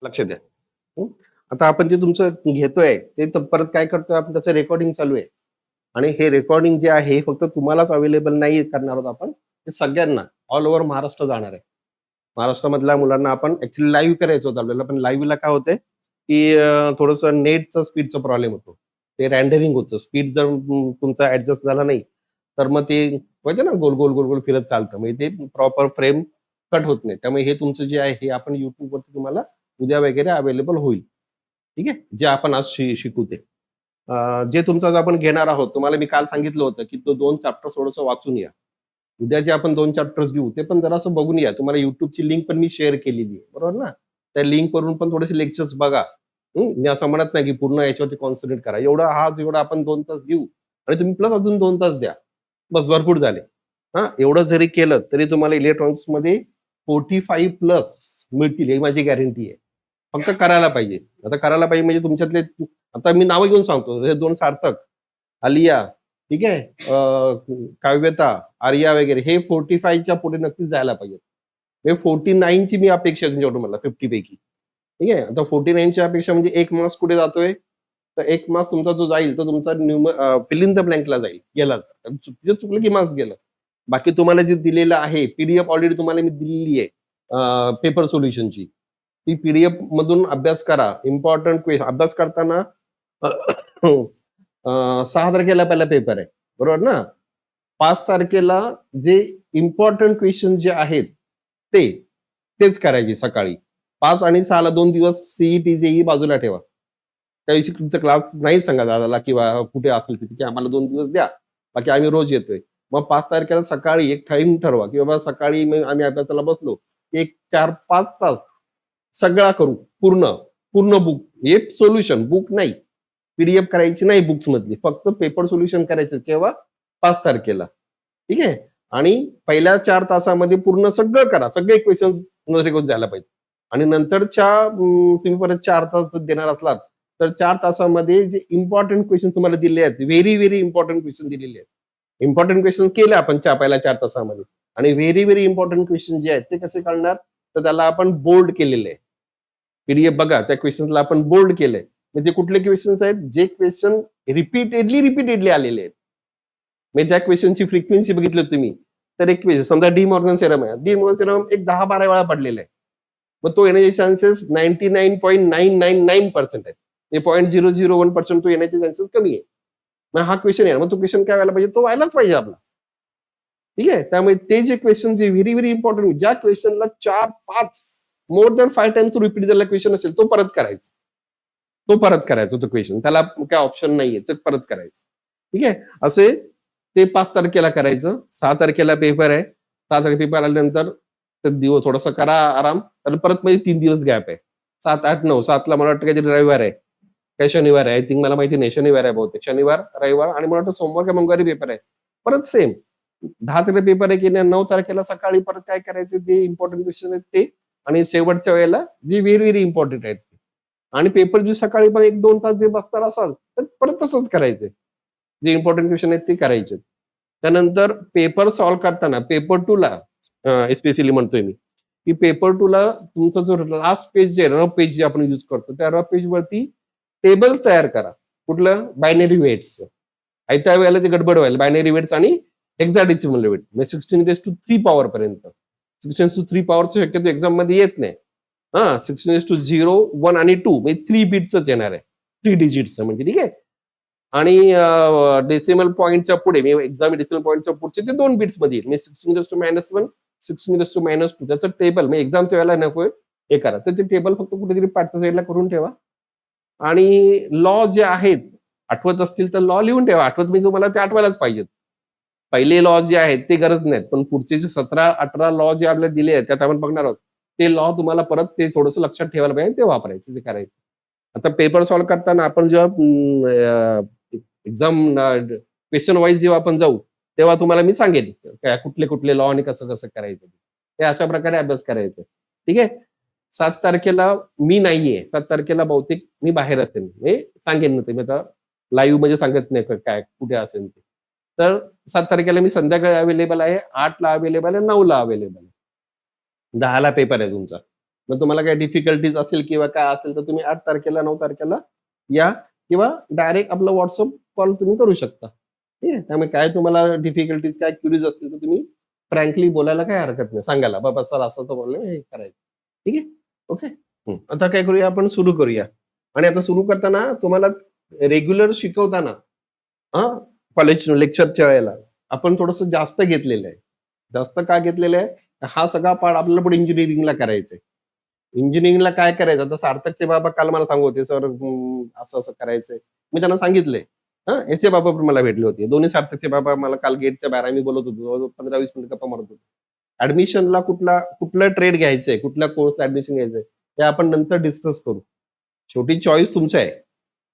लक्ष द्या. हं. आता आपण जे तुमचं घेतोय ते तर परत काय करतोय आपण त्याचं रेकॉर्डिंग चालू आहे आणि हे रेकॉर्डिंग जे आहे हे फक्त तुम्हालाच अवेलेबल नाही करणार आहोत आपण. ते सगळ्यांना ऑल ओव्हर महाराष्ट्र जाणार आहे. महाराष्ट्रामधल्या मुलांना आपण ॲक्चुअली लाईव्ह करायचं होतं आपल्याला, पण लाईव्हला काय होतंय, की थोडंसं नेटचा स्पीडचा प्रॉब्लेम होतो. ते रेंडरिंग होतं. स्पीड जर तुमचा ॲडजस्ट झाला नाही, तर मग ते माहिती ना गोल, गोल, गोल, गोल फिरत चालतं. म्हणजे ते प्रॉपर फ्रेम कट होत नाही. त्यामुळे हे तुमचं जे आहे हे आपण YouTubeवरती तुम्हाला उद्या वगैरे अवेलेबल होईल. ठीक आहे? जे आपण आज शिकू ते. जे तुमचं आज आपण घेणार आहोत, तुम्हाला मी काल सांगितलं होतं, की तो 2 चॅप्टर थोडंसं वाचून या. उद्या जे आपण 2 चॅप्टर्स घेऊ, ते पण जरासं बघून या. तुम्हाला YouTubeची लिंक पण मी शेअर केलेली आहे. बरोबर ना? त्या लिंकवरून पण थोडेसे लेक्चर्स बघा. मी असं म्हणत नाही, की पूर्ण याच्यावरती कॉन्सन्ट्रेट करा. जेवढा आपण 2 तास घेऊ आणि तुम्ही प्लस अजून 2 तास द्या. बस भरपूर झाले. हां, एवढं जरी केलं तरी तुम्हाला इलेक्ट्रॉनिक्समध्ये 45 प्लस मिळतील, ही माझी गॅरंटी आहे. फक्त करायला पाहिजे. आता करायला पाहिजे म्हणजे तुमच्यातले आता मी नावं घेऊन सांगतो. हे 2 सार्थक, आलिया, ठीक आहे, काव्यता, आर्या वगैरे हे 45 च्या पुढे नक्कीच जायला पाहिजे. म्हणजे 49 ची मी अपेक्षा आहे तुमच्याकडून मला 50 पैकी. ठीक आहे. आता 49 च्या अपेक्षा म्हणजे 1 मार्क्स कुठे जातोय? तर 1 मार्क्स तुमचा जो जाईल तो तुमचा फिल इन द ब्लँकला जाईल. गेला. तिथं चुकलं की मार्क्स गेलं. बाकी तुम्हाला जे दिलेलं आहे, पी-डी-एफ ऑलरेडी तुम्हाला मी दिलेली आहे पेपर सोल्युशनची. ती पी-डी-एफ मधून अभ्यास करा. इम्पोर्टंट अभ्यास करताना 6 तारखेला पहिला पेपर आहे. बरोबर ना? 5 तारखेला जे इम्पोर्टंट क्वेश्चन जे आहेत ते, तेच करायचे सकाळी. 5 आणि 6 ला 2 दिवस सी-ई-टी, जे-ई बाजूला ठेवा. त्या दिवशी तुमचा क्लास नाही सांगा दादाला किंवा कुठे असेल तिथे, की आम्हाला 2 दिवस द्या. बाकी आम्ही रोज येतोय. मग 5 तारखेला सकाळी एक टाईम ठरवा, की बाबा सकाळी मग आम्ही अभ्यासाला बसलो. एक 4-5 तास सगळा करू पूर्ण, पूर्ण बुक. हे सोल्युशन बुक नाही. पी करायची नाही बुक्समधली. फक्त पेपर सोल्युशन करायचं. केव्हा? 5 तारखेला. ठीक आहे? आणि पहिल्या 4 तासामध्ये पूर्ण सगळं करा. सगळे क्वेशन्स नजरेगोच जायला पाहिजे. आणि नंतरच्या तुम्ही परत 4 तास जर देणार असलात, तर 4 तासामध्ये जे इम्पोर्टंट क्वेशन तुम्हाला दिले आहेत, व्हेरी, व्हेरी इम्पोर्टंट क्वेशन दिलेले आहेत. इम्पोर्टंट क्वेशन केले आपण पहिल्या 4 तासामध्ये आणि व्हेरी, व्हेरी इम्पोर्टंट क्वेशन जे आहेत ते कसे कळणार? तर त्याला आपण बोल्ड केलेलं आहे. पी बघा त्या क्वेशन्सला आपण बोल्ड केलंय. म्हणजे कुठले क्वेशन्स आहेत? जे क्वेशन रिपीटेडली आलेले आहेत. म्हणजे त्या क्वेशनची फ्रिक्वेन्सी बघितलं तुम्ही, तर एक क्वेशन समजा डी मॉर्गन थेरम आहे. डी मॉर्गन थेरम एक 10-12 वेळा पडलेला आहे. मग तो येण्याचे चान्सेस 99.999% आहेत. म्हणजे 0.001% तो येण्याचे चान्सेस कमी आहे. मग हा क्वेशन आहे. मग तो क्वेशन काय व्हायला पाहिजे? तो व्हायलाच पाहिजे आपला. ठीक आहे. त्यामुळे ते जे क्वेशन जे व्हेरी, व्हेरी इम्पोर्टंट ज्या क्वेशनला 4-5 मोर दॅन 5 टाइम्स रिपीट झालेला क्वेशन असेल, तो परत करायचा. तो परत करायचा तो क्वेशन. त्याला काय ऑप्शन नाहीये, तर परत करायचं. ठीक आहे. असे ते 5 तारखेला करायचं. 6 तारखेला पेपर आहे. 6 तारखेला पेपर आल्यानंतर तर दिवस थोडासा करा आराम. आणि परत म्हणजे 3 दिवस गॅप आहे. 7, 8, 9. 7 ला मला वाटतं काहीतरी रविवार आहे. काय शनिवार आहे. आय थिंक मला माहिती नाही. शनिवार आहे बहुतेक. शनिवार, रविवार आणि मला वाटतं सोमवार का मंगळवारी पेपर आहे. परत सेम 10 तारखेला पेपर आहे की नाही 9 तारखेला सकाळी परत काय करायचं जे इम्पोर्टंट क्वेश्चन आहेत ते आणि शेवटच्या वेळेला जे व्हेरी, व्हेरी इम्पोर्टंट आहेत. आणि पेपर दिवशी सकाळी पण 1-2 तास जे बसणार असाल, तर परत तसंच करायचंय. जे इम्पोर्टंट क्वेशन आहेत ते करायचे. त्यानंतर पेपर सॉल्व्ह करताना पेपर 2 ला स्पेशली म्हणतोय मी, की पेपर 2 ला तुमचा जो लास्ट पेज जे रफ पेज जे आपण यूज करतो, त्या रफ पेजवरती टेबल्स तयार करा. कुठलं? बायनरी वेट्सचं. त्या वेळेला ते गडबड व्हायला बायनरी वेट्स आणि हेक्साडेसिमल वेट म्हणजे 16 पॉवर पर्यंत. 16 पॉवरचं शक्यतो एक्झाममध्ये येत नाही. 16:0, 1 आणि 2 म्हणजे 3 बिट्सच येणार आहे. 3 डिजिट्सचं म्हणजे ठीक आहे. आणि डेसिमल पॉइंटच्या पुढे म्हणजे एक्झाम डेसिमल पॉइंटच्या पुढचे ते 2 बिट्समध्ये येईल. म्हणजे 16:-1, 16:-2 त्याचं टेबल म्हणजे एक्झामच्या वेळेला नकोय हे करा. तर ते टेबल फक्त कुठेतरी पाठच्या साईडला करून ठेवा. आणि लॉ जे आहेत, आठवत असतील तर लॉ लिहून ठेवा. आठवत म्हणजे तुम्हाला ते आठवायलाच पाहिजेत. पहिले लॉ जे आहेत ते गरज नाहीत. पण पुढचे जे 17-18 लॉ जे आपल्याला दिले आहेत, त्यात आपण बघणार आहोत. ते लॉ तुम्हाला परत ते थोडंसं लक्षात ठेवायला पाहिजे ते वापरायचं, ते करायचं. आता पेपर सॉल्व्ह करताना आपण जेव्हा एक्झाम क्वेशन वाईज जेव्हा आपण जाऊ, तेव्हा तुम्हाला मी सांगेन काय कुठले-कुठले लॉ आणि कसं-कसं करायचं. ते अशा प्रकारे अभ्यास करायचा. ठीक आहे. 7 तारखेला मी नाहीये. 7 तारखेला बहुतेक मी बाहेर असेन. हे सांगेन ना तुम्ही आता लाईव्हमध्ये सांगत नाही काय कुठे असेल ते. तर 7 तारखेला मी संध्याकाळी अवेलेबल आहे, 8 ला अवेलेबल आहे, 9 ला अवेलेबल आहे. 10 ला पेपर आहे तुमचा. मग तुम्हाला काही डिफिकल्टीज असेल किंवा काय असेल तर तुम्ही 8 तारखेला 9 तारखेला या किंवा डायरेक्ट आपला व्हॉट्सअप कॉल तुम्ही करू शकता. ठीक आहे. त्यामुळे काय तुम्हाला डिफिकल्टीज काय क्युरीज असतील तर तुम्ही फ्रँकली बोलायला काही हरकत नाही. सांगायला, "बाबा सर असं तर बोलले हे करायचं." ठीक आहे. ओके. आता काय करूया आपण सुरू करूया. आणि आता सुरू करताना तुम्हाला रेग्युलर शिकवताना हां, कॉलेज लेक्चरच्या वेळेला आपण थोडंसं जास्त घेतलेलं आहे. जास्त का घेतलेलं आहे? हा सगळा पार्ट आपल्याला पुढे इंजिनिअरिंगला करायचा आहे. इंजिनिअरिंगला काय करायचं? आता सार्थकचे बाबा काल मला सांगत होते, "सर असं-असं करायचंय." मी त्यांना सांगितलंय. हां, याचे बाबा पण मला भेटले होते. दोन्ही सार्थकचे बाबा मला काल गेटच्या बाहेर आम्ही बोलत होतो. जवळ-जवळ 15-20 मिनिटं गप्पा मारत होतो. ॲडमिशनला कुठलं ट्रेड घ्यायचंय, कुठल्या कोर्सला ॲडमिशन घ्यायचंय, ते आपण नंतर डिस्कस करू. शेवटी चॉईस तुमचं आहे.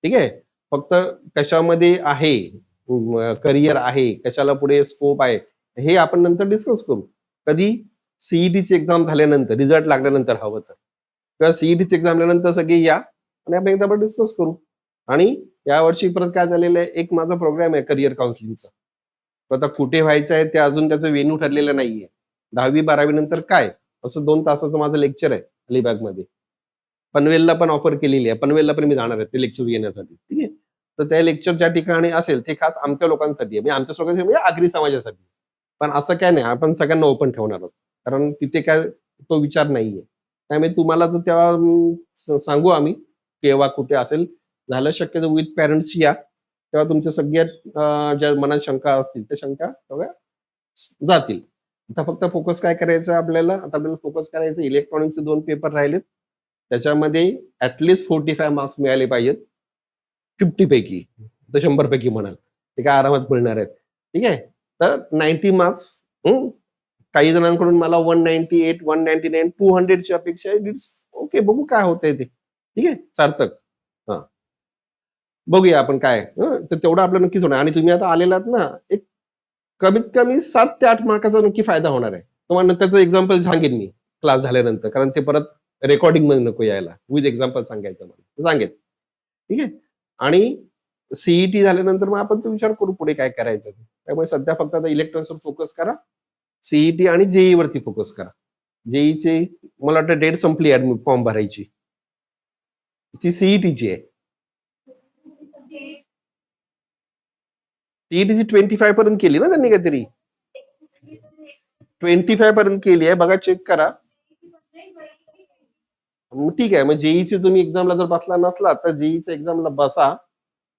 ठीक आहे. फक्त कशामध्ये आहे करियर आहे, कशाला पुढे स्कोप आहे, हे आपण नंतर डिस्कस करू. कधी सीईटीची एक्झाम झाल्यानंतर, रिझल्ट लागल्यानंतर हवं तर. किंवा सीईटीची एक्झाम झाल्यानंतर सगळे या आणि आपण एकदा आपण डिस्कस करू. आणि यावर्षी परत काय झालेलं आहे, एक माझा प्रोग्राम आहे करियर काउन्सिलिंगचा. तो आता कुठे व्हायचं आहे ते अजून त्याचं व्हेन्यू ठरलेलं नाहीये. 10वी-12वी नंतर काय? असं 2 तासाचं माझं लेक्चर आहे अलिबागमध्ये. पनवेलला पण ऑफर केलेली आहे. पनवेलला पण मी जाणार आहे ते लेक्चर्स घेण्यासाठी. ठीक आहे. तर त्या लेक्चर ज्या ठिकाणी असेल ते खास आमच्या लोकांसाठी आहे. म्हणजे आमच्या लोकांसाठी म्हणजे आगरी समाजासाठी. पण असं काही नाही. आपण सगळ्यांना ओपन ठेवणार आहोत. कारण तिथे काय तो विचार नाहीये. त्यामुळे तुम्हाला जर तेव्हा सांगू आम्ही केव्हा कुठे असेल. झालं शक्य तर विथ पॅरेंट्स या. तेव्हा तुमच्या सगळ्या ज्या मनात शंका असतील त्या शंका सगळ्या जातील. आता फक्त फोकस काय करायचं आपल्याला? आता आपल्याला फोकस करायचं इलेक्ट्रॉनिक्सचे 2 पेपर राहिलेत. त्याच्यामध्ये ॲट लीस्ट 45 मार्क्स मिळाले पाहिजेत. 50 पैकी. तर 100 पैकी म्हणाल. ते काय आरामात मिळणार आहेत. ठीक आहे. तर 90 मार्क्स काही जणांकडून मला 198, 199, 200 ची अपेक्षा आहे. It's okay. बघू काय होतंय ते. ठीक आहे. सार्थक. हां. बघूया आपण काय तर तेवढं आपलं नक्कीच होणार आणि तुम्ही आता आलेलात ना, एक कमीत कमी 7 ते 8 मार्काचा नक्की फायदा होणार आहे. तुम्हाला त्याचं एक्झाम्पल सांगेन मी क्लास झाल्यानंतर. कारण ते परत रेकॉर्डिंगमध्ये नको यायला. विथ एक्झाम्पल सांगायचं मला. सांगेन. ठीक आहे. आणि सीईटी झाल्यानंतर मग आपण तो विचार करू पुढे काय करायचं ते. त्यामुळे सध्या फक्त आता इलेक्ट्रॉनिक्सवर फोकस करा. सीईटी आणि जेईई वरती फोकस करा. जेईईची मला वाटतं डेट संपली फॉर्म भरायची. ती सीईटीची आहे. सीईटीची 25 पर्यंत केली ना त्यांनी काहीतरी. 25 पर्यंत केली आहे. बघा चेक करा. मग ठीक आहे. मग जेईची तुम्ही एक्झामला जर बसला नसला तर जेईच्या एक्झामला बसा.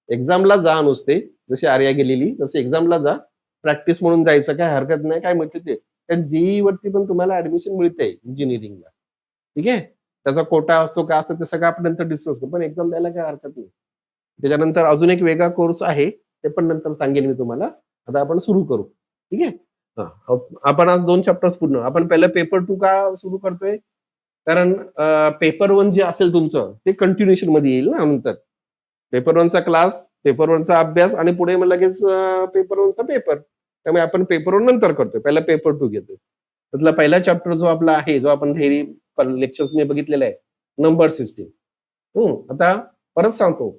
एक्झामला जा नुसते. जशी आर्या गेलेली तशी एक्झामला जा. प्रॅक्टिस म्हणून जायचं काही हरकत नाही. काय म्हणते ते. त्या जेईई वरती पण तुम्हाला ॲडमिशन मिळतंय इंजिनिअरिंगला. ठीक आहे. त्याचा कोटा असतो काय असतं ते सगळं आपण नंतर डिस्कस करू. पण एक्झाम द्यायला काही हरकत नाही. त्याच्यानंतर अजून एक वेगळा कोर्स आहे. ते पण नंतर सांगेन मी तुम्हाला. आता आपण सुरू करू. ठीक आहे. हां. आपण आज 2 चॅप्टर्स पूर्ण. आपण पहिलं पेपर 2 का सुरू करतोय? कारण पेपर 1 जे असेल तुमचं ते कंटिन्यूएशनमध्ये येईल ना नंतर. पेपर 1चा क्लास, पेपर 1चा अभ्यास आणि पुढे मग लगेच पेपर 1चा पेपर. त्यामुळे आपण पेपर 1 नंतर करतोय. पहिला पेपर 2 घेतोय. त्यातला पहिला चॅप्टर जो आपला आहे, जो आपण थेअरी लेक्चर्समध्ये बघितलेला आहे, नंबर सिस्टम. आता परत सांगतो,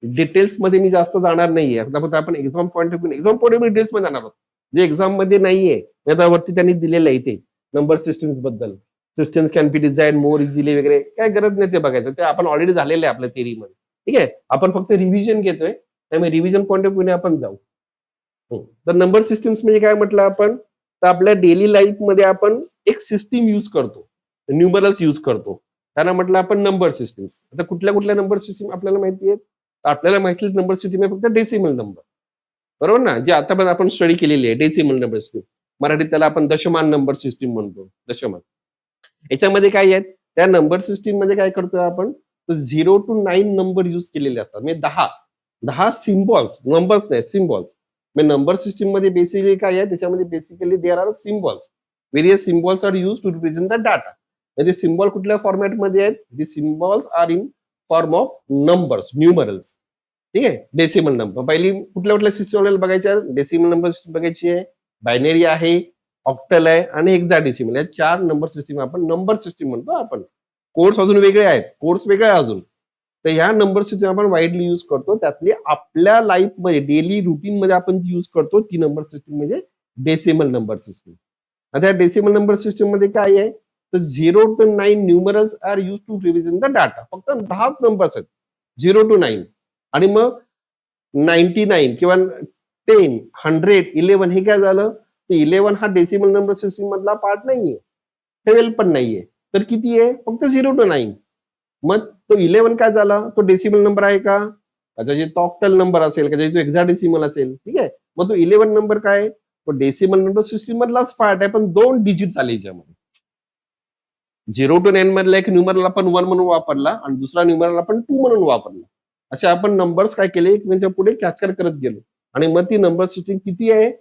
डिटेल्समध्ये मी जास्त जाणार नाहीये. आता फक्त आपण एक्झाम पॉइंट ऑफ व्ह्यू डिटेल्समध्ये जाणार आहोत. जे एक्झाममध्ये नाहीये, आता वरती त्यांनी दिलेलं आहे इथे नंबर सिस्टम्स बद्दल. Systems can be design more easily वगैरे काही गरज नाही ते बघायचं. ते आपण ऑलरेडी झालेलं आहे आपल्या थिअरीमध्ये. ठीक आहे. आपण फक्त रिव्हिजन घेतोय. त्यामुळे रिव्हिजन पॉइंट ऑफ व्ह्यूने आपण जाऊ. तर नंबर सिस्टम्स म्हणजे काय म्हटलं आपण? तर आपल्या डेली लाईफमध्ये आपण एक सिस्टम यूज करतो. न्यूमरल्स यूज करतो. त्यांना म्हटलं आपण नंबर सिस्टम्स. आता कुठल्या नंबर सिस्टम आपल्याला माहिती आहेत? आपल्याला माहिती नंबर सिस्टम आहे फक्त डेसिमल नंबर. बरोबर ना? जे आता पण आपण स्टडी केलेली आहे डेसिमल नंबर सिस्टम. मराठीत त्याला आपण दशमान नंबर सिस्टम म्हणतो. दशमान. याच्यामध्ये काय आहेत? त्या नंबर सिस्टममध्ये काय करतोय आपण? 0 to 9 नंबर यूज केलेले असतात. म्हणजे 10 सिम्बॉल्स, नंबर्स नाही सिम्बॉल्स. म्हणजे नंबर सिस्टममध्ये बेसिकली काय आहे? त्याच्यामध्ये basically there are symbols. Various symbols are used to represent the data. म्हणजे सिम्बॉल कुठल्या फॉर्मॅटमध्ये आहेत? The symbols are in form of numbers, numerals. ठीक आहे. Decimal number. पहिली कुठल्या सिस्टम बघायच्या? डेसिमल नंबर सिस्टम बघायची आहे. बायनरी आहे, ऑक्टल आहे आणि हेक्साडेसिमल. या 4 नंबर सिस्टम आपण नंबर सिस्टम म्हणतो आपण. कोड्स अजून वेगळे आहेत. कोड्स वेगळे आहे अजून. तर ह्या नंबर सिस्टम आपण वाईडली यूज करतो. त्यातली आपल्या लाईफमध्ये डेली रुटीनमध्ये आपण जी यूज करतो ती नंबर सिस्टम म्हणजे डेसिमल नंबर सिस्टम. आता या डेसिमल नंबर सिस्टममध्ये काय आहे? तर 0 to 9 numerals are use to represent the data. फक्त 10 नंबर्स आहेत 0 to 9. आणि मग 99 किंवा 10, 100, 11 हे काय झालं? 11 हा डेसिमल नंबर सिस्टीम मधला पार्ट नाहीये, 12 पण नाहीये. तर किती आहे? फक्त 0 to 9. मग तो 11 काय झाला? तो डेसिमल नंबर आहे का? कदाचित तो ऑक्टल नंबर असेल, कदाचित तो हेक्साडेसिमल असेल. ठीक आहे. मग तो 11 नंबर काय आहे? तो डेसिमल नंबर सिस्टीम मधलाच पार्ट आहे, पण 2 डिजिट आले याच्यामध्ये. 0 to 9 मधला एक न्यूमरल आपण 1 म्हणून वापरला आणि दुसरा न्यूमरल आपण 2 म्हणून वापरला. असे आपण नंबर्स काय केले, एकमेकांच्या पुढे कॅस्केड करत गेलो. आणि मग ती नंबर सिस्टीम किती आहे?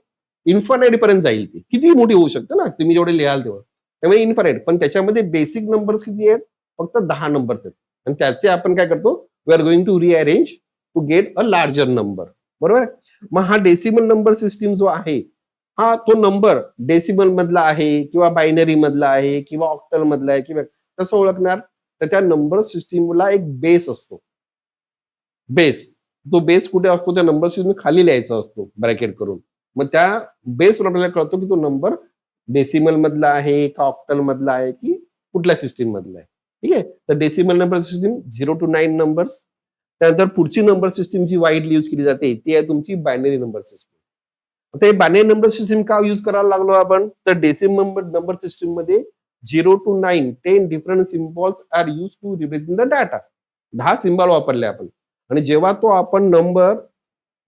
इन्फानाइट पर्यंत जाईल ती. किती मोठी होऊ शकते ना, तुम्ही जेवढे लिहाल तेव्हा. त्यामुळे इन्फानाइट. पण त्याच्यामध्ये बेसिक नंबर्स किती आहेत? फक्त 10 नंबर्स आहेत. आणि त्याचे आपण काय करतो? We are going to rearrange to get a larger number. बरोबर? मग हा डेसिमल नंबर सिस्टीम जो आहे, हा तो नंबर डेसिमल मधला आहे किंवा बायनरी मधला आहे किंवा ऑक्टल मधला आहे किंवा कसं ओळखणार? तर त्या नंबर सिस्टीमला एक बेस असतो. बेस. तो बेस कुठे असतो? त्या नंबर सिस्टीम खाली लिहायचा असतो ब्रॅकेट करून. मग त्या बेसवर आपल्याला कळतो की तो नंबर डेसिमल मधला आहे का ऑक्टल मधला आहे की कुठल्या सिस्टीम मधला आहे. ठीक आहे. तर decimal number system 0 to 9 numbers. त्यानंतर पुढची नंबर सिस्टीम जी वाईडली यूज केली जाते ती आहे तुमची बायनरी नंबर सिस्टीम. आता हे बायनरी नंबर सिस्टीम का यूज करायला लागलो आपण? तर डेसिमल नंबर सिस्टीम मध्ये 0 to 9 10 different symbols are use to represent the data. 10 symbol वापरले आपण. आणि जेव्हा तो आपण नंबर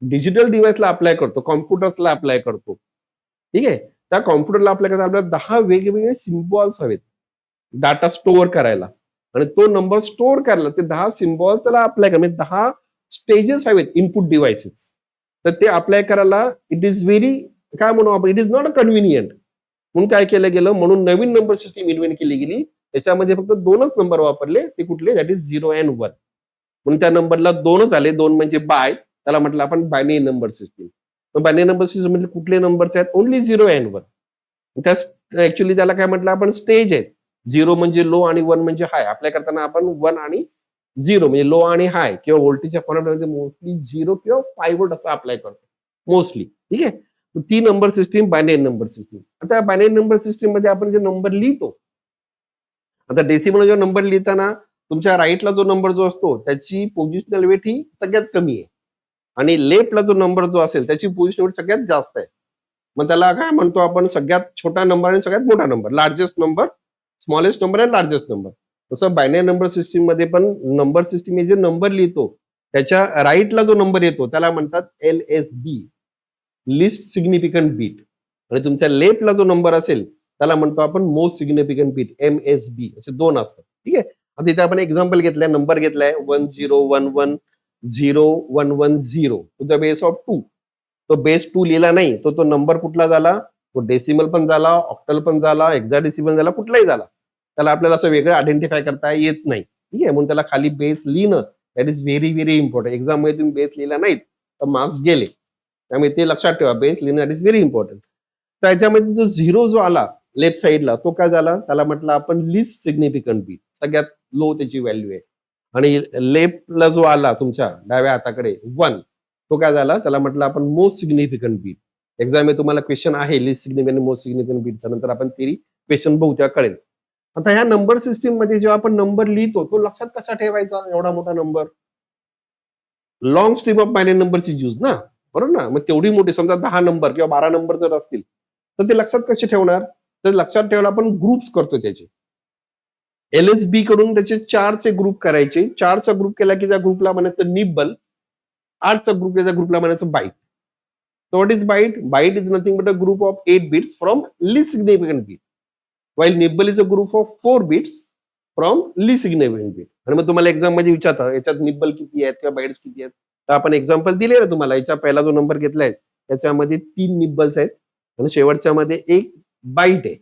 डिजिटल डिव्हाइसला अप्लाय करतो, कॉम्प्युटर्सला अप्लाय करतो. ठीक आहे. त्या कॉम्प्युटरला अप्लाय करताना आपल्याला 10 वेगवेगळे सिम्बॉल्स हवेत डाटा स्टोअर करायला. आणि तो नंबर स्टोअर करायला ते 10 सिम्बॉल्स त्याला अप्लाय करा. म्हणजे 10 स्टेजेस हवेत इनपुट डिव्हाइसेस. तर ते अप्लाय करायला इट इज व्हेरी काय म्हणू आपण, it is not a convenient. म्हणून काय केलं गेलं? म्हणून नवीन नंबर सिस्टीम इन्व्हेंट केली गेली. त्याच्यामध्ये फक्त 2च नंबर वापरले. ते कुठले? That is 0 and 1. म्हणून त्या नंबरला 2च आले. 2 म्हणजे बाय. त्याला म्हटलं आपण बायनरी नंबर सिस्टीम. मग बायनरी नंबर सिस्टीम म्हणजे कुठले नंबर्स आहेत? Only 0 and 1. त्या ऍक्च्युली त्याला काय म्हटलं आपण? स्टेज आहेत. 0 म्हणजे लो आणि 1 म्हणजे हाय. अप्लाय करताना आपण 1 आणि 0 म्हणजे लो आणि हाय किंवा व्होल्टेजच्या फॉर्मॅटमध्ये मोस्टली 0 किंवा 5 व्होल्ट असं अप्लाय करतो. मोस्टली. ठीक आहे. ती number system binary number system. आता बायनरी नंबर सिस्टीम मध्ये आपण जे नंबर लिहितो, आता डेसिमल जो नंबर लिहिताना तुमच्या राईटला जो नंबर जो असतो त्याची पोझिशनल वेट ही सगळ्यात कमी आहे. आणि लेफ्टला जो नंबर जो असेल त्याची पोझिशनल वेट सगळ्यात जास्त आहे. मग त्याला काय म्हणतो आपण? सगळ्यात छोटा नंबर आणि सगळ्यात मोठा number. Largest number, smallest number आणि लार्जेस्ट नंबर. तसं बायनरी नंबर सिस्टीम मध्ये पण नंबर सिस्टीम जे नंबर लिहितो त्याच्या राईटला जो नंबर येतो त्याला म्हणतात LSB, लिस्ट सिग्निफिकंट बीट. आणि तुमच्या लेफ्टला जो नंबर असेल त्याला म्हणतो आपण मोस्ट सिग्निफिकंट बीट, MSB. असे 2 असतात. ठीक आहे. आता इथे आपण एक्झाम्पल घेतलाय, नंबर घेतलाय 10110110 टू द बेस ऑफ 2. तो बेस 2 लिहिला नाही, तो नंबर कुठला झाला? तो डेसिमल पण झाला, ऑक्टल पण झाला, हेक्साडेसिमल झाला, कुठलाही झाला. त्याला आपल्याला असं वेगळं आयडेंटिफाय करता येत नाही. ठीक आहे. म्हणून त्याला खाली बेस लिहिणं that is very very important. Exam मध्ये तुम्ही बेस लिहिला नाहीत तर मार्क्स गेले. त्यामुळे ते लक्षात ठेवा, बेस लिहिणं दॅट इज व्हेरी इम्पॉर्टंट. त्याच्यामध्ये जो 0 जो आला लेफ्ट साईडला तो काय झाला? त्याला म्हटलं आपण लिस्ट सिग्निफिकंट बीट. सगळ्यात लो त्याची व्हॅल्यू आहे. आणि लेफ्टला जो आला तुमच्या डाव्या हाताकडे 1 तो काय झाला? त्याला म्हटलं आपण मोस्ट सिग्निफिकंट बीट. एक्झाम मध्ये तुम्हाला क्वेश्चन आहे लिस्ट सिग्निफिकंट मोस्ट सिग्निफिकंट बीटचा. नंतर आपण थेरी क्वेश्चन बघू तेव्हा कळेल. आता ह्या नंबर सिस्टीम मध्ये जेव्हा आपण नंबर लिहितो तो लक्षात कसा ठेवायचा एवढा मोठा number? Long stream of binary नंबरची यूज ना, बरोबर ना? मग तेवढी मोठी समजा 10 नंबर किंवा 12 नंबर जर असतील तर ते लक्षात कसे ठेवणार? तर लक्षात ठेवायला आपण ग्रुप्स करतो त्याचे. LSB कडून त्याचे 4चे ग्रुप करायचे. 4चा ग्रुप केला की त्या ग्रुपला म्हणायचं निब्बल. 8चा ग्रुप त्या ग्रुपला म्हणायचं bite. So what is byte? Byte is nothing but a group of 8 bits from least significant bit. While nibble is a group of 4 bits from least significant bit. आणि मग तुम्हाला एक्झाम मध्ये विचारतात याच्यात nibble किती आहेत किंवा बाईट्स किती आहेत? तर आपण एक्झाम्पल दिले ना तुम्हाला. याच्या पहिला जो नंबर घेतलाय त्याच्यामध्ये 3 निब्बल्स आहेत आणि शेवटच्या मध्ये 1 बाईट आहे.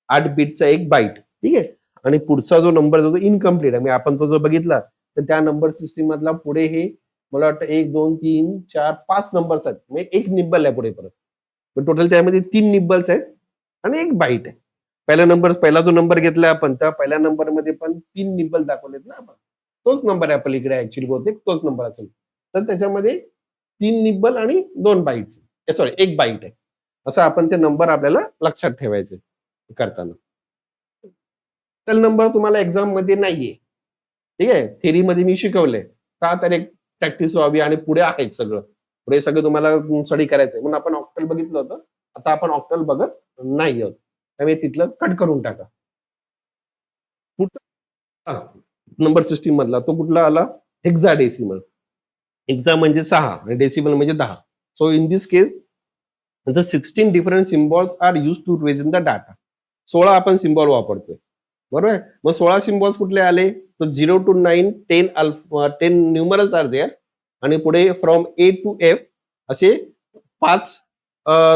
8 बिटचा 1 बाईट. ठीक आहे. आणि पुढचा जो नंबर जो इनकम्प्लीट आहे, आपण तो जो बघितला तर त्या नंबर सिस्टीम मधला पुढे हे मला वाटतं 1 2 3 4 5 नंबर्स आहेत. म्हणजे 1 निब्बल आहे पुढे परत. पण टोटल त्यामध्ये 3 निब्बल्स आहेत आणि 1 बाईट आहे. पहिला जो नंबर घेतला आपण त्या पहिल्या नंबर मध्ये पण 3 निब्बल दाखवलेत ना आपण. तोच नंबर आहे पलीकडे ऍक्च्युअली बहुतेक तोच नंबर असेल. तर त्याच्यामध्ये 3 निब्बल आणि 2 बाईट्स. सॉरी 1 बाईट आहे. असं आपण ते नंबर आपल्याला लक्षात ठेवायचे करताना. ऑक्टल नंबर तुम्हाला एक्झाम मध्ये नाहीये. ठीक आहे, थेरीमध्ये मी शिकवलंय. का तर एक प्रॅक्टिस व्हावी आणि पुढे आहेच सगळं. पुढे सगळं तुम्हाला स्टडी करायचंय. म्हणून आपण ऑक्टल बघितलं होतं. आता आपण ऑक्टल बघत नाही आहोत. त्यामुळे तिथलं कट करून टाका. पुढचा नंबर सिस्टीम मधला तो कुठला आला? हेक्साडेसिमल. हेक्सा म्हणजे 6 आणि डेसिमल म्हणजे 10. So in this case the 16 different symbols are used to represent the data. 16 आपण सिम्बॉल वापरतोय. बरोबर आहे? मग 16 सिम्बॉल्स कुठले आले? तर 0 to 9 10 न्यूमरल्स आर देअर आणि पुढे फ्रॉम ए टू एफ असे 5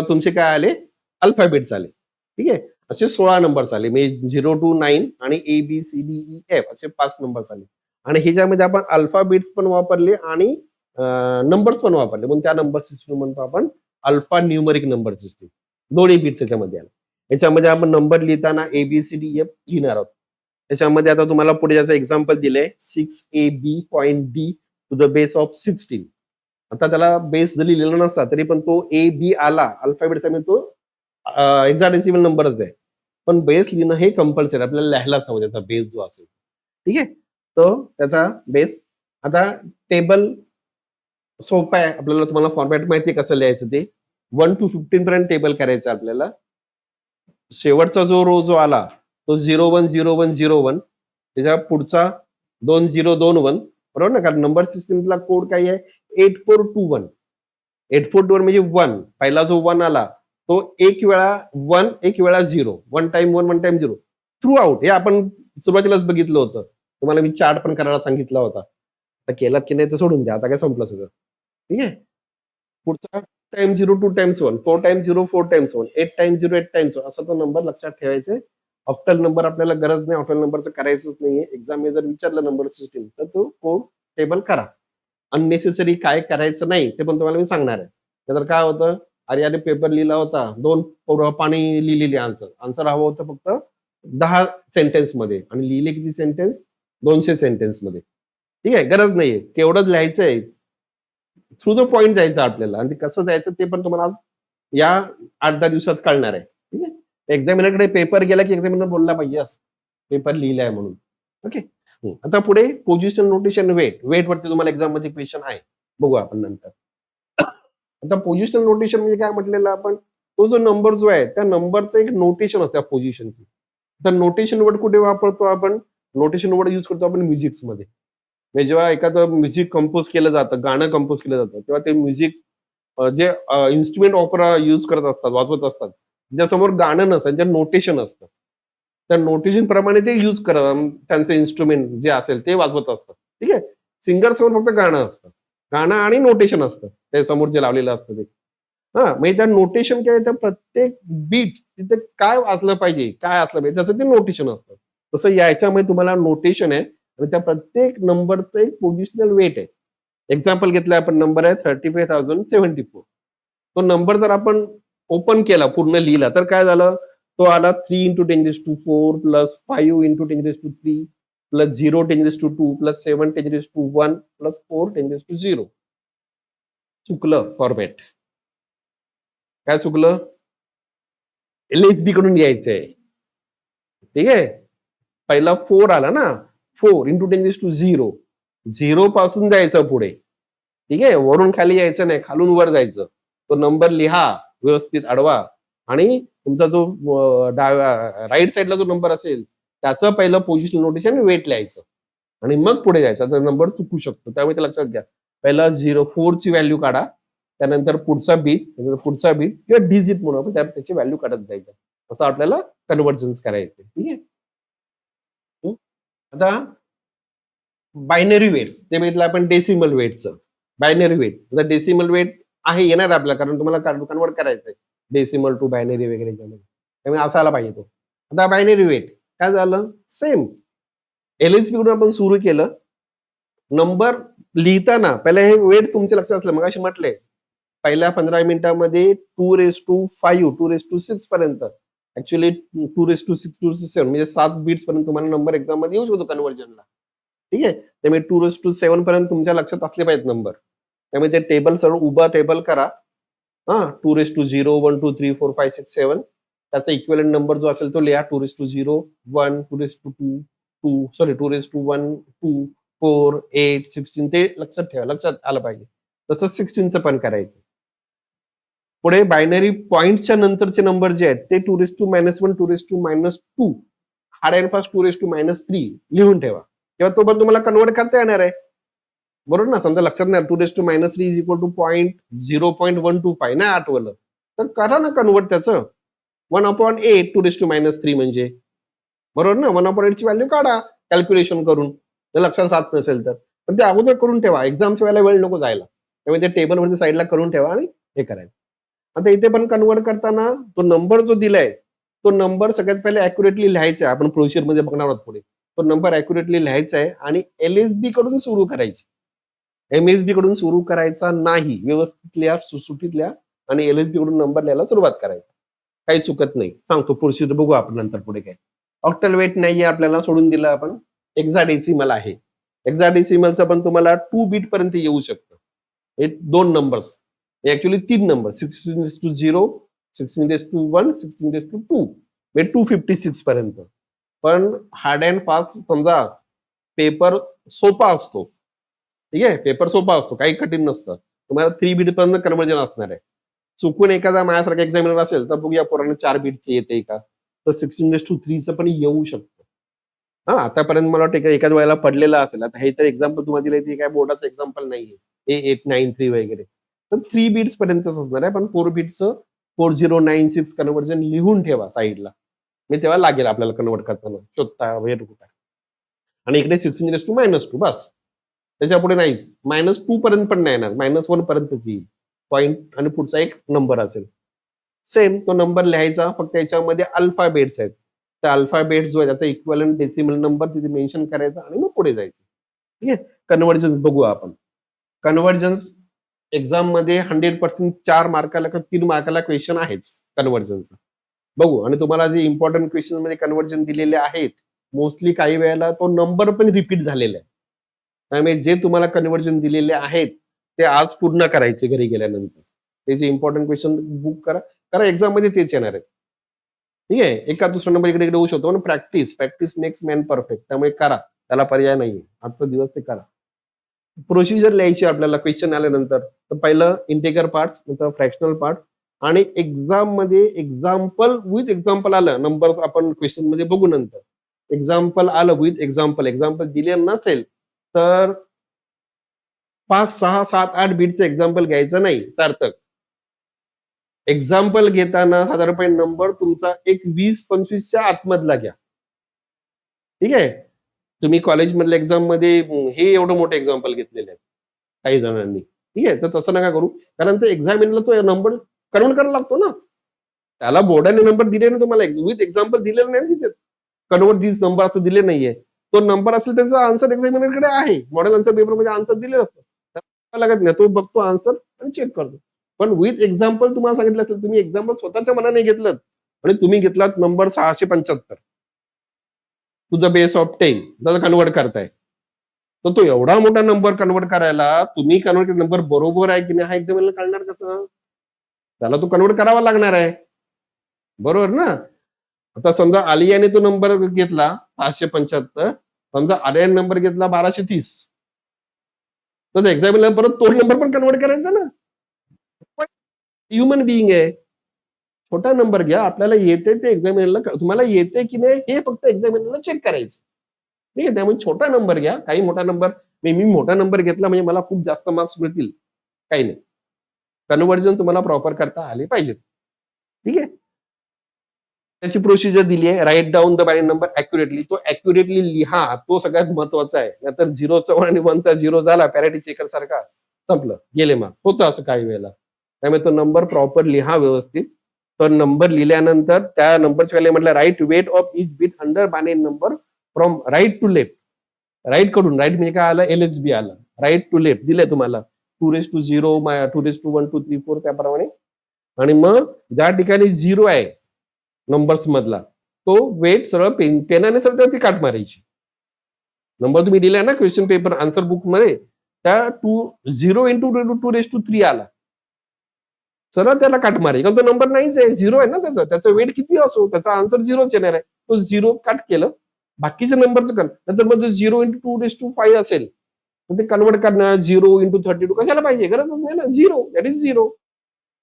तुमचे काय आले? अल्फाबेट्स आले. ठीक आहे? असे 16 नंबर्स आले. म्हणजे 0 to 9 आणि ए, b, c, D, E, F असे 5 नंबर्स आले. आणि ह्याच्यामध्ये आपण अल्फाबेट्स पण वापरले आणि नंबर्स पण वापरले. म्हणून त्या नंबर सिस्टम म्हणतो आपण अल्फा न्यूमरिक नंबर सिस्टीम. दोन्ही बिट्स याच्यामध्ये आले. याच्यामध्ये आपण नंबर लिहिताना a b c d f लिहिणार आहोत. त्याच्यामध्ये आता तुम्हाला पुढे ज्याचं एक्झाम्पल दिलंय 6AB point d to the base of 16. आता त्याला बेस जरी लिहिलेला नसता तरी पण तो ए बी आला अल्फाबेट त्यामुळे तो हेक्साडेसिमल नंबरच आहे. पण बेस लिहिणं हे कंपल्सरी आपल्याला लिहायलाच हवं त्याचा बेस जो असेल. ठीक आहे, तो त्याचा बेस. आता टेबल सोपं आहे. आपल्याला तुम्हाला फॉर्मॅट माहिती आहे कसं लिहायचं ते. 1 to 15 पर्यंत टेबल करायचं आपल्याला. शेवटचा जो रो जो आला तो 010101 त्याच्या पुढचा 2021 बरोबर ना, कारण नंबर सिस्टीमला कोड काय आहे 8421. 8421 म्हणजे 1. पहिला जो 1 आला तो एक वेळा 1 एक वेळा 0. 1 टाइम 1 1 टाइम 0 थ्रू आउट. हे आपण सुरुवातीलाच बघितलं होतं. तुम्हाला मी चार्ट पण करायला सांगितला होता. आता केलात की नाही तर सोडून द्या. आता काय संपलं सगळं. ठीक आहे. पुढचा time 0 2 times 1, 4 times 0 4 times 1, 8 times 0 8 times 1 असा तो नंबर लक्षात ठेवायचा. ऑक्टल नंबर आपल्याला गरज नाही. ऑक्टल नंबरचं करायचंच नाहीये. एक्झाम जर विचारलं नंबर सिस्टीम तर तो कोड टेबल करा. अननेसेसरी काय करायचं नाही ते पण तुम्हाला मी सांगणार आहे. नाहीतर काय होतं, अरे अरे पेपर लिहिला होता 2 पाणी लिहिलेली आन्सर. आन्सर हवं होतं फक्त 10 सेंटेन्स मध्ये आणि लिहिले किती सेंटेन्स? 200 सेंटेन्स मध्ये. ठीक आहे, गरज नाहीये. केवढंच लिहायचंय. थ्रू द पॉइंट जायचं आपल्याला आणि ते कसं जायचं ते पण तुम्हाला आज या 8-10 दिवसात कळणार आहे. ठीक आहे. एक्झामिनरकडे पेपर गेला की एक्झामिनर बोलला पाहिजे असं पेपर लिहिलाय म्हणून. ओके. आता पुढे पोझिशन नोटेशन वेट. वेट वरती तुम्हाला एक्झाम मध्ये क्वेश्चन आहे. बघू आपण नंतर. आता पोझिशनल नोटेशन म्हणजे काय म्हटलेलं आपण, तो जो नंबर जो आहे त्या नंबरचं एक नोटेशन असतं पोझिशनची. तर नोटेशन वर्ड कुठे वापरतो आपण? नोटेशन वर्ड यूज करतो आपण म्युझिक्स मध्ये. म्हणजे जेव्हा एखादं म्युझिक कंपोज केलं जातं, गाणं कंपोज केलं जातं, तेव्हा ते म्युझिक जे इन्स्ट्रुमेंट ऑपरा यूज करत असतात, वाजवत असतात, त्याच्यासमोर गाणं नसतं, त्यांच्या नोटेशन असतं. त्या नोटेशन प्रमाणे ते यूज करत त्यांचं इन्स्ट्रुमेंट जे असेल ते वाजवत असतात. ठीक आहे. सिंगर समोर फक्त गाणं असतं. गाणं आणि नोटेशन असतं. ते समोर जे लावलेलं असतं ते. हां, म्हणजे त्या नोटेशन काय त्या प्रत्येक बीट तिथे काय वाचलं पाहिजे, काय असलं पाहिजे त्याचं ते नोटेशन असतं. तसं याच्यामध्ये तुम्हाला नोटेशन आहे आणि त्या प्रत्येक नंबरचं एक पोझिशनल वेट आहे. एक्झाम्पल घेतलं आपण नंबर आहे 35,074. तो नंबर जर आपण ओपन केला, पूर्ण लिहिला तर काय झालं? तो आला 3 into 10⁴ plus 5 into 10⁵ plus 0 10⁵2 plus 7 10⁵1 plus 4 10�0. चुकलं फॉर्मॅट. काय चुकलं? LHB कडून यायचंय. ठीक आहे. पहिला 4 आला ना, 4 into 10⁻0. 0 पासून जायचं पुढे. ठीक आहे. वरून खाली यायचं नाही, खालून वर जायचं. तो नंबर लिहा व्यवस्थित आडवा आणि तुमचा जो राईट साइडला जो नंबर असेल त्याचं पहिलं पोझिशन नोटेशन वेट लिहायचं आणि मग पुढे जायचं. तर नंबर चुकू शकतो. त्यामुळे ते लक्षात घ्या. पहिला 4 ची व्हॅल्यू काढा. त्यानंतर पुढचा बीट, पुढचा बीट किंवा डिजिट म्हणून आपण त्याची व्हॅल्यू काढत जायचं. असं आपल्याला कन्व्हर्जन्स करायचं. ठीक आहे. हं. आता बायनरी वेट्स ते बघितलं आपण डेसिमल वेटचं. Binary weight. आता डेसिमल वेट आहे येणार आपल्याला कारण तुम्हाला कन्व्हर्ट करायचंय. डेसिमल टू बायनरी वगैरे त्यामुळे असायला पाहिजे तो. आता बायनरी वेट काय झालं? सेम. LHB कडून आपण सुरू केलं. नंबर लिहिताना पहिला हे वेट तुमच्या लक्षात असलं. मगाशी म्हटले पहिल्या 15 मिनिटामध्ये 2⁵5 2⁶ पर्यंत ऍक्च्युअली 2⁶ 2⁶7 म्हणजे 7 बीट्स पर्यंत तुम्हाला नंबर एक्झाम मध्ये येऊ शकतो कन्व्हर्जनला. ठीक आहे. त्यामुळे 2⁶7 पर्यंत तुमच्या लक्षात असले पाहिजेत नंबर. त्यामुळे ते टेबल सरळ उभा टेबल करा. हां, 2⁵0 1 2 3 4 5 6 7 त्याचा इक्विव्हॅलंट नंबर जो असेल तो लिहा 2:0, 1, 2:2, 2 सॉरी 2:1, 2, 4, 8, 16 ते लक्षात ठेवा. लक्षात आलं पाहिजे. तसंच 16चं पण करायचं. पुढे बायनरी पॉइंटच्या नंतरचे नंबर जे आहेत ते 2:-1, 2:-2 हार्ड अँड फास्ट 2:-3 लिहून ठेवा. किंवा तो पण तुम्हाला कन्व्हर्ट करता येणार आहे. बरोबर ना? समजा लक्षात नाही 2:-3 इज इक्वल टू 0.125 नाही आठवलं. तर करा ना कन्व्हर्ट त्याचं. 1/8 2:-3 म्हणजे. बरोबर ना? 1/8 ची व्हॅल्यू काढा कॅल्क्युलेशन करून. जर लक्षात राहत नसेल तर. पण ते अगोदर करून ठेवा. एक्झामच्या वेळेला वेळ नको जायला. त्यामुळे ते टेबलवरती साईडला करून ठेवा आणि हे करायचं. आता इथे पण कन्व्हर्ट करताना तो नंबर जो दिलाय, तो नंबर सगळ्यात पहिले अॅक्युरेटली लिहायचा आहे. आपण प्रोसिजरमध्ये बघणार आहोत पुढे. तो नंबर अॅक्युरेटली लिहायचा आहे आणि एल-एस-बी कडून सुरू करायची. एम-एस-बी कडून सुरू करायचा नाही. व्यवस्थित लिहा, सुटसुटीत लिहा आणि एल-एस-बी कडून नंबर लिहायला सुरुवात करायची. काही चुकत नाही. सांगतो प्रोसिजर बघू आपण नंतर पुढे काय. ऑक्टल वेट नाहीये आपल्याला सोडून दिलं आपण. हेक्साडेसिमल आहे. हेक्साडेसिमलचं पण तुम्हाला 2 बीट पर्यंत येऊ शकतं. हे 2 नंबर्स. ऍक्च्युअली 3 नंबर 16:0, 16:1, 16:2 म्हणजे 256 पर्यंत. पण हार्ड अँड फास्ट समजा पेपर सोपा असतो. ठीक आहे? पेपर सोपा असतो. काही कठीण नसतं. तुम्हाला 3 बीट पर्यंत कन्व्हर्जन असणार आहे. चुकून एखादा माझ्यासारखा एक्झामिनर असेल तर बघूया पोरांना 4 बीटची येते का? तर 16:3चं पण येऊ शकतं. हां, आतापर्यंत मला वाटतं एखाद्या वेळेला पडलेलं असेल. आता हे तर एक्झाम्पल तुम्हाला दिलंय ते काय बोर्डाचं एक्झाम्पल नाहीये. A893 वगैरे. तर 3 बीट्स पर्यंतच असणार आहे. पण 4 बीटचं 4096 कन्व्हर्जन लिहून ठेवा साइडला. म्हणजे तेव्हा लागेल आपल्याला कन्व्हर्ट करताना. शोधता वगैरे कुठे. आणि इकडे 16:-2 बस. त्याच्यापुढे नाहीच. -2 पर्यंत पण नाही येणार. -1 पर्यंतच येईल. पॉइंट आणि पुढचा एक नंबर असेल. सेम तो नंबर लिहायचा फक्त याच्यामध्ये अल्फाबेट्स आहेत. त्या अल्फाबेट्स जो आहे त्याचा इक्विव्हॅलंट डेसिमल नंबर तिथे मेन्शन करायचा आणि मग पुढे जायचं. ठीक आहे. कन्व्हर्जन्स बघू आपण. कन्व्हर्जन्स एक्झाममध्ये 100% 4 मार्काला किंवा 3 मार्काला क्वेश्चन आहेच कन्व्हर्जनचा. बघू आणि तुम्हाला जे इम्पोर्टंट क्वेश्चनमध्ये कन्व्हर्जन दिलेले आहेत, मोस्टली काही वेळेला तो नंबर पण रिपीट झालेला आहे. त्यामुळे जे तुम्हाला कन्व्हर्जन दिलेले आहेत, ते आज पूर्ण करायचे घरी गेल्यानंतर. त्याचे इम्पोर्टंट क्वेश्चन बुक करा. कारण एक्झाममध्ये तेच येणार आहेत. ठीक आहे. एका दुसरा नंबर इकडे-इकडे होऊ शकतो. पण प्रॅक्टिस मेक्स मॅन परफेक्ट. त्यामुळे करा. त्याला पर्याय नाहीये. आजचा दिवस ते करा. प्रोसिजर लिहायची आपल्याला क्वेश्चन आल्यानंतर. तर पहिलं इंटिगर पार्ट्स, नंतर फ्रॅक्शनल पार्ट आणि एक्झाममध्ये एक्झाम्पल विथ एक्झाम्पल आलं. नंबर आपण क्वेश्चनमध्ये बघू नंतर. एक्झाम्पल आलं विथ एक्झाम्पल दिले नसेल, तर 5, 6, 7, 8 बीटचं एक्झाम्पल घ्यायचं नाही सार्थक. एक्झाम्पल घेताना साधारणपणे नंबर तुमचा एक 20-25च्या आतमधला घ्या. ठीक आहे. तुम्ही कॉलेजमधल्या एक्झाममध्ये हे एवढं मोठं एक्झाम्पल घेतलेले आहेत काही जणांनी. ठीक आहे. तर तसं नका करू. कारण ते एक्झामिनरला तो नंबर कन्व्हर्ट करायला लागतो ना. त्याला बोर्डाने नंबर दिले ना तुम्हाला विथ एक्झाम्पल दिलेलं नाही तिथे. कन्व्हर्ट दिस नंबर असं दिले नाहीये. तो नंबर असेल त्याचा आन्सर एक्झामिनरकडे आहे. मॉडेल आन्सर पेपरमध्ये आन्सर दिलेलं असतं. त्याला लागत नाही. तो बघतो आन्सर आणि चेक करतो. पण विथ एक्झाम्पल तुम्हाला सांगितलं असेल, तुम्ही एक्झाम्पल स्वतःच्या मनाने घेतलं आणि तुम्ही घेतलात नंबर 675. तुझं बेस ऑफ 10 त्याला कन्व्हर्ट करताय. तर तो एवढा मोठा नंबर कन्व्हर्ट करायला तुम्ही कन्व्हर्ट नंबर बरोबर आहे की नाही हा एक्झामिनरला कळणार कसं? त्याला तो कन्व्हर्ट करावा लागणार आहे. बरोबर ना? आता समजा आलियाने तो नंबर घेतला 675, समजा आर्याने नंबर घेतला 1230. तर एक्झामिनरला परत तो नंबर पण कन्व्हर्ट करायचा ना. ह्युमन बिईंग आहे. छोटा नंबर घ्या. आपल्याला येते ते एक्झामिनरला तुम्हाला येते की नाही हे फक्त एक्झामिनरला चेक करायचं. ठीक आहे. त्यामुळे छोटा नंबर घ्या. काही मोठा नंबर मी मोठा नंबर घेतला म्हणजे मला खूप जास्त मार्क्स मिळतील. काही नाही. कन्व्हर्जन तुम्हाला प्रॉपर करता आले पाहिजेत. ठीक आहे. त्याची प्रोसिजर दिली आहे. Write down the binary number accurately. तो अॅक्युरेटली लिहा. तो सगळ्यात महत्वाचा आहे. नाहीतर 0चा 1 आणि 1चा 0 झाला पॅरिटी चेकर सारखा संपलं. गेले मार्क्स. होतं असं काही वेळेला. त्यामुळे तो नंबर प्रॉपर लिहा व्यवस्थित. तो नंबर लिहिल्यानंतर त्या नंबरच्या वेळेला म्हटलं write weight of each bit under binary number from right to left. Right कडून राईट म्हणजे काय आलं एल-एस-बी आलं. राईट टू लेफ्ट दिलंय तुम्हाला. 2:0, 2:1, 2, 3, 4 त्याप्रमाणे. आणि मग ज्या ठिकाणी 0 आहे नंबर्स मधला तो वेट सरळ पेनाने सरळ त्यावरती काट मारायची. नंबर तुम्ही दिलाय ना क्वेश्चन पेपर आन्सर बुक मध्ये त्या 0 into 2 raised to 3 आला. सरळ त्याला काट मारे, कारण तो नंबर नाहीच आहे, झिरो आहे ना त्याचं वेट किती असो त्याचा आन्सर झिरोच येणार आहे. तो झिरो काट केलं, बाकीच्या नंबरचं कर, नंतर मग 0 × 2⁵ असेल तर ते कन्वर्ट करणार 0 × 32 कशाला पाहिजे, गरजच नाही ना, झिरो दॅट इज झिरो.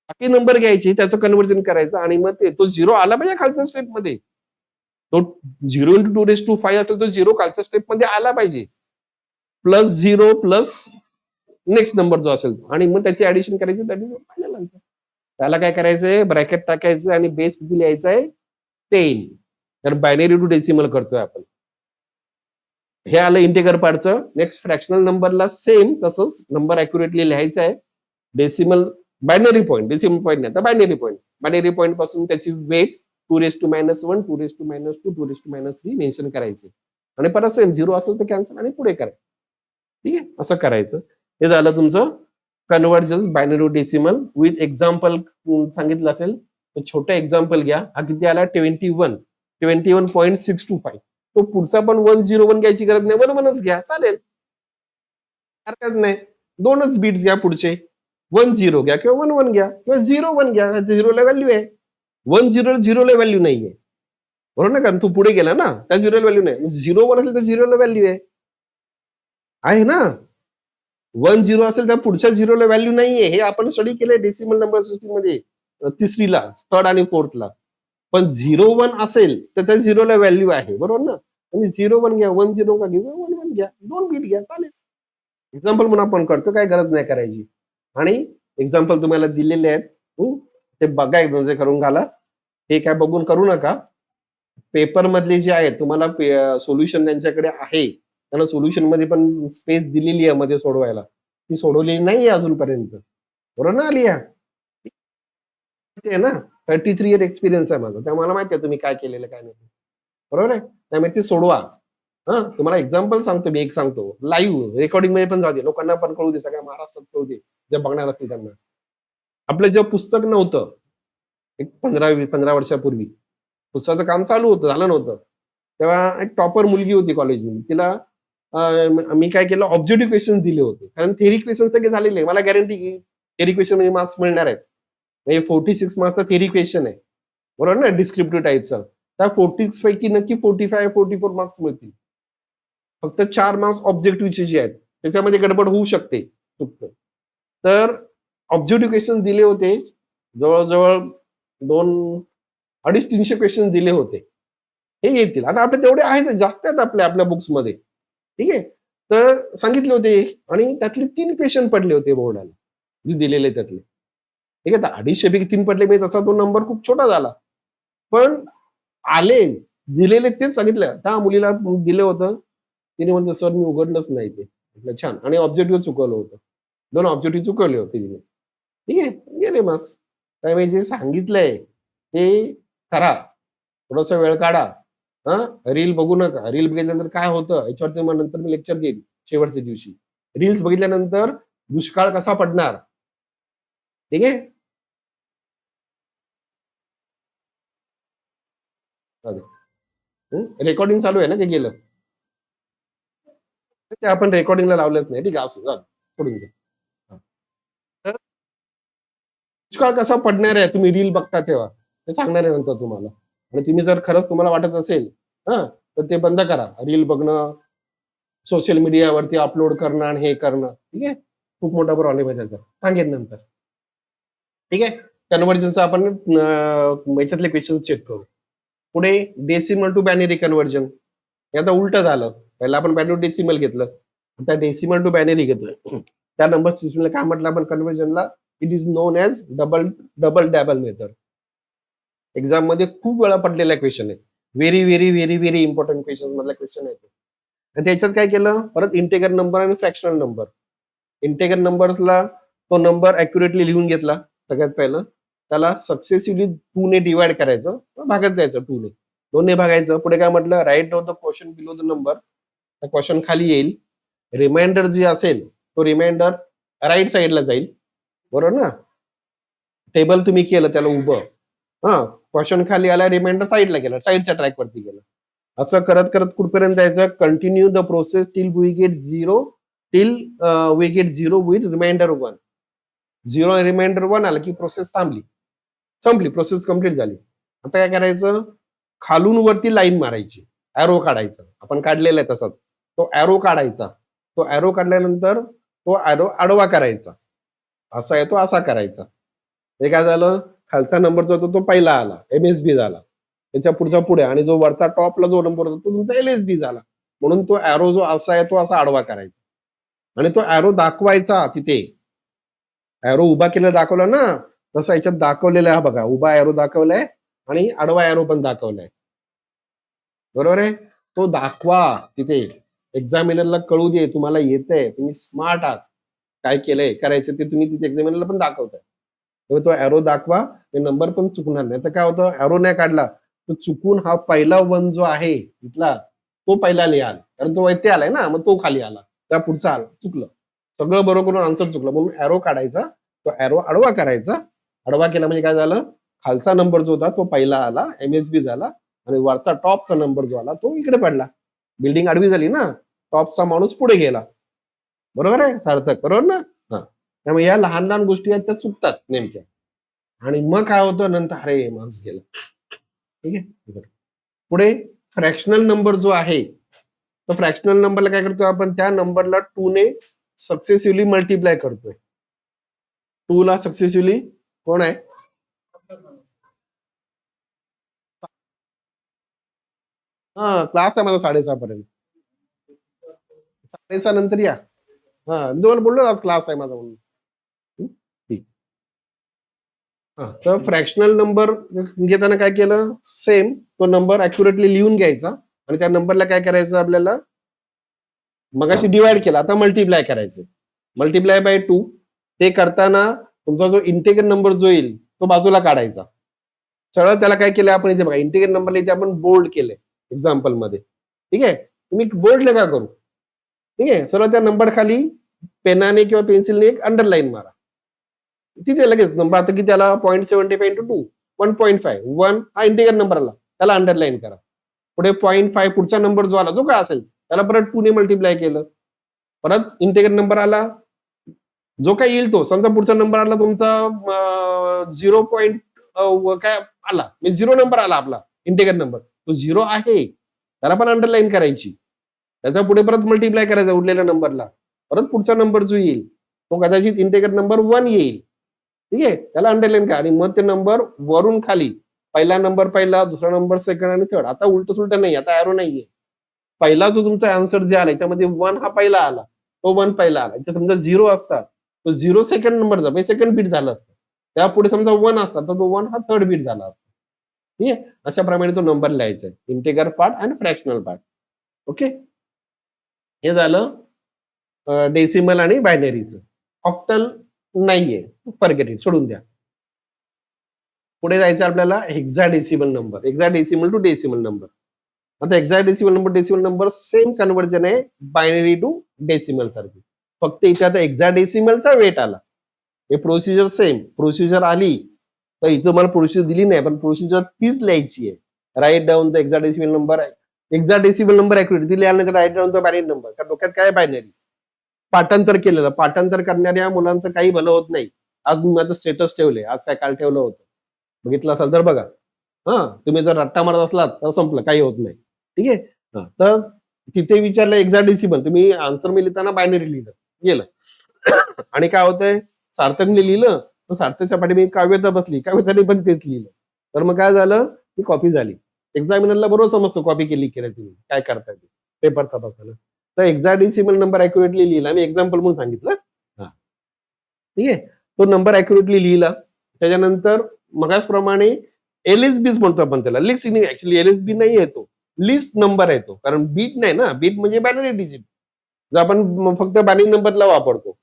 बाकी नंबर घ्यायचे त्याचं कन्व्हर्जन करायचं आणि मग ते तो झिरो आला पाहिजे खालच्या स्टेपमध्ये. तो 0 × 2⁵ असेल तो झिरो खालच्या स्टेपमध्ये आला पाहिजे, plus zero plus next number जो असेल आणि मग त्याची ऍडिशन करायची, दॅट इज फायनल आन्सर. त्याला काय करायचंय, ब्रॅकेट टाकायचं आणि बेस किती लिहायचा आहे 10. तर बायनरी टू डेसिमल करतोय आपण. हे आलं इंटिगर पार्टचं. नेक्स्ट फ्रॅक्शनल नंबरला सेम तसंच नंबर अॅक्युरेटली लिहायचा आहे. Decimal binary point, decimal point नाही तर बायनरी पॉईंट. बायनरी पॉईंट पासून त्याची वेट 2⁻1, 2⁻2, 2⁻3 मेन्शन करायचे आणि परत सेम झिरो असेल तर कॅन्सल आणि पुढे करायचं. ठीक आहे, असं करायचं. हे झालं तुमचं convergence binary decimal with example. सांगितलं असेल तर छोटं एक्झाम्पल घ्या. हा किती आला 21.625. तो पुढचा पण 101 घ्यायची गरज नाही, 11च घ्या चालेल, हरकत नाही. 2च बीट्स घ्या पुढचे, 10 घ्या किंवा 11 घ्या किंवा 01 घ्या, झिरोला व्हॅल्यू आहे. 10 व्हॅल्यू नाहीये, बरोबर ना, कारण तू पुढे गेला ना, त्या झिरोला व्हॅल्यू नाही. 01 असेल तर झिरोला व्हॅल्यू आहे ना. 10 असेल तर पुढच्या झिरोला व्हॅल्यू नाहीये. हे आपण स्टडी केलंय डेसिमल नंबर सिस्टीम मध्ये तिसरीला, थर्ड आणि फोर्थला. पण 01 असेल तर त्या झिरोला व्हॅल्यू आहे, बरोबर ना. आणि 01 घ्या, 10 का घेऊ, 11 घ्या, 2 बीट घ्या चालेल. एक्झाम्पल म्हणून आपण करतो, काय गरज नाही करायची. आणि एक्झाम्पल तुम्हाला दिलेले आहेत, ते बघा एकदा जे करून घाला. हे काय बघून करू नका. पेपर मधले जे आहेत तुम्हाला सोल्युशन त्यांच्याकडे आहे, त्यांना सोल्युशन मध्ये पण स्पेस दिलेली आहे मध्ये सोडवायला, ती सोडवलेली नाहीये अजूनपर्यंत, बरोबर ना लिया. ते ना 33 इयर एक्सपिरियन्स आहे माझा, त्यामुळे मला माहिती आहे तुम्ही काय केलेलं काय नाही, बरोबर आहे. त्यामुळे ते सोडवा. हा, तुम्हाला एक्झाम्पल सांगतो मी, एक सांगतो लाईव्ह रेकॉर्डिंग मध्ये पण जाऊ दे, लोकांना पण कळू दे, सगळ्या महाराष्ट्रात कळू दे जे बघणार असतील त्यांना. आपलं जेव्हा पुस्तक नव्हतं एक 15 वर्षापूर्वी, पुस्तकाचं काम चालू होतं, झालं नव्हतं, तेव्हा एक टॉपर मुलगी होती कॉलेजमध्ये. तिला मी काय केलं, ऑब्जेक्टिव्ह क्वेश्चन दिले होते, कारण थेरी क्वेश्चन सगळे झालेले. मला गॅरंटी की थेरी क्वेश्चन मध्ये मार्क्स मिळणार आहेत. म्हणजे 46 मार्क्सचा थेरी क्वेश्चन आहे, बरोबर ना, डिस्क्रिप्टिव्ह टाईपचा. त्या 46 पैकी नक्की 45, 44 मार्क्स मिळतील. फक्त 4 मार्क्स ऑब्जेक्टिव्हचे जे आहेत त्याच्यामध्ये गडबड होऊ शकते, चुकतं. तर ऑब्जेक्टिव्ह क्वेश्चन दिले होते, जवळजवळ 200-300 क्वेश्चन दिले होते. हे येतील. आता आपले तेवढे आहेत, जास्त आहेत आपल्या बुक्समध्ये. ठीक आहे. तर सांगितले होते आणि त्यातले 3 क्वेश्चन पडले होते बोर्डाला, जे दिलेले त्यातले. ठीक आहे. तर 250 पैकी 3 पडले, म्हणजे तसा तो नंबर खूप छोटा झाला. पण आले, दिलेले तेच सांगितलं. त्या मुलीला दिलं होतं. तिने म्हणते, "सर मी उघडलंच नाही ते." म्हटलं, "छान." आणि ऑब्जेक्टिव्ह चुकवलं होतं. 2 ऑब्जेक्टिव्ह चुकवले होते तिने. ठीक आहे. गेले मार्क्स. त्यामुळे जे सांगितलंय ते करा. थोडासा वेळ काढा. हां, रील बघू नका. रील बघितल्यानंतर काय होतं याच्यावरती मग नंतर मी लेक्चर देईन शेवटच्या दिवशी. रील्स बघितल्यानंतर दुष्काळ कसा पडणार? ठीक आहे? चालेल. रेकॉर्डिंग चालू आहे ना, ते गेलं. ते आपण रेकॉर्डिंगला लावलंच नाही. ठीक आहे, असू झालं. सोडून द्या. हां. तर दुष्काळ कसा पडणार आहे तुम्ही रील बघता तेव्हा, ते सांगणार आहे नंतर तुम्हाला. आणि तुम्ही जर खरंच तुम्हाला वाटत असेल, हां, तर ते बंद करा. रील बघणं, सोशल मीडियावरती अपलोड करणं आणि हे करणं. ठीक आहे? खूप मोठा प्रॉब्लेम आहे त्याचा. सांगेन नंतर. ठीक आहे? कन्व्हर्जनचं आपण याच्यातले क्वेशन्स चेक करू. पुढे डेसिमल टू बायनरी कन्व्हर्जन. हे आता उलटं झालं. पहिला आपण बायनरी डेसिमल घेतलं. आता डेसिमल टू बायनरी घेतलं. त्या नंबर सिस्टमला काय म्हटलं आपण कन्व्हर्जनला? It is known as double double dabble method. एक्झाममध्ये खूप वेळा पडलेला क्वेश्चन आहे. Very, very, very, very important question मधला क्वेश्चन आहे तो. आणि त्याच्यात काय केलं? परत इंटिगर नंबर आणि फ्रॅक्शनल नंबर. इंटिगर नंबर्सला तो नंबर अॅक्युरेटली लिहून घेतला सगळ्यात पहिलं. त्याला सक्सेसिव्हली 2 ने डिव्हाइड करायचं, भागत जायचं 2 ने. 2 ने भागायचं. पुढे काय म्हटलं? Write down the question below the number. त्या क्वेश्चन खाली येईल. रिमाइंडर जे असेल तो रिमाइंडर राइट साइडला जाईल. बरोबर ना? टेबल तुम्ही केलं त्याला उभं. हां, क्वेश्चन खाली आला, रिमाइंडर साइडला गेला, साइडच्या ट्रॅकवरती गेला. असं करत करत कुठपर्यंत जायचं? Continue the process till we get 0 with remainder 1. 0 remainder 1 आलं की प्रोसेस थांबली, संपली, प्रोसेस कंप्लीट झाली. आता काय करायचं, खालून वरती लाईन मारायची, ॲरो काढायचा. आपण काढलेला आहे तसाच तो ॲरो काढायचा. तो ॲरो काढल्यानंतर तो ॲरो आडवा करायचा, असा आहे तो असा करायचा. हे काय झालं, खालचा नंबर जो होता तो पहिला आला, MSB झाला. त्याच्या पुढचा पुढे, आणि जो वरचा टॉपला जो नंबर होता तो तुमचा LSB झाला. म्हणून तो ॲरो जो असा आहे तो असा आडवा करायचा, आणि तो ॲरो दाखवायचा तिथे. ॲरो उभा केला दाखवला ना, तसा याच्यात दाखवलेला आहे बघा, उभा ॲरो दाखवलाय आणि आडवा ॲरो पण दाखवलाय. बरोबर आहे? तो दाखवा तिथे. एक्झामिनरला कळू दे तुम्हाला येतंय, तुम्ही स्मार्ट आहात. काय केलंय, करायचं ते तुम्ही तिथे एक्झामिनरला पण दाखवताय. तेव्हा तो ॲरो दाखवा, ते नंबर पण चुकणार नाही. तर काय होतं, ॲरो नाही काढला, तर चुकून हा पहिला 1 जो आहे इथला, तो पहिला लिहाल. कारण तो वरती आलाय ना, मग तो खाली आला. त्या पुढचा आला, चुकलं. सगळं बरोबर करून आन्सर चुकलं. म्हणून ॲरो काढायचा, तो ॲरो आडवा करायचा. आडवा केला म्हणजे काय झालं, खालचा नंबर जो होता तो पहिला आला, MSB झाला, आणि वरचा टॉपचा नंबर जो आला तो इकडे पडला. बिल्डिंग आडवी झाली ना, टॉपचा माणूस पुढे गेला. बरोबर आहे सार्थक, बरोबर ना? हां. त्यामुळे या लहान-लहान गोष्टी आहेत त्या चुकतात नेमक्या. आणि मग काय होतं नंतर, अरे मार्क्स गेला. ठीक आहे? पुढे फ्रॅक्शनल नंबर जो आहे, तर फ्रॅक्शनल नंबरला काय करतो आपण, त्या नंबरला 2 ने सक्सेसिव्हली मल्टिप्लाय करतोय. 2 ला सक्सेसिव्हली कोण आहे? हां, क्लास आहे माझा 6:30 पर्यंत. 6:30 नंतर या. हां, मी तुम्हाला बोललो आज क्लास आहे माझा म्हणून. हं, ठीक. हां, तर फ्रॅक्शनल नंबर घेताना काय केलं? सेम तो नंबर ॲक्युरेटली लिहून घ्यायचा, आणि त्या नंबरला काय करायचं आपल्याला, मगाशी डिव्हाईड केला, आता मल्टिप्लाय करायचं. Multiply by 2. ते करताना तुमचा जो इंटिजर नंबर जो येईल तो बाजूला काढायचा. सरळ त्याला काय केलं आपण इथे बघा, इंटिजर नंबरला इथे आपण बोल्ड केलंय एक्झाम्पल मध्ये. ठीक आहे? तुम्ही बोल्ड नका करू. ठीक आहे? सरळ त्या नंबर खाली पेनाने किंवा पेन्सिलने एक अंडरलाईन मारा. तिथे लगेच नंबर आता किती आला, 0.75 इंटू 2, 1.5. 1 हा इंटिजर नंबर आला, त्याला अंडरलाईन करा. पुढे 0.5 पुढचा नंबर जो आला, जो काय असेल त्याला परत 2 ने मल्टिप्लाय केलं. परत इंटिजर नंबर आला, जो काही येईल तो. समजा पुढचा नंबर आला तुमचा 0. काय आला, म्हणजे 0 नंबर आला आपला इंटिजर नंबर. तो 0 आहे, त्याला पण अंडरलाईन करायची. त्याच्या पुढे परत मल्टिप्लाय करायचा उरलेल्या नंबरला. परत पुढचा नंबर जो येईल तो कदाचित इंटिजर नंबर 1 येईल. ठीक आहे? त्याला अंडरलाईन करा, आणि मग ते नंबर वरून खाली, पहिला नंबर पहिला, दुसरा नंबर सेकंड, आणि थर्ड. आता उलट नाही, आता ॲरो नाहीये. पहिला जो तुमचा आन्सर जे आला त्यामध्ये 1 हा पहिला आला, तो 1 पहिला आला. इथे समजा 0 असता, तो 0 सेकंड नंबरचा म्हणजे सेकंड बीट झाला असता. त्यापुढे समजा 1 असता, तर तो 1 हा थर्ड बीट झाला असता. ठीक आहे? अशा प्रमाणे तो नंबर लिहायचा आहे. इंटिजर पार्ट आणि फ्रॅक्शनल पार्ट. ओके? हे झालं डेसिमल आणि बायनरीचं. ऑक्टल नाहीये, फॉरगेट इट, सोडून द्या. पुढे जायचं आपल्याला hexadecimal number. Hexadecimal to decimal number. आता हेक्साडेसिमल नंबर सेम कन्व्हर्जन आहे बायनरी टू डेसिमल सारखी. फक्त इथे आता हेक्साडेसिमलचा वेट आला. हे प्रोसिजर सेम. प्रोसिजर आली तर इथं मला प्रोसिजर दिली नाही, पण प्रोसिजर तीच लिहायची आहे. Write down the hexadecimal number आहे. हेक्साडेसिमल नंबर ॲक्युरेट ती लिहायला, नाही तर write down the binary number. कारण डोक्यात काय बायनरी. पाठांतर केलेलं, पाठांतर करणाऱ्या मुलांचं काही भलं होत नाही. आज मी माझं स्टेटस ठेवले, आज काय काल ठेवलं होतं, बघितलं असाल तर बघा. तुम्ही जर रट्टा मारत असलात तर संपलं, काही होत नाही. ठीक आहे? तर तिथे विचारलं हेक्साडेसिमल, तुम्ही आन्सर मी लिहिताना बायनरी लिहिलं, गेलं. आणि काय होतंय, सार्थकने लिहिलं तर सार्थकच्या पाठी मी काव्यता बसली, काव्यताने पण तेच लिहिलं. तर मग काय झालं, ती कॉपी झाली. एक्झामिनरला बरोबर समजतं कॉपी केली केलं तुम्ही काय करताय ते पेपर तपासताना. तर हेक्साडेसिमल नंबर ॲक्युरेटली लिहिला, मी एक्झाम्पल म्हणून सांगितलं. हां, ठीक आहे? तो नंबर ॲक्युरेटली लिहिला. त्याच्यानंतर मगाचप्रमाणे LSBच म्हणतो आपण त्याला. लिस्ट ॲक्चुअली LSB नाही येतो. लिस्ट नंबर आहे तो. कारण बीट नाही ना, बीट म्हणजे बायनरी डिजिट. जर आपण फक्त बायनरी नंबरला वापरतो.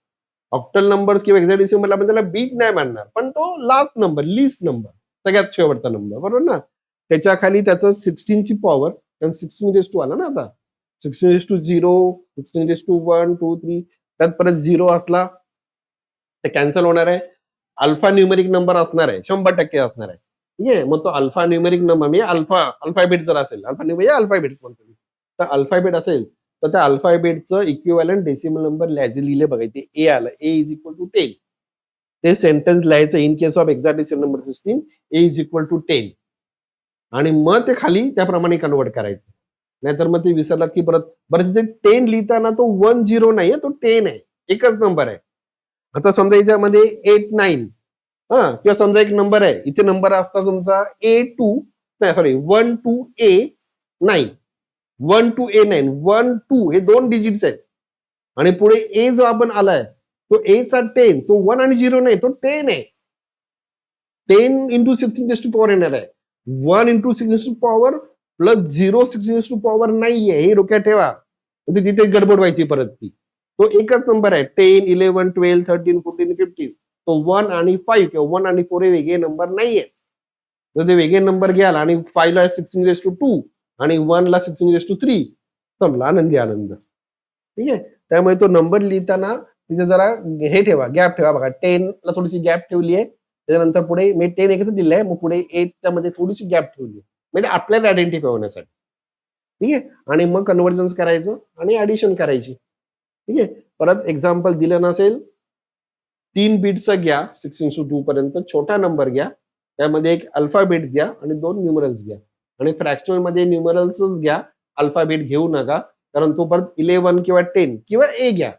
ऑक्टल नंबर्स किंवा हेक्साडेसिमल आपण त्याला बीट नाही मानणार. पण तो लास्ट नंबर, लिस्ट नंबर, सगळ्यात शेवटचा नंबर, बरोबर ना? त्याच्या खाली त्याचं 16 ची पॉवर, कारण 16 आला ना आता. 16:0, 16:1, 2, 3, त्यात परत 0 असला तर कॅन्सल होणार आहे. अल्फा न्यूमेरिक नंबर असणार आहे, 100% असणार आहे. ठीक आहे? मग तो अल्फा न्यूमेरिक नंबर म्हणजे अल्फाबेट जर असेल, अल्फा म्हणजे अल्फाबेट्स म्हणतो मी. तर अल्फाबेट असेल तर त्या अल्फाबेटचं इक्विव्हॅलंट डेसिमल नंबर लिहायचे. लिहिले बघा, इथे ए आलं, A = 10. ते सेंटेन्स लिहायचं in case of hexadecimal number system a is equal to 10 आणि मग ते खाली त्याप्रमाणे कन्वर्ट करायचं. नाहीतर मग ते विसरलात की परत बरं तिथे 10 लिहिताना तो 10 नाहीये, तो 10 आहे, एकच नंबर आहे. आता समजा याच्यामध्ये 8 9 किंवा समजा एक नंबर आहे, इथे नंबर असता तुमचा A2 सॉरी 1 2 A9 1 2 A9 1 2 हे 2 डिजिट्स आहेत आणि पुढे ए जो आपण आलाय तो ए चा 10 तो 1 आणि 0 नाही, तो 10 आहे. 10 इंटू 16 येणार आहे. 1 इंटू 16 प्लस 0 16 नाहीये, हे डोक्यात ठेवा. तिथे गडबड व्हायची परत ती. तो एकच नंबर आहे. 10 11 12 13 14 15 तो 1 आणि 5 किंवा 1 आणि 4 हे वेगळे नंबर नाहीये. तर ते वेगळे नंबर घ्याल आणि 5 ला 16 आणि 1 ला 16 संपला, आनंदी आनंद. ठीक आहे. त्यामुळे तो नंबर लिहिताना तिथे जरा हे ठेवा, गॅप ठेवा. बघा 10 ला थोडीशी गॅप ठेवली आहे, त्याच्यानंतर पुढे मी 10 एकत्र दिलंय, मग पुढे 8 च्या मध्ये थोडीशी गॅप ठेवली म्हणजे आपल्याला आयडेंटिफाय होण्यासाठी. ठीक आहे. आणि मग कन्व्हर्जन्स करायचं आणि ऍडिशन करायची. ठीक आहे. परत एक्झाम्पल दिलं नसेल 3 बीटचं घ्या 16:2 पर्यंत, छोटा नंबर घ्या, त्यामध्ये एक अल्फाबेट्स घ्या आणि 2 न्यूमरल्स घ्या आणि फ्रॅक्शनल मध्ये न्यूमरल्सच घ्या, अल्फाबेट घेऊ नका, कारण तो परत 11 किंवा 10 किंवा ए घ्या.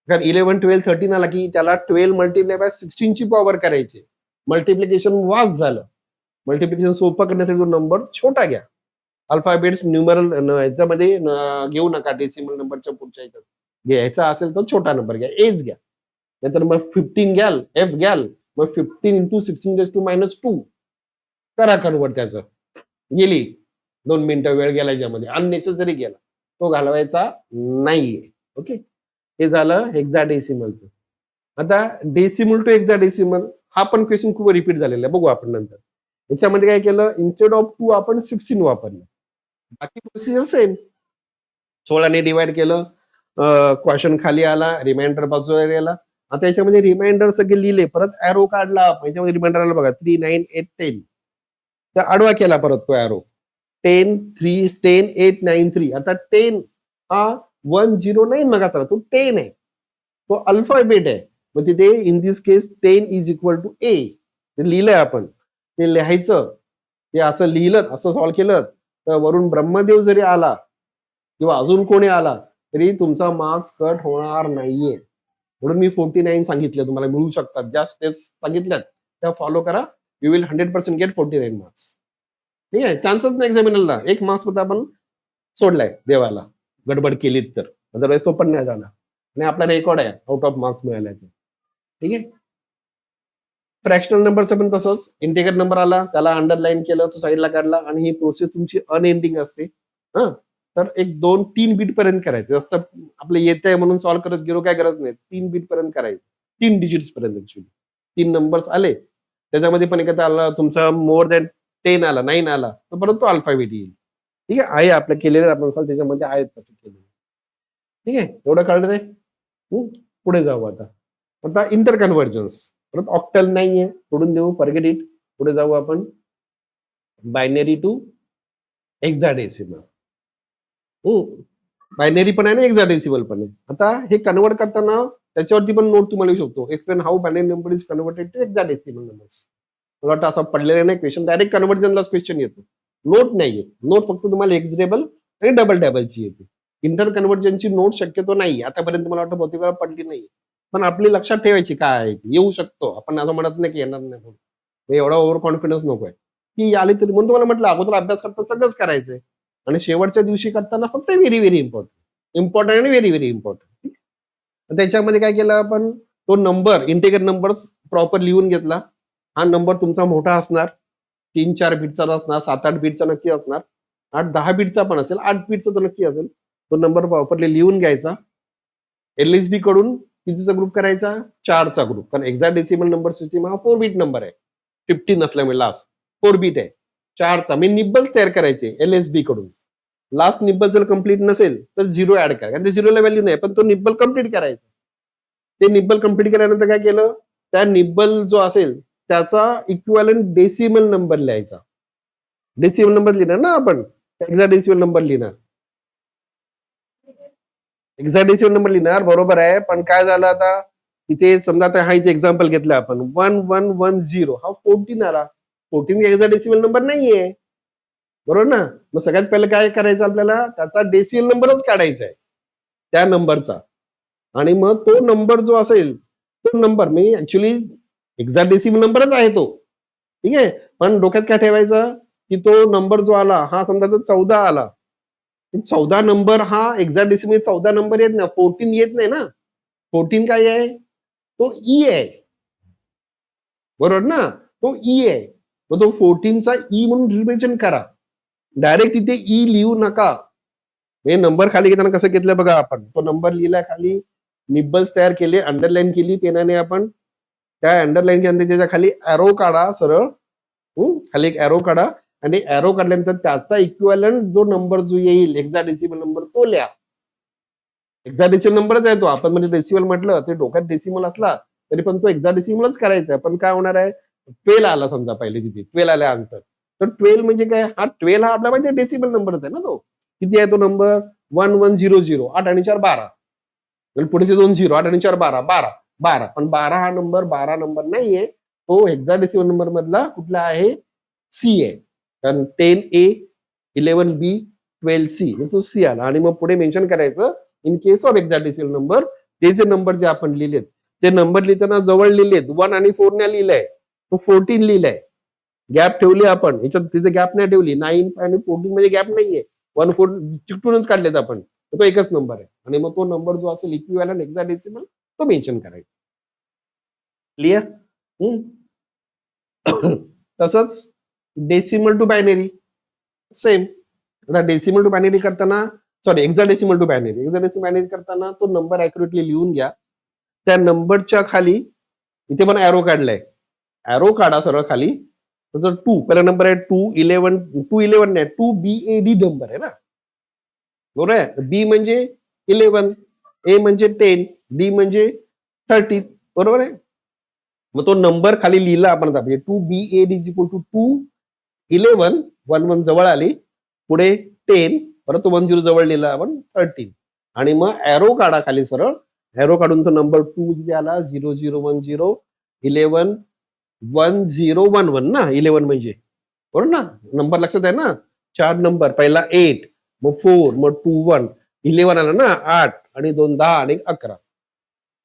कारण 11 12 13 आला की त्याला 12 मल्टिप्लाय बाय 16 ची पॉवर करायची. मल्टिप्लिकेशन वाच झालं. मल्टिप्लिकेशन सोपं करण्यासाठी तो नंबर छोटा घ्या. अल्फाबेट्स न्यूमरल याच्यामध्ये घेऊ नका, डेसिमल नंबरच्या पुढच्या ह्याच्यात घ्यायचा असेल तर छोटा नंबर घ्या, एज घ्या. नाहीतर मग 15 घ्याल, एफ घ्याल, मग 15 इंटू 16 - 2 करा कन्वर्ट. त्याचं गेली 2 मिनिटं वेळ गेला याच्यामध्ये, अननेसेसरी गेला, तो घालवायचा नाहीये. ओके. हे झालं हेक्साडेसिमलचं. आता डेसिमल टू हेक्साडेसिमल हा पण क्वेश्चन खूप रिपीट झालेला आहे, बघू आपण नंतर. याच्यामध्ये काय केलं, इन्स्टेड ऑफ 2 आपण 16 वापरलं. बाकी प्रोसिजर सेम. 16 ने डिवाइड केलं, क्वेश्चन खाली आला, रिमाइंडर बाजूला गेला. आता याच्यामध्ये रिमाइंडर सगळे लिहिले, परत एरो काढला, याच्यामध्ये रिमाइंडर आला बघा 3 9 8 10. तर आडवा केला परत तो एरो 10 3 10 8 9 3. आता 10 हा 1 0 नाही, मग असा तो 10 आहे, तो अल्फाबेट आहे. मग तिथे in this case 10 is equal to A लिहिलंय आपण, ते लिहायचं. ते असं लिहिलं, असं सॉल्व्ह केलं तर वरून ब्रह्मदेव जरी आला किंवा अजून कोणी आला तरी तुमचा मार्क्स कट होणार नाहीये. म्हणून मी 49 सांगितले, तुम्हाला मिळू शकतात. ज्या स्टेप्स सांगितल्यात त्या फॉलो करा, यू विल 100% गेट 49 मार्क्स. ठीक आहे. चान्सच नाही एक्झामिनरला, 1 मार्क्स मध्ये आपण सोडलाय देवाला, गडबड केलीत तर. अदरवाईज तो पण नाही झाला आणि आपला रेकॉर्ड आहे आउट ऑफ मार्क्स मिळाल्याचं. ठीक आहे. फ्रॅक्शनल नंबरचं पण तसंच, इंटिगर नंबर आला त्याला अंडरलाईन केलं, तो साईडला काढला आणि ही प्रोसेस तुमची अनएंडिंग असते. हा, तर एक 2 3 बीट पर्यंत करायचं. जास्त आपलं येत आहे म्हणून सॉल्व्ह करत गेलो काय गरज नाही. 3 बीट पर्यंत करायचं, 3 डिजिट्स पर्यंत. ऍक्च्युली 3 नंबर्स आले, त्याच्यामध्ये पण एखादा आला तुमचा मोर दॅन 10 आला 9 आला तर परत तो अल्फाबेट येईल. ठीक आहे आपलं केलेलं आपण सॉल्व्ह त्याच्यामध्ये आहेत तसं केलेलं. ठीक आहे. एवढं कळलं नाही. पुढे जाऊ आता इंटर कन्व्हर्जन्स. परत ऑक्टल नाहीये, सोडून देऊ, फॉरगेट इट. पुढे जाऊ आपण बायनरी टू हेक्साडेसिमल. बायनरी पण आहे ना, हेक्साडेसिमल पण आहे. आता हे कन्वर्ट करताना त्याच्यावरती पण नोट तुम्हाला येऊ शकतो, explain how binary number is converted to hexadecimal numbers. मला वाटतं असं पडलेलं नाही क्वेश्चन, डायरेक्ट कन्व्हर्जनलाच क्वेश्चन येतो. नोट नाहीये, नोट फक्त तुम्हाला हेक्साडेबल आणि डबल टेबलची येते. इंटर कन्व्हर्जनची नोट शक्यतो नाही, आतापर्यंत मला वाटतं बहुतेक वेळा पडली नाही. पण आपली लक्षात ठेवायची काय आहे, येऊ शकतो. आपण असं म्हणत नाही की येणार नाही म्हणून, एवढा ओव्हर कॉन्फिडन्स नकोय की आली तरी. म्हणून तुम्हाला म्हटलं अगोदर अभ्यास करता सगळंच करायचंय आणि शेवटच्या दिवशी करताना फक्त व्हेरी व्हेरी इम्पॉर्टंट आणि व्हेरी व्हेरी इम्पॉर्टंट. त्याच्यामध्ये काय केलं आपण, तो नंबर इंटिगर नंबर प्रॉपर लिहून घेतला. हा नंबर तुमचा मोठा असणार, 3-4 बीटचा असणार, 7-8 बीटचा नक्की असणार, 8-10 बीटचा पण असेल, 8 बीटचा तर नक्की असेल. तो नंबर प्रॉपरली लिहून घ्यायचा. एलएसबी कडून कितीचा ग्रुप करायचा, 4चा ग्रुप, कारण हेक्साडेसिमल नंबर सिस्टीम हा 4 बीट नंबर आहे. 15 नसल्यामुळे लास्ट 4 बीट आहे. 4चा मी निब्बल्स तयार करायचे एलएसबी कडून. लास्ट निब्बल जर कंप्लीट नसेल तर 0 ऍड करा, कारण ते 0 ला व्हॅल्यू नाही, पण तो निब्बल कंप्लीट करायचा. ते निब्बल कंप्लीट केल्यानंतर काय केलं, त्या निब्बल जो असेल त्याचा इक्विव्हॅलंट डेसिमल नंबर लिहायचा. डेसिमल नंबर लिहिणार ना आपण, हेक्साडेसिमल नंबर लिहिणार, हेक्साडेसिमल नंबर लिहिणार, बरोबर आहे. पण काय झालं आता, तिथे समजा आता हा इथे एक्झाम्पल घेतलं आपण 1110 हा 14 आला. 14 हेक्साडेसिमल नंबर नाहीये, बरोबर ना? मग सगळ्यात पहिले काय करायचं आपल्याला, त्याचा डेसिमल नंबरच काढायचा आहे त्या नंबरचा. आणि मग तो नंबर जो असेल तो नंबर मी ऍक्च्युली हेक्साडेसिमल नंबरच आहे तो, ठीक आहे. पण डोक्यात काय ठेवायचं की तो नंबर जो आला हा समजा जर 14 आला, 14 नंबर हा हेक्साडेसिमल 14 नंबर येत नाही, 14 येत नाही ना. 14 काय आहे, तो ई आहे, बरोबर ना? तो ई आहे. मग तो 14चा ई म्हणून रिप्रेझेंट करा. डायरेक्ट तिथे ई लिहू नका. हे नंबर खाली घेताना कसं घेतलं बघा आपण, तो नंबर लिहिला खाली, निब्बल्स तयार केले, अंडरलाईन केली पेनाने आपण. त्या अंडरलाईन केल्यानंतर त्याच्या खाली एरो काढा सरळ. खाली एक एरो काढा आणि एरो काढल्यानंतर त्याचा इक्विव्हॅलंट जो नंबर जो येईल हेक्साडेसिमल नंबर तो लिहा. हेक्साडेसिमल नंबरच आहे तो. आपण म्हणजे डेसिमल म्हटलं ते डोक्यात डेसिमल असला तरी पण तो हेक्साडेसिमलच करायचा आहे. पण काय होणार आहे, 12 आला समजा पहिले तिथे 12 आला आन्सर. तर 12 म्हणजे काय, हा 12 हा आपला म्हणजे डेसिमल नंबरच आहे ना तो. किती आहे तो नंबर, 1100, 8 आणि 4 12. पुढेचे 2 0, 8 आणि 4 12, 12. पण 12 हा नंबर 12 नंबर नाहीये, तो हेक्साडेसिमल नंबर मधला कुठला आहे, सी आहे. कारण 10A, 11B, 12C तो सी आला. आणि मग पुढे मेन्शन करायचं in case of hexadecimal number, ते जे नंबर जे आपण लिहिलेत ते नंबर लिहिताना जवळ लिहिलेत, 1 आणि 4 ने लिहिलंय, तो 14 लिहिलंय. गॅप ठेवली आपण, याच्यात तिथे गॅप नाही ठेवली. 9 आणि 14 मध्ये गॅप नाहीये. 1 4 चिकटूनच काढलेत आपण. तो एकच नंबर आहे. आणि मग तो नंबर जो असेल इक्विव्हॅलंट हेक्साडेसिमल तो मेन्शन करायचा. क्लिअर? तसंच डेसिमल टू बायनरी सेम. आता डेसिमल टू बायनरी करताना, sorry hexadecimal to binary, hexadecimal binary करताना तो नंबर अॅक्युरेटली लिहून घ्या. त्या नंबरच्या खाली इथे पण एरो काढलाय, एरो काढा सरळ खाली. तर 2 पहिला नंबर आहे 211, 211 नाही 2BAD नंबर आहे ना, बरोबर आहे. बी म्हणजे 11, ए म्हणजे 10, डी म्हणजे 30, बरोबर आहे. मग तो नंबर खाली लिहिला आपण आता, म्हणजे 2BAD इज इक्वल टू 211, 11 जवळ आली, पुढे 10, परत तो 10 जवळ लिहिला आपण 13. आणि मग एरो काढा खाली सरळ, एरो काढून तो नंबर 2 किती आला, 0010, 11, 1011 ना, 11 म्हणजे, बरोबर ना. नंबर लक्षात आहे ना, 4 नंबर, पहिला 8, मग 4, मग 2 1, 11 आला ना, 8 आणि 2 10 आणि 11.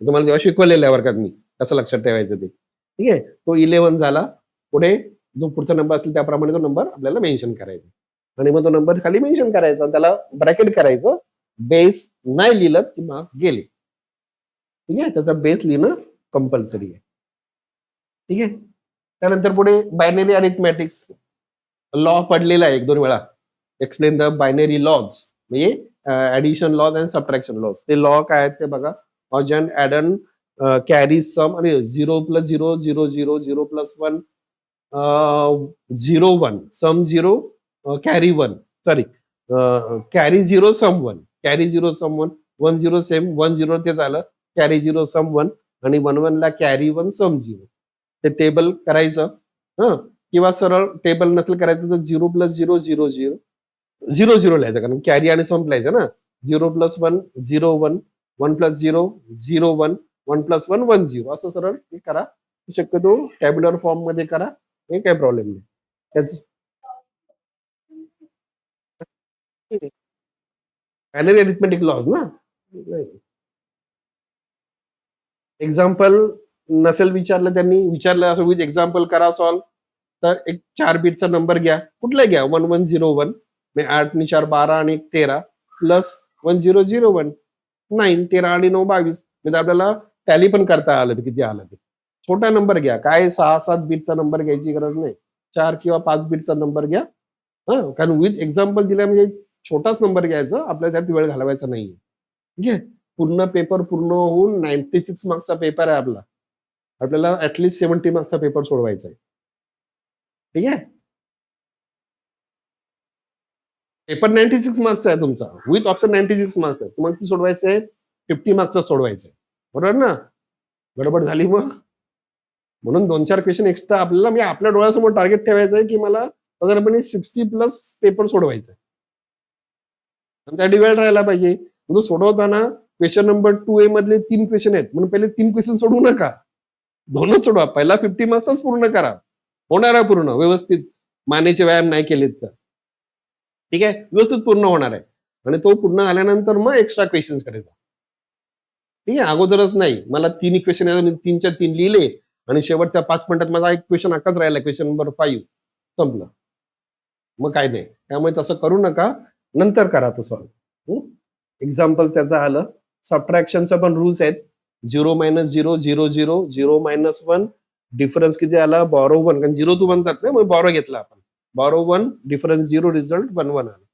तुम्हाला जेव्हा शिकवलेलं आहे वर्गात मी कसं लक्षात ठेवायचं ते, ठीक आहे. तो 11 झाला. पुढे जो पुढचा नंबर असेल त्याप्रमाणे तो नंबर आपल्याला मेन्शन करायचा. आणि मग तो नंबर खाली मेन्शन करायचा, त्याला ब्रॅकेट करायचं. बेस नाही लिहिलं की मार्क्स गेले, ठीक आहे. त्याचा बेस लिहिणं कंपल्सरी आहे, ठीक आहे. त्यानंतर पुढे बायनरी अरिथमॅटिक्स लॉ पडलेला आहे 1-2 वेळा. एक्सप्लेन द बायनरी लॉज, म्हणजे addition laws and subtraction laws. ते लॉ काय आहेत ते बघा. ऑजन ऍडन कॅरी सम आणि 0 + 0 0 0 0 + 1 0 1 सम 0 कॅरी 1, सॉरी कॅरी 0 सम 1, कॅरी 0 सम 1, 1 0 सेम 1 0 ते झालं, कॅरी 0 सम 1 आणि 1 1 ला कॅरी 1 सम 0. ते टेबल करायचं. हं, किंवा सरळ टेबल नसेल करायचं तर 0 + 0 0 0 0 0 लिहायचं, कारण कॅरी आणि सम लिहायचं ना. 0 + 1 0 1, 1 + 0 0 1, 1 + 1 1 0, असं सरळ हे करा. शक्यतो टॅब्युलर फॉर्म मध्ये करा, हे काही प्रॉब्लेम नाही. बायनरी अरिथमेटिक लॉज ना. एक्झाम्पल नसेल विचारलं, त्यांनी विचारलं असं विथ एक्झाम्पल करा सॉल्व. तर एक 4 बीटचा नंबर घ्या, कुठला घ्या, 1101, 8 आणि 4 12 आणि 1 13 प्लस 1001 9, 13 आणि 9 22. म्हणजे आपल्याला टॅली पण करता आलं किती आलं ते. छोटा नंबर घ्या, काय 6-7 बीटचा नंबर घ्यायची गरज नाही. 4 किंवा 5 बीटचा नंबर घ्या. कारण विथ एक्झाम्पल दिल्या म्हणजे छोटाच नंबर घ्यायचा, आपल्याला त्यात वेळ घालवायचा नाहीये, ठीक आहे. पूर्ण पेपर पूर्ण होऊन 96 मार्क्सचा पेपर आहे आपला. आपल्याला ऍटलीस्ट 70 मार्क्सचा पेपर सोडवायचा आहे, ठीक आहे. पेपर 96 मार्क्सचा आहे तुमचा, विथ ऑप्शन 96 मार्क्स आहे. तुम्हाला किती सोडवायचं आहे, 50 मार्क्सचा सोडवायचं आहे, बरोबर ना. गडबड झाली मग. म्हणून 2-4 क्वेश्चन एक्स्ट्रा आपल्याला, मी आपल्या डोळ्यासमोर टार्गेट ठेवायचं आहे की मला साधारणपणे 60+ पेपर सोडवायचा आहे. आणि त्या डिवाइड राहायला पाहिजे. म्हणजे सोडवताना क्वेश्चन नंबर 2A मधले 3 क्वेश्चन आहेत म्हणून पहिले 3 क्वेश्चन सोडवू नका, 2च सोडवा. पहिला 50 मार्क्सच पूर्ण करा, होणार आहे पूर्ण व्यवस्थित, मानेचे व्यायाम नाही केलेत तर. ठीक आहे, व्यवस्थित पूर्ण होणार आहे. आणि तो पूर्ण झाल्यानंतर मग एक्स्ट्रा क्वेश्चन्स करायचा. ठीक आहे, अगोदरच नाही. मला 3 इक्वेशन 3च्या 3 लिहिले आणि शेवटच्या 5 मिनिटात माझा एक क्वेश्चन अक्काच राहिला, क्वेश्चन नंबर 5 संपलं. मग काय नाही. त्यामुळे तसं करू नका. नंतर करा तो सॉल्व्ह. एक्झाम्पल त्याचं आलं. सबट्रॅक्शनचा पण रूल्स आहेत. 0 - 0, 0 0, 0 - 1. डिफरन्स किती आला? बॉरो 1. कारण 0 2 बनतात ना, मग बॉरो घेतला आपण. बॉरो 1, डिफरन्स 0, रिझल्ट 1 1 आला.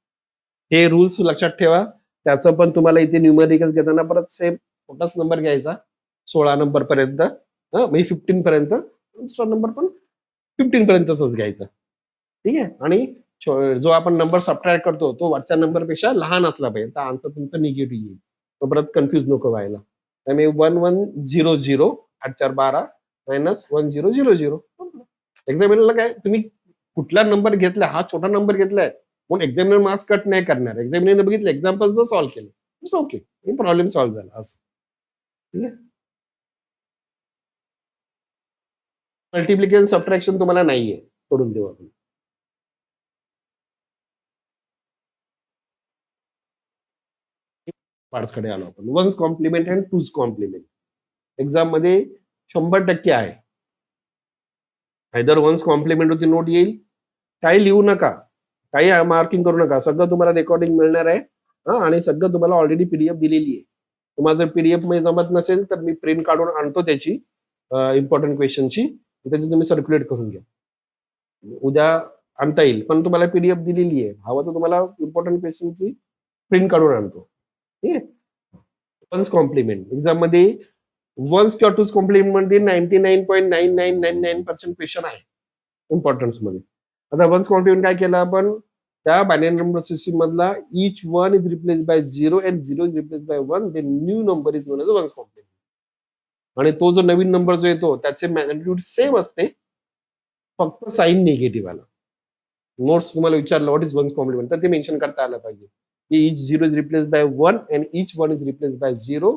हे रूल्स लक्षात ठेवा. त्याचं पण तुम्हाला इथे न्यूमेरिकल घेताना परत सेम मोठाच नंबर घ्यायचा 16 नंबर पर्यंत, म्हणजे 15 पर्यंत. दुसरा नंबर पण 15 पर्यंतच घ्यायचा. ठीक आहे, आणि जो आपण नंबर सबट्रॅक्ट करतो तो वरच्या नंबर पेक्षा लहान असला पाहिजे, तर आन्सर तुमचं निगेटिव्ह येईल. तो परत कन्फ्युज नको व्हायला. त्यामुळे 1 1 0 0, 8 4 12 मायनस 1 0 0 0. एक्झामिनरला काय, तुम्ही कुठला नंबर घेतला, हा छोटा नंबर घेतलाय म्हणून एक्झामिनर मार्क्स कट नाही करणार. एक्झामिनर बघितलं, एक्झाम्पल जर सॉल्व्ह केलं, इट्स ओके, प्रॉब्लेम सॉल्व्ह झाला असं. ठीक आहे, मल्टिप्लिकेशन सबट्रॅक्शन तुम्हाला नाहीये, सोडून देऊ आपण. पार्ट्सकडे आलो आपण. One's complement and two's complement exam मध्ये 100% आहे. आयदर वन्स कॉम्प्लिमेंट होती नोट येईल, काही लिहू नका, काही मार्किंग करू नका. सगळं तुम्हाला रेकॉर्डिंग मिळणार आहे. आणि सगळं तुम्हाला ऑलरेडी पीडीएफ दिलेली आहे. तुम्हाला जर पीडीएफ मध्ये जमत नसेल तर मी प्रिंट काढून आणतो त्याची, इम्पॉर्टंट क्वेश्चनची, त्याची तुम्ही सर्क्युलेट करून घ्या. उद्या आणता येईल, पण तुम्हाला पीडीएफ दिलेली आहे. हवं तर तुम्हाला इम्पॉर्टंट क्वेश्चनची प्रिंट काढून आणतो. ठीक आहे, वन्स कॉम्प्लिमेंट एक्झाम मध्ये वन्स किंवा टूज कॉम्प्लिमेंट मध्ये 99.9999% क्वेश्चन आहे इम्पॉर्टन्स मध्ये. आता वन्स कॉम्प्लिमेंट काय केलं आपण, त्या बायनरी नंबर सिस्टीम मधला each one is replace by 0 and 0 is replace by 1, then new number is known as one's complement. आणि तो जो नवीन नंबर जो येतो त्याचे मॅग्निट्यूड सेम असते, फक्त साईन निगेटिव्ह आला. नोट्स तुम्हाला विचारलं व्हॉट इज वन्स कॉम्प्लिमेंट, तर ते मेन्शन करता आलं पाहिजे की each 0 is replaced by 1 and each 1 is replaced by 0,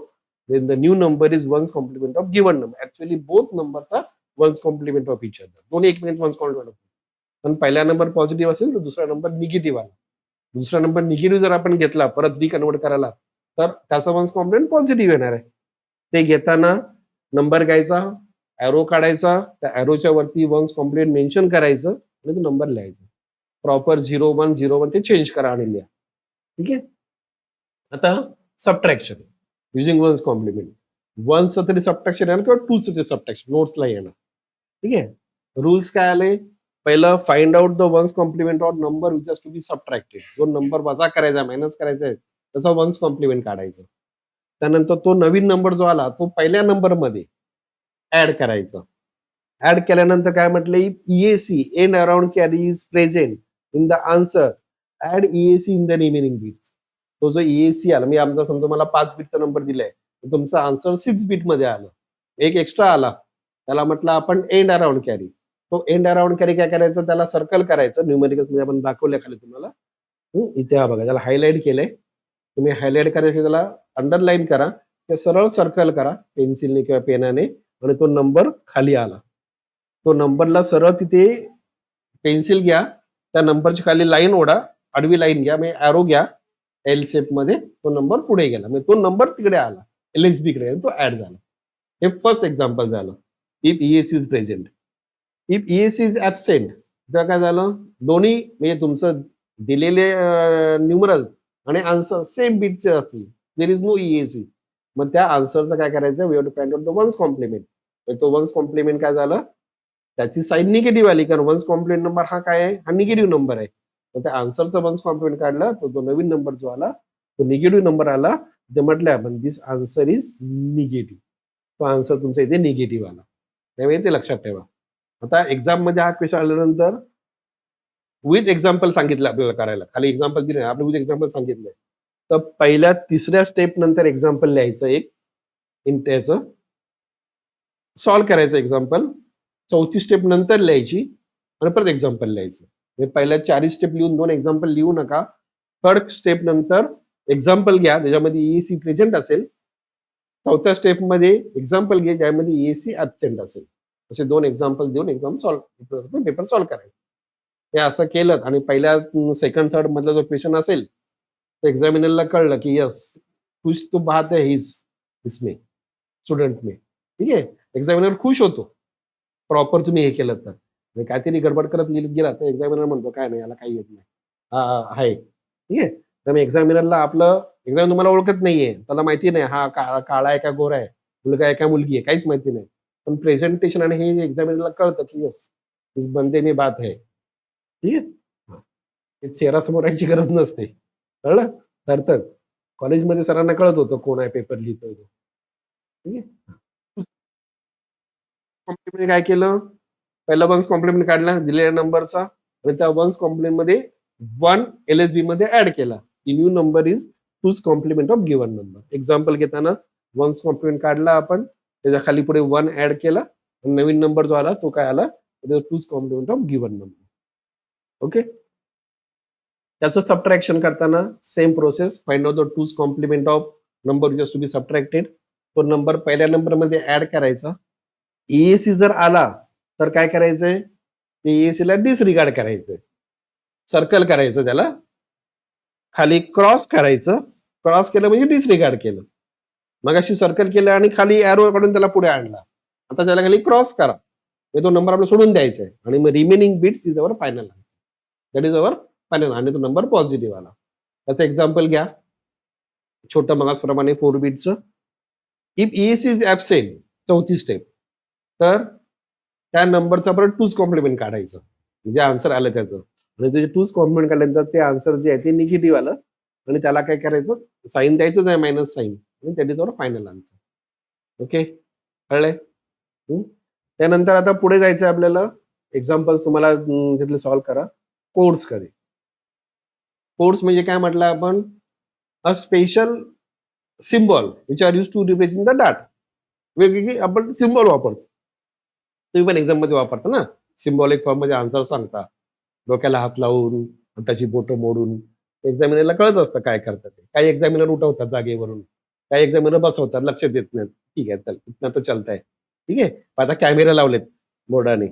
then the new number is one's complement of given number. Actually both numbers are one's complement of each other. दोन्ही एकमेकांचे one's complement. पण पहिला number positive असेल तर दुसरा number negative आला. दुसरा number negative जर आपण घेतला परत रिकन्वर्ट करायला, तर त्याचा वन्स कॉम्प्लिमेंट पॉझिटिव्ह येणार आहे. ते घेताना नंबर घ्यायचा, एरो काढायचा, त्या एरोच्या वरती वन्स कॉम्प्लिमेंट मेन्शन करायचं आणि तो नंबर लिहायचा. प्रॉपर 0 1 0 1 ते चेंज करा आणि लिहा. ठीक आहे, आता सबट्रॅक्शन युजिंग वन्स कॉम्प्लिमेंट. वनचं तरी सबट्रॅक्शन येणार किंवा टूचं ते सबट्रॅक्शन नोट्सला येणार. ठीक आहे, रूल्स काय आले, पहिलं find out the one's complement of number which has to be subtracted. जो नंबर वजा करायचा, मायनस करायचा आहे, त्याचा वन्स कॉम्प्लिमेंट काढायचा. त्यानंतर तो नवीन नंबर जो आला तो पहिल्या नंबर मध्ये ऍड करायचा. ऍड केल्यानंतर काय म्हटलं, EAC end around carry is present in the answer, add EAC in the remaining bits. तो जो ईएसी आला, मी आमचा समजा मला 5 बिटचा नंबर दिलाय, तुमचा आन्सर 6 बिट मध्ये आलं, एक एक्स्ट्रा आला, त्याला म्हटलं आपण एंड अराउंड कॅरी. तो एंड अराउंड कॅरी काय करायचं, त्याला सर्कल करायचं. न्यूमेरिकल्स मध्ये आपण दाखवल्या खाली तुम्हाला. इथे हा बघा, त्याला हायलाइट केलंय. तुम्ही हायलाइट करायचं, त्याला अंडरलाईन करा, ते सरळ सर्कल करा पेन्सिलने किंवा पेनाने, आणि तो नंबर खाली आला. तो नंबरला सरळ तिथे पेन्सिल घ्या, त्या नंबरची खाली लाईन ओढा, आडवी लाईन घ्या, म्हणजे एरो घ्या एल शेप मध्ये, तो नंबर पुढे गेला, म्हणजे तो नंबर तिकडे आला, एलएसबी कडे, तो ऍड झाला. हे फर्स्ट एक्झाम्पल झालं. If EAC is present. If EAC is absent, तर काय झालं, दोन्ही म्हणजे तुमचं दिलेले न्यूमरल्स आणि आन्सर सेम बीटचे असतील, देर इज नो ईएसी, मग त्या आन्सरचं काय करायचं, we have to find out the one's complement. तो वन्स कॉम्प्लिमेंट काय झालं, त्याची साईन निगेटिव्ह आली, कारण वन्स कॉम्प्लिमेंट नंबर हा काय आहे, हा निगेटिव्ह नंबर आहे. तर त्या आन्सरचा वन्स कॉम्प्लिमेंट काढला, तो जो नवीन नंबर जो आला तो निगेटिव्ह नंबर आला. ते म्हटलं आपण दिस आन्सर इज निगेटिव्ह, तो आन्सर तुमचा इथे निगेटिव्ह आला. त्यामुळे ते लक्षात ठेवा. आता एक्झाम मध्ये हा क्वेश्चन आल्यानंतर विथ एक्झाम्पल सांगितलं आपल्याला करायला, खाली एक्झाम्पल दिले, आपण विथ एक्झाम्पल सांगितलंय. तर पहिल्या तिसऱ्या स्टेप नंतर एक्झाम्पल लिहायचं एक, त्याचं सॉल्व्ह करायचं एक्झाम्पल. चौथी स्टेप नंतर लिहायची आणि परत एक्झाम्पल लिहायचं. पहिल्या 4 स्टेप लिहून 2 एक्झाम्पल लिहू नका. थर्ड स्टेप नंतर एक्झाम्पल घ्या, त्याच्यामध्ये ईएसी प्रेझेंट असेल, चौथ्या स्टेपमध्ये एक्झाम्पल घे ज्यामध्ये EAC ऍबसेंट असेल. असे 2 एक्झाम्पल देऊन पेपर सॉल्व्ह करायचा. हे असं केलं आणि पहिल्या सेकंड, थर्ड मधला जो क्वेश्चन असेल, तर एक्झामिनरला कळलं की येस, कुछ तो बात है इसमें, स्टुडंट में. ठीक आहे? एक्झामिनर खुश होतो. प्रॉपर तुम्ही हे केलं तर. आणि काहीतरी गडबड करत लिहित गेला तर एक्झामिनर म्हणतो, "काय नाही, याला काही येत नाही." आहे. ठीक आहे? तर एक्झामिनरला एक्झामिनर तुम्हाला ओळखत नाहीये. त्याला माहिती नाही हा काळा आहे का गोरा आहे, मुलगा आहे का मुलगी आहे, काहीच माहिती नाही. पण प्रेझेंटेशन आणि हे एक्झामिनरला कळतं की येस, इस बंदे में बात है. ठीक आहे? हां. ते चेहरा समोर यायची गरज नसते. कळलं? तर कॉलेजमध्ये सरांना कळत होतं कोण आहे पेपर लिहितोय तो. ठीक आहे? हां. कॉम्प्लिमेंटने काय केलं? पहिला वन्स कॉम्प्लिमेंट काढला दिलेल्या नंबरचा आणि त्या वन्स कॉम्प्लिमेंटमध्ये 1 LSB मध्ये ॲड केला. The new number is twos complement of given number. Example घेताना वन्स कॉम्प्लिमेंट काढला आपण, त्याच्या खाली पुढे 1 ॲड केला आणि नवीन नंबर जो आला तो काय आला? Two's complement of given number. Okay? त्याचं सबट्रॅक्शन करताना same process. Find out the two's complement of number which to be subtracted. तो नंबर पहिल्या नंबरमध्ये ॲड करायचा. EAC जर आला तर काय करायचंय? ते EACला डिसरिगार्ड करायचंय. सर्कल करायचं त्याला. खाली क्रॉस करायचं. क्रॉस केलं म्हणजे डिसरिगार्ड केलं. मगाशी सर्कल केलं आणि खाली एरो काढून त्याला पुढे आणला. आता त्याला खाली क्रॉस करा. म्हणजे तो नंबर आपल्याला सोडून द्यायचा आहे आणि मग remaining bits is our final answer. That is our final आणि तो नंबर पॉझिटिव्ह आला. त्याचं एक्झाम्पल घ्या. छोटं मगाचप्रमाणे 4 बिटचं. इफ EAC इज ॲब्सेंट, चौथी स्टेप. तर त्या नंबरचा परत टूज कॉम्प्लिमेंट काढायचं. जे आन्सर आलं त्याचं. आणि ते टूज कॉम्प्लिमेंट काढल्यानंतर ते आन्सर जे आहे ते निगेटिव्ह आलं आणि त्याला काय करायचं? साइन द्यायचंच आहे मायनस साइन आणि that is our final answer. Okay? कळलंय? हं. त्यानंतर आता पुढे जायचं आहे आपल्याला. एक्झाम्पल्स तुम्हाला तिथले सॉल्व्ह करा. कोड्सकडे. कोड्स म्हणजे काय म्हटलं आपण? A special symbol which are used to represent the data. वेगवेगळी आपण सिम्बॉल वापरतो. तुम्ही पण एक्झाममध्ये वापरता ना. सिम्बॉलिक फॉर्ममध्ये आन्सर सांगता. डोक्याला हात लावून, हाताची बोटं मोडून. एक्झामिनरला कळत असतं काय करतात ते. काही एक्झामिनर उठवतात जागेवरून. काही एक्झामिनर बसवतात, लक्ष देत नाहीत. ठीक आहे, चल इतना तो चलता है. ठीक आहे. आता कॅमेरे लावलेत बोर्डाने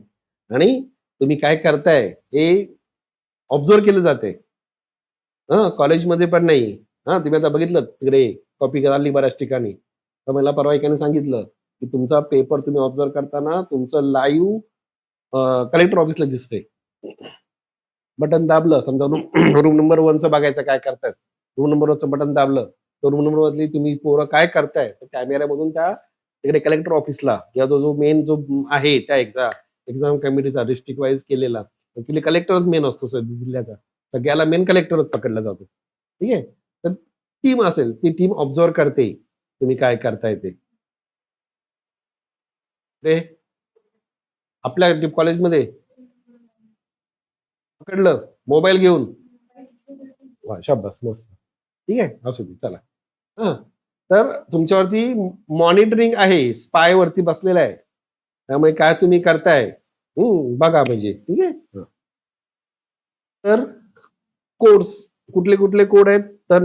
आणि तुम्ही काय करताय हे ऑब्झर्व्ह केलं जाते. हां, कॉलेजमध्ये पण नाही. हां, तुम्ही आता बघितलं तिकडे कॉपी झाली बऱ्याच ठिकाणी. तर मला परवा एकाने सांगितलं, की तुमचा पेपर तुम्ही ऑब्झर्व्ह करताना तुमचं लाईव्ह कलेक्टर ऑफिसला दिसतंय. बटन दाबलं समजा रूम नंबर 1चं बघायचं काय करतायत. रूम नंबर 1चं बटन दाबलं, तर रूम नंबर मधली तुम्ही पोरं काय करताय? तर कॅमेऱ्यामधून त्या तिकडे कलेक्टर ऑफिसला किंवा तो जो मेन जो आहे त्या एक्झाम कमिटीचा डिस्ट्रिक्ट वाईज केलेला. ॲक्चुअली कलेक्टरच मेन असतो जिल्ह्याचा. सगळ्याला मेन कलेक्टरच पकडला जातो. ठीक आहे? तर टीम असेल, ती टीम ऑब्झर्व्ह करते, तुम्ही काय करताय ते. ते आपल्या कॉलेजमध्ये पकडलं मोबाईल घेऊन. वाह! शाब्बास मस्त. ठीक आहे. असू दे चला. हां. तर तुमच्यावरती मॉनिटरिंग आहे. स्पाय वरती बसलेला आहे. त्यामुळे काय तुम्ही करताय बघा म्हणजे. ठीक आहे. हं. तर कोड्स कुठले कोड आहेत? तर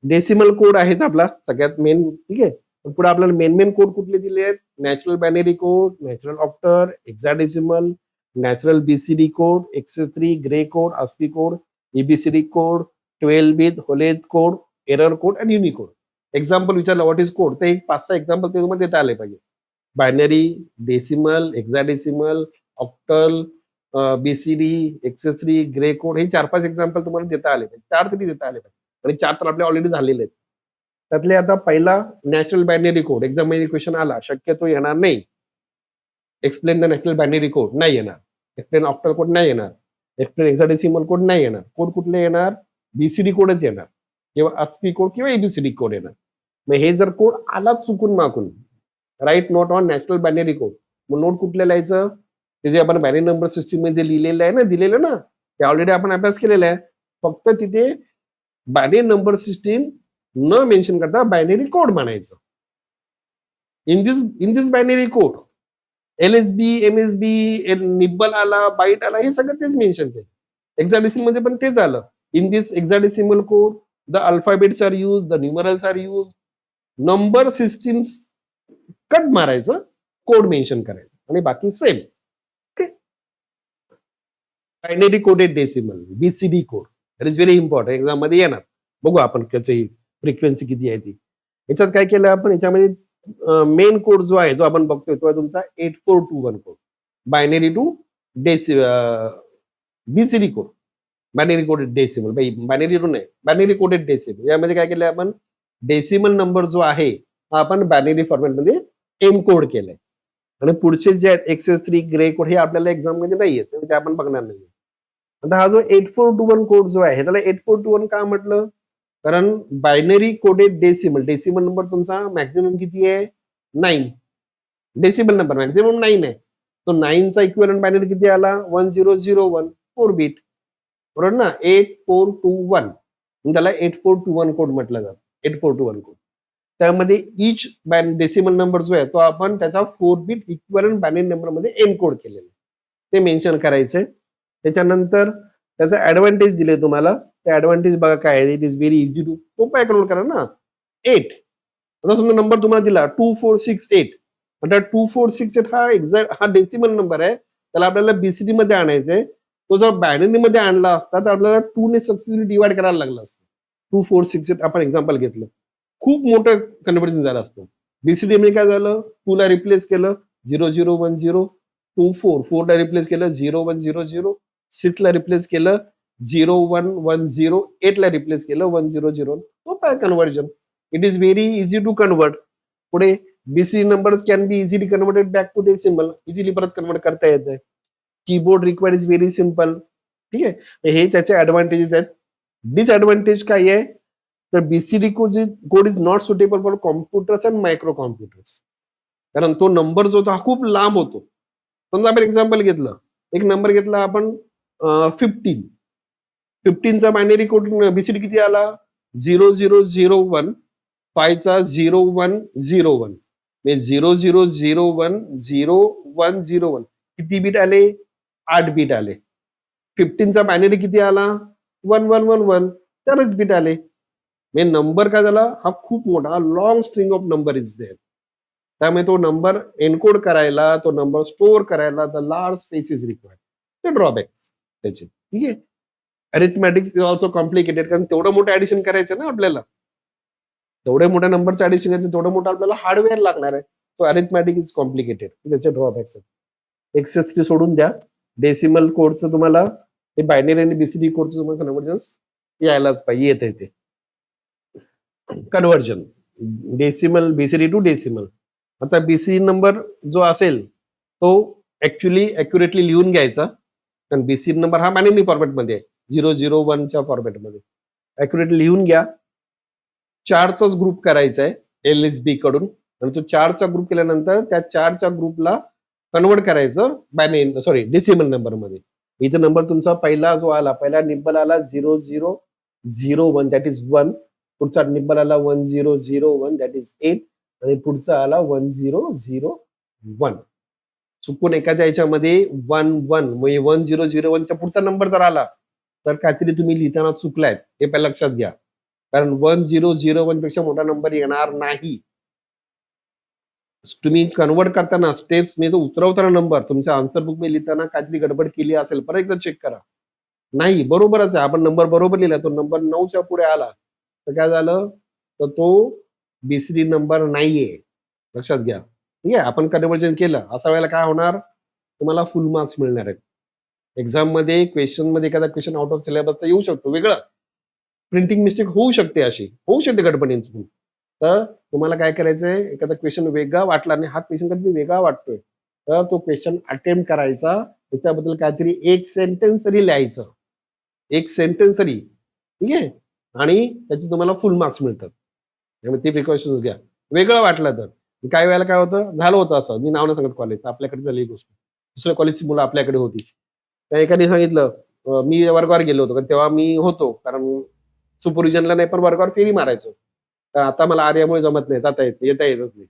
डेसिमल कोड आहेच आपला सगळ्यात मेन. ठीक आहे. पण पुढे आपल्याला मेन कोड कुठले दिले आहेत? Natural binary code, natural octal, hexadecimal, natural BCD code, XS3, Gray code, ASCII code, EBCD code, 12 bit, होलेज कोड, एरर कोड आणि युनिकोड. एक्झाम्पल विचारलं व्हॉट इज कोड? तर एक 5-6 एक्झाम्पल ते तुम्हाला देता आले पाहिजे. Binary, decimal, hexadecimal, octal, BCD, XS3, Gray code हे 4-5 एक्झाम्पल तुम्हाला देता आले पाहिजे. 4 तरी देता आले पाहिजे. आणि 4 तर आपले ऑलरेडी झालेले आहेत. त्यातले आता पहिला नॅचरल बायनरी कोड एक्झाममध्ये क्वेश्चन आला, शक्यतो येणार नाही. Explain the natural binary code नाही येणार. एक्सप्लेन ऑक्टल कोड नाही येणार. एक्सप्लेन हेक्साडेसिमल कोड नाही येणार. कोड कुठले येणार? BCD कोडच येणार किंवा ASCII कोड किंवा EBCD कोड येणार. मग हे जर कोड आला चुकून मागून, write note on national binary code. मग नोट कुठले लिहायचं? ते जे आपण बायनरी नंबर सिस्टीम मध्ये लिहिलेलं आहे ना, दिलेलं ना, ते ऑलरेडी आपण अभ्यास केलेला आहे. फक्त तिथे बायनरी नंबर सिस्टीम न मेन्शन करता बायनरी कोड म्हणायचं. In this binary code LSB, MSB, nibble आला, बाईट आला, हे सगळं तेच मेन्शन केलं. हेक्साडेसिमल मध्ये पण तेच आलं. In this hexadecimal code the alphabets are use, the numerals are use. Number system cut मारायचं, कोड मेन्शन करायचं आणि बाकी same. Binary coded decimal, BCD code, that is very important. Exam मध्ये येणार. बघू आपण त्याची फ्रिक्वेन्सी किती आहे ती. याच्यात काय केलं आपण, याच्यामध्ये मेन कोड जो आहे, जो आपण बघतोय, तो आहे तुमचा 8421 code. Binary to BCD code, binary coded decimal. Binary to नाही, बायनरी कोडेड डेसिमल. यामध्ये काय केलंय आपण, डेसिमल नंबर जो आहे हा आपण बायनरी फॉर्मॅटमध्ये एनकोड केलाय. आणि पुढचे जे आहेत XS3 ग्रे कोड, हे आपल्याला एक्झाम मध्ये नाही येत, ते आपण बघणार नाही. आता हा जो 8421 कोड जो आहे, त्याला 8421 का म्हटलं, कारण binary coded decimal, decimal number तुमचा मॅक्सिमम किती आहे, 9. डेसिमल नंबर मॅक्सिमम 9 आहे. तो 9चा इक्विव्हॅलंट बायनरी किती आला, 1001, 4 बीट, बरोबर ना. 8421, त्याला 8421 कोड म्हटलं जातं. 8421 कोड. त्यामध्ये इच डेसिमल नंबर जो आहे, तो आपण त्याचा 4 बीट इक्विव्हॅलंट बायनरी नंबर मध्ये एनकोड केलेला, ते मेन्शन करायचंय. त्याच्यानंतर त्याचा ऍडव्हान्टेज दिले तुम्हाला. ते ऍडव्हान्टेज बघा काय आहे. It is very easy to, सोपं आहे कन्वर्ट करा ना. 8, आता समजा नंबर तुम्हाला दिला 2468. आता 2468 हा एक्झॅक्ट हा डेसिमल नंबर आहे, त्याला आपल्याला बीसीडी मध्ये आणायचंय. तो जर बायनरी मध्ये आणला असता तर आपल्याला 2 ने सक्सेसफुली डिवाइड करायला लागला असतं. 2468 आपण एक्झाम्पल घेतलं, खूप मोठं कन्व्हर्जन झालं असतं. बीसीडी मध्ये काय झालं, 2 ला रिप्लेस केलं 0010, 24 4 ला रिप्लेस केलं 0100, 6 ला रिप्लेस केलं 0110, 8 ला रिप्लेस केलं 100. सोपं आहे conversion. It is very easy to convert. पुढे BCD numbers can be easily converted back to decimal, easily परत कन्वर्ट करता येते. Keyboard required is very simple. ठीक आहे, हे त्याचे ऍडव्हान्टेजेस आहेत. डिसएडव्हान्टेज काय आहे, तर BCD code is not suitable for computers and micro computers. कारण तो नंबर जो होता हा खूप लांब होतो. समजा आपण एक्झाम्पल घेतलं, एक नंबर घेतला आपण 15. 15चा बायनरी कोड बीसीडी किती आला, 0001, 5चा 0101, 00010101 किती बीट आले, 8 बीट आले. 15चा बायनरी किती आला, 1111, 4 बीट आले. नंबर काय झाला, हा खूप मोठा long string of number is there. त्यामुळे तो नंबर एनकोड करायला, तो नंबर स्टोअर करायला the large space is required. ते ड्रॉबॅक्स त्याचे. ठीक आहे, अरिथमॅटिक्स इज ऑल्सो कॉम्प्लिकेटेड, कारण तेवढं मोठं ऍडिशन करायचं ना आपल्याला, तेवढ्या मोठ्या नंबरचं ऍडिशन करायचं, तेवढं मोठं आपल्याला हार्डवेअर लागणार आहे. सो अरिथमॅटिक इज कॉम्प्लिकेटेड, त्याचे ड्रॉबॅक्स आहेत. XS3 सोडून द्या, डेसिमल कोडचं तुम्हाला हे बायनरी आणि बीसीडी कोडचं तुम्हाला कन्व्हर्जन्स यायलाच पाहिजे, येत आहे ते conversion decimal BCD to decimal. आता बीसीडी नंबर जो असेल तो ऍक्च्युली अॅक्युरेटली लिहून घ्यायचा, कारण बीसीडी नंबर हा बायनरी फॉर्मॅटमध्ये आहे, 001च्या फॉर्मॅटमध्ये. अॅक्युरेटली लिहून घ्या. 4चाच ग्रुप करायचा आहे LSB कडून, आणि तो 4चा ग्रुप केल्यानंतर त्या 4च्या ग्रुपला कन्वर्ट करायचं बायनरी डेसिमल नंबर मध्ये. इथं नंबर तुमचा पहिला जो आला, पहिला निब्बल आला 0001, दॅट इज 1. पुढचा निब्बल आला 1001, दॅट इज 8. आणि पुढचा आला 1001. चुकून एखाद्या याच्यामध्ये 11 म्हणजे 1001च्या पुढचा नंबर जर आला तर काहीतरी तुम्ही लिहिताना चुकलाय, हे पहिला लक्षात घ्या. कारण 1001 पेक्षा मोठा नंबर येणार नाही. तुम्ही कन्वर्ट करताना स्टेप्स मी जो उतरवताना नंबर तुमच्या आन्सर बुक मध्ये लिहिताना काहीतरी गडबड केली असेल, परत एकदा चेक करा. नाही, बरोबरच आहे, आपण नंबर बरोबर लिहिला, तो नंबर 9च्या पुढे आला तर काय झालं, तर तो बीसीडी नंबर नाहीये, लक्षात घ्या. ठीक आहे, आपण कन्वर्जन केलं, अशा वेळेला काय होणार, तुम्हाला फुल मार्क्स मिळणार आहेत. एक्झाम मध्ये क्वेश्चन मध्ये एखादा क्वेश्चन आउट ऑफ सिलेबसचा येऊ शकतो, वेगळं प्रिंटिंग मिस्टेक होऊ शकते, अशी होऊ शकते गडबडीने चुकून. तर तुम्हाला काय करायचंय, एखादा क्वेश्चन वेगळा वाटला आणि हा क्वेश्चन कधी वेगळा वाटतोय, तर तो क्वेश्चन अटेम्प्ट करायचा, त्याच्याबद्दल काहीतरी एक सेंटेन्स तरी लिहायचं, एक सेंटेन्स तरी. ठीक आहे, आणि त्याचे तुम्हाला फुल मार्क्स मिळतात. त्यामुळे ते प्रिकॉशन्स घ्या. वेगळं वाटलं तर काही वेळेला काय होतं, झालं होतं असं, मी नाव नाही सांगत कॉलेज, आपल्याकडे झाली गोष्ट, दुसऱ्या कॉलेजची मुलं आपल्याकडे होती. त्या एकाने सांगितलं, मी वर्गावर गेलो होतो, तेव्हा मी होतो, कारण सुपरविजनला नाही पण वर्गावर फेरी मारायचो. तर आता मला आर्यामुळे जमत नाही, येता येतच नाही.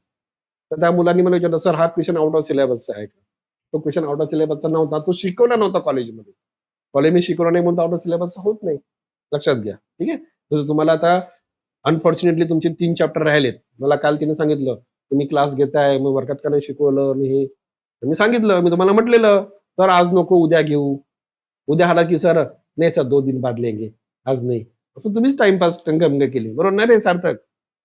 तर त्या मुलांनी मला विचारलं, सर हा क्वेश्चन आउट ऑफ सिलेबसचा आहे का? तो क्वेश्चन आउट ऑफ सिलेबसचा नव्हता, तो शिकवला नव्हता कॉलेजमध्ये. कॉलेजने शिकवला नाही म्हणून आउट ऑफ सिलेबसचा होत नाही, लक्षात घ्या. ठीक आहे, जसं तुम्हाला आता अनफॉर्च्युनेटली तुमचे 3 चॅप्टर राहिलेत. मला काल तिने सांगितलं, "तुम्ही क्लास घेताय, मग वर्गात का नाही शिकवलं?" आणि हे. तर मी सांगितलं, मी तुम्हाला म्हटलेलं, "सर आज नको, उद्या घेऊ." उद्या आला की "सर, नहीं सर 2 दिन बाद लेंगे, आज नाही." असं तुम्हीच टाईमपास टंगमंग केली. बरोबर नाही रे सार्थक?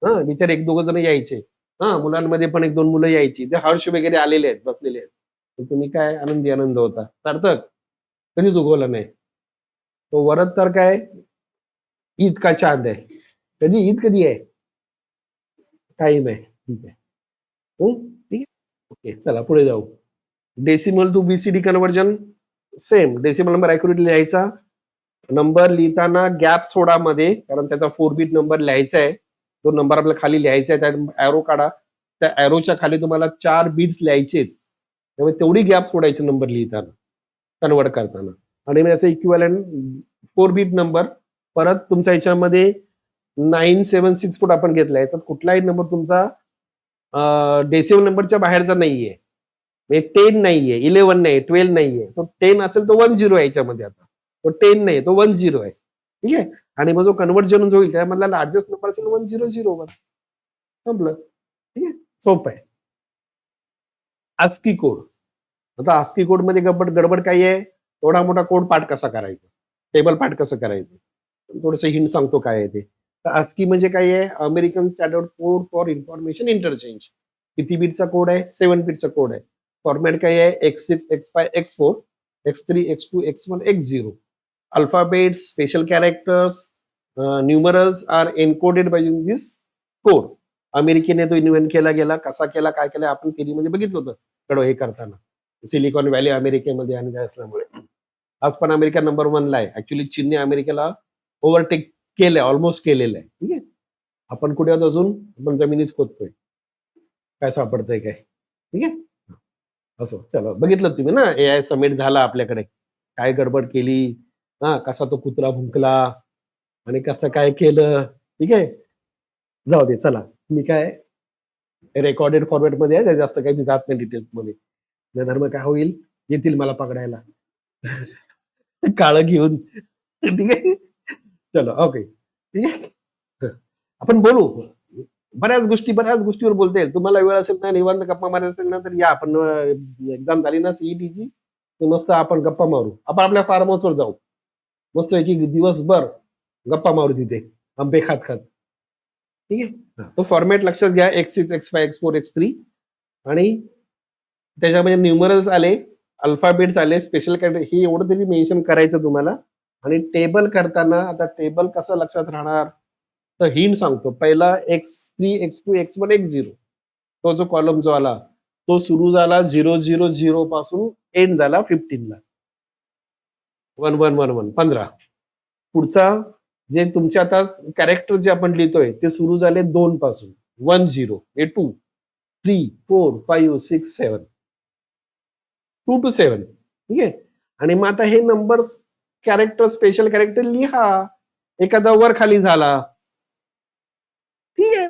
हां, बिचारे 1-2 जण यायचे. हां, मुलांमध्ये पण 1-2 मुलं यायची. ते हर्ष वगैरे आलेले आहेत, बसलेले आहेत. तर तुम्ही काय आनंदी आनंद होता. सार्थक कधीच उगवला नाही. तो वरद तर काय ईद का चांद आहे. कधी ईद कधी आहे? टाईम आहे. ठीक आहे. हं, ठीक आहे. ओके, चला पुढे जाऊ. Decimal to BCD conversion same. Decimal number accurate लिहायचा. नंबर लिहिताना गॅप सोडा मध्ये, कारण त्याचा 4 बिट नंबर लिहायचा आहे. तो नंबर आपल्याला खाली लिहायचा आहे. त्यात एरो काढा. त्या एरोच्या खाली तुम्हाला 4 बिट्स लिहायचे आहेत. त्यामुळे तेवढी गॅप सोडायची नंबर लिहिताना, कन्व्हर्ट करताना. आणि मग याचं इक्विव्हॅलंट 4 बिट नंबर परत तुमच्या ह्याच्यामध्ये 976 फूट आपण घेतलाय. तर कुठलाही नंबर तुमचा डेसिमल नंबरच्या बाहेरचा नाहीये. म्हणजे 10 नाहीये, 11 नाही, 12 नाहीये. तो 10 असेल तो 10 आहे याच्यामध्ये आता. तो 10 नाही, तो 10 आहे. ठीक आहे? आणि मग जो कन्व्हर्जन होईल त्यामधला लार्जेस्ट नंबर असेल 1001. संपलं. ठीक आहे? सोपं आहे. ASCII code. आता ASCII कोडमध्ये गडबड काय आहे? एवढा मोठा कोड पाठ कसा करायचा? टेबल पाठ कसं करायचं? थोडंसं हिंट सांगतो काय आहे ते. तर ASCII म्हणजे काय आहे? American standard code for information interchange. किती बिटचा कोड आहे? 7 बिटचा कोड आहे. फॉर्मॅट काय आहे? X6, X5, X4, X3, X2, X1, X0. Alphabets, special characters, numerals are encoded by using this code. अमेरिकेने तो इन्व्हेंट केला गेला. कसा केला, काय केला आपण थिअरीमध्ये बघितलं होतं. कडं हे करताना. सिलिकॉन व्हॅली अमेरिकेमध्ये आणि ते असल्यामुळे. आज पण अमेरिका नंबर 1 ला आहे. ॲक्चुअली चीनने अमेरिकेला ओव्हरटेक केलंय, ऑलमोस्ट केलेलं आहे. ठीक आहे. आपण कुठे आहोत अजून? आपण जमिनीत खोदतोय. काय सापडतंय काय? ठीक आहे. असो, चला बघितलं तुम्ही ना एआय समिट झाला आपल्याकडे. काय गडबड केली, हां, कसा तो कुत्रा भुंकला आणि कसं काय केलं, ठीक आहे. जाऊ दे चला. मी काय रेकॉर्डेड फॉर्मॅटमध्ये आहे, जास्त काही मी जात नाही डिटेल्समध्ये. नाहीतर मग काय होईल, येतील मला पकडायला. काळं घेऊन. ठीक आहे. चलो ओके. ठीक आहे. हं. आपण बोलू. बऱ्याच गोष्टीवर बोलता येईल. तुम्हाला वेळ असेल ना, निवांत गप्पा मारायचा असेल ना, तर या आपण एक्झाम झाली ना सीईटीची, तर मस्त आपण गप्पा मारू. आपण आपल्या फार्म हाऊसवर जाऊ. मस्तपैकी दिवसभर गप्पा मारू तिथे, आंबे खात-खात. ठीक आहे. हां, तो फॉर्मॅट लक्षात घ्या. X6, X5, X4, X3 आणि त्याच्यामध्ये न्यूमरल्स आले, अल्फाबेट्स आले, स्पेशल कॅरेक्टर हे एवढं तरी मेन्शन करायचं तुम्हाला. आणि टेबल करताना आता टेबल कसं लक्षात राहणार? तर हिंट सांगतो. पहिला X3, X2, X1, X0. तो जो कॉलम जो आला, तो सुरू झाला 000 पासून एंड झाला 15 ला. 1111 15. पुढचा जे तुमचे आता कॅरेक्टर जे आपण लिहितोय ते सुरू झाले 2 पासून. 10 हे 2, 3, 4, 5, 6, 7. 2 to 7. ठीक आहे. आणि मग आता हे नंबर्स कॅरेक्टर, स्पेशल कॅरेक्टर लिहा. एखादा वर खाली झाला. ठीक आहे.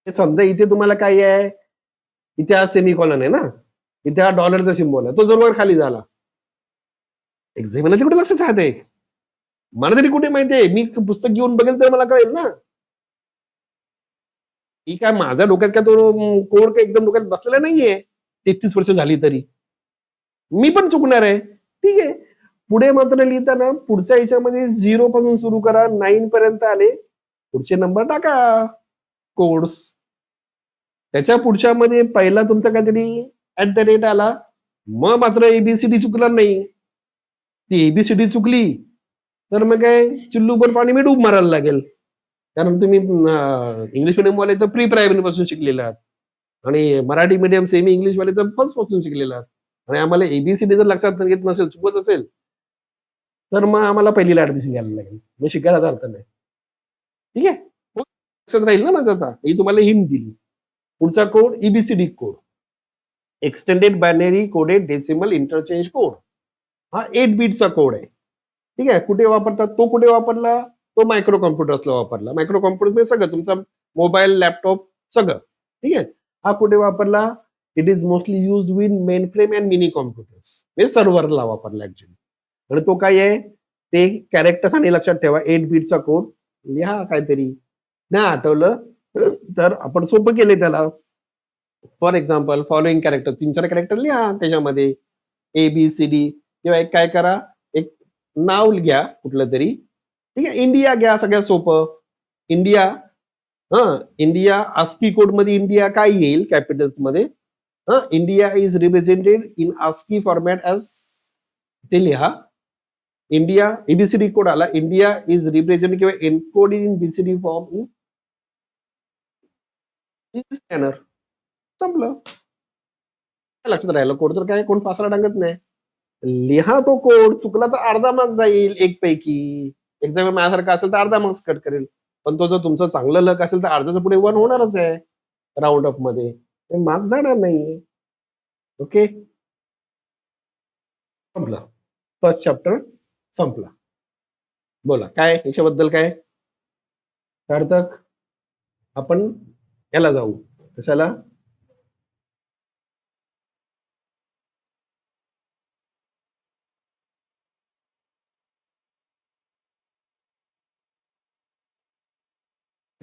हे समजा इथे तुम्हाला काय आहे? इथे हा सेमीकॉलन आहे ना. इथे हा डॉलरचा सिम्बॉल आहे. तो जर वर खाली झाला. एक्झामिनर कुठे लक्षात राहते? मला तरी कुठे माहितीये? मी पुस्तक घेऊन बघेल तर मला कळेल ना. की काय माझ्या डोक्यात काय तो कोड काय एकदम डोक्यात बसलेला नाहीये. 33 वर्ष झाली तरी. मी पण चुकणार आहे. ठीक आहे. पुढे मात्र लिहिताना पुढच्या ह्याच्यामध्ये 0 पासून सुरू करा. 9 पर्यंत आले. पुढचे नंबर टाका. कोड्स. त्याच्या पुढच्यामध्ये पहिला तुमचा काहीतरी ॲट द रेट आला. मग मात्र एबीसीडी चुकणार नाही. ती एबीसीडी चुकली, तर मग काय चुल्लूभर पाणी मी डूब मारायला लागेल. कारण तुम्ही इंग्लिश मीडियमवाले तर प्री प्रायमरी पासून शिकलेले आहात आणि मराठी मीडियम सेमी इंग्लिशवाले तर फर्स्ट पासून शिकलेले आहात. आणि आम्हाला एबीसीडी जर लक्षात येत नसेल, चुकत असेल, तर मग आम्हाला पहिलीला ॲडमिशन घ्यायला लागेल. मग शिकायलाच अर्थ नाही. ठीक आहे? हो, लक्षात राहील ना माझं आता. ही तुम्हाला हिंट दिली. पुढचा code EBCD code. Extended binary coded decimal interchange code. हा 8 बिटचा कोड आहे. ठीक आहे. कुठे वापरतात? तो कुठे वापरला? तो मायक्रो कॉम्प्युटर्सला वापरला. मायक्रो कॉम्प्युटर म्हणजे सगळं तुमचा मोबाईल, लॅपटॉप सगळं. ठीक आहे. हा कुठे वापरला? It is mostly used with main frame and mini computers. म्हणजे सर्व्हरला वापरला ऍक्च्युअली. आणि तो काय आहे? ते कॅरेक्टर्स आणि लक्षात ठेवा 8 बिटचा कोड. लिहा काहीतरी. नाही आठवलं तर आपण सोपं केले त्याला. For example following character, 3-4 character लिहा त्याच्यामध्ये. ABCD किंवा एक काय करा, एक नाव घ्या कुठलं तरी. ठीक आहे. इंडिया घ्या सगळ्यात सोपं. इंडिया इंडिया ASCII कोडमध्ये इंडिया काय येईल कॅपिटल्समध्ये? India is represented in ASCII format as ते लिहा. इंडिया ABCD कोड आला. इंडिया इज रिप्रेझेंटेड किंवा encoded in BCD form is scanner. संपलं. काय लक्षात राहिलं? कोड तर काय कोण फासला टांगत नाही. लिहा तो कोड. चुकला तर अर्धा मार्क्स जाईल एक पैकी. एक्झाम माझ्यासारखा असेल तर अर्धा मार्क्स कट करेल. पण तो जर तुमचं चांगलं लक असेल तर अर्ध्याच्या पुढे 1 होणारच आहे राऊंड ऑफ मध्ये. मार्क्स जाणार नाही. ओके, संपलं. फर्स्ट चॅप्टर संपला. बोला काय याच्याबद्दल काय सार्थक? आपण याला जाऊ. कशाला?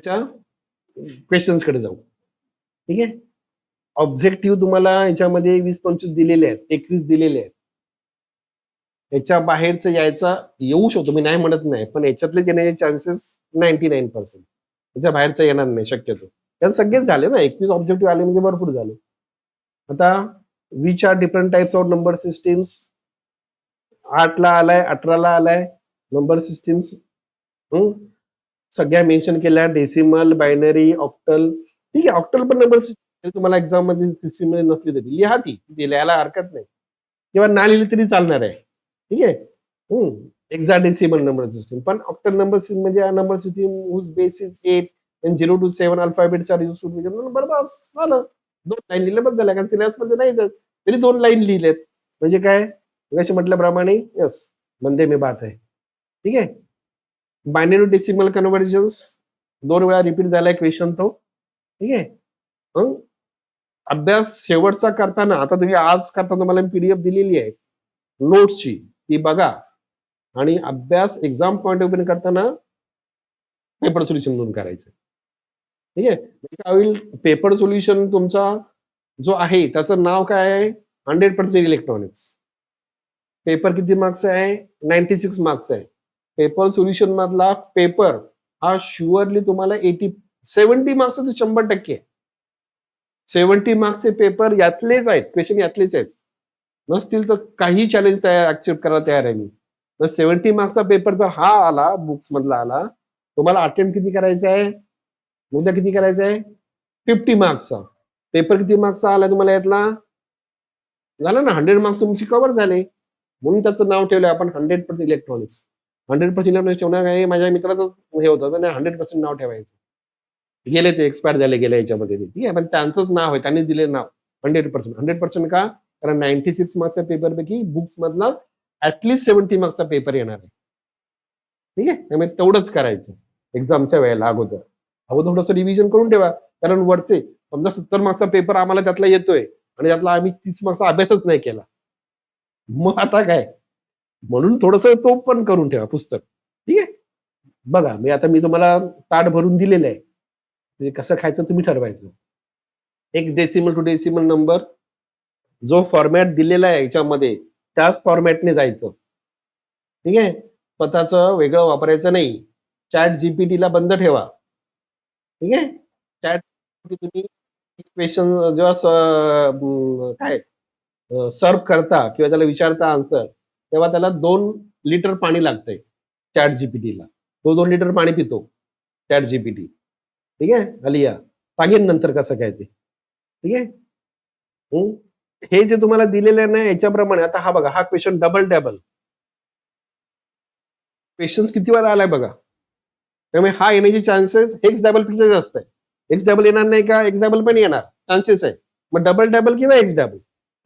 क्वेश्चन्स कडे जाऊ. ठीक आहे. ऑब्जेक्टिव्ह तुम्हाला याच्यामध्ये 20-25 दिलेले आहेत, 21 दिलेले आहेत. याच्या बाहेरचं यायचा येऊ शकतो, मी नाही म्हणत नाही, पण याच्यातले येण्याचे चान्सेस 99%. याच्या बाहेरचं येणार नाही शक्यतो. त्यात सगळेच झाले ना, 21 ऑब्जेक्टिव्ह आले म्हणजे भरपूर झाले. आता which are different types of number systems. 8ला आलाय, 18ला आलाय नंबर सिस्टीम्स. सगळ्या मेन्शन केल्या. Decimal, binary, octal. ठीक आहे, ऑक्टल पण नंबर सिस्टीम तुम्हाला एक्झाम मध्ये सिस्टीम मध्ये नसली तरी लिहा ती लिहायला हरकत नाही, किंवा ना लिहिली तरी चालणार आहे. ठीक आहे. Hexadecimal number system. पण ऑक्टल नंबर सिस्टीम म्हणजे number system whose base is 8 and 0 to 7 alphabets are used to number. बस झालं. 2 लाईन लिहिलं बस झालं, कारण सिलेबस मध्ये नाही जात तरी 2 लाईन लिहिलेत म्हणजे काय, जसे म्हटल्याप्रमाणे यस म्हणजे मी बात आहे. ठीक आहे. बायनरी डेसिमल कन्व्हर्जन्स 2 वेळा रिपीट झालाय क्वेश्चन तो. ठीक आहे. अभ्यास शेवटचा करताना, आता तुम्ही आज करताना मला PDF दिलेली आहे नोट्सची, ती बघा. आणि अभ्यास एक्झाम पॉइंट ऑफ व्ह्यू करताना पेपर सोल्युशन म्हणून करायचं. ठीक आहे. काय होईल, पेपर सोल्युशन तुमचा जो आहे त्याचं नाव काय आहे? 100% इलेक्ट्रॉनिक्स. पेपर किती मार्क्स आहे? 96 मार्क्स आहे. पेपर सोल्युशन मधला पेपर हा शुअरली तुम्हाला 70 मार्क्सचे 100%. 70 मार्क्सचे पेपर यातलेच आहेत, क्वेश्चन यातलेच आहेत. नसतील तर काही चॅलेंज ऍक्सेप्ट करायला तयार आहे मी. तर 70 मार्क्सचा पेपर जर हा आला, बुक्स मधला आला, तुम्हाला अटेम्प्ट किती करायचा आहे? उद्या किती करायचं आहे? 50 मार्क्सचा. पेपर किती मार्क्सचा आला तुम्हाला यातला? झालं ना, 100 मार्क्स तुमची कव्हर झाले. म्हणून त्याचं नाव ठेवलं आपण 100% इलेक्ट्रॉनिक्स. 100% इलेक्ट्रॉनिक्स ठेवणार आहे. माझ्या मित्राचं हे होतं तर 100% नाव ठेवायचं. गेले ते एक्सपायर झाले गेल्या याच्यामध्ये. ठीक आहे, पण त्यांचंच नाव आहे, त्यांनी दिले नाव 100%. 100% का? कारण 96 मार्क्सच्या पेपरपैकी बुक्स मधला ऍटलीस्ट 70 मार्क्सचा पेपर येणार आहे. ठीक आहे, त्यामुळे तेवढंच करायचं एक्झामच्या वेळेला. अगोदर थोडंसं रिव्हिजन करून ठेवा, कारण वरते समजा 70 मार्क्सचा पेपर आम्हाला त्यातला येतोय आणि त्यातला आम्ही 30 मार्क्सचा अभ्यासच नाही केला, मग आता काय? म्हणून थोडस तो पण करून ठेवा पुस्तक. ठीक आहे. बघा, मी तुम्हाला ताट भरून दिलेलं आहे, म्हणजे कसं खायचं तुम्ही ठरवायचं. एक डेसिमल टू डेसिमल नंबर जो फॉर्मॅट दिलेला आहे याच्यामध्ये त्याच फॉर्मॅटने जायचं. ठीक आहे. स्वतःच वेगळं वापरायचं नाही. चॅट GPT ला बंद ठेवा. ठीक आहे. चॅट तुम्ही क्वेश्चन जेव्हा काय सर्व करता किंवा त्याला विचारता आन्सर, तेव्हा त्याला 2 लिटर पाणी लागतंय चॅट जीपीटीला. तो 2 लिटर पाणी पितो चॅट जीपीटी. ठीक आहे. आलिया सांगेन नंतर कसं काय ते. ठीक आहे. हे जे तुम्हाला दिलेलं आहे ना याच्याप्रमाणे, आता हा बघा, हा क्वेश्चन डबल क्वेश्चन किती वेळा आलाय बघा. त्यामुळे हा येण्याचे चान्सेस एक्स डबल पेक्षा जास्त आहे. एक्स डबल येणार नाही का? एक्स डबल पण येणार चान्सेस आहे. मग डबल किंवा एक्स डबल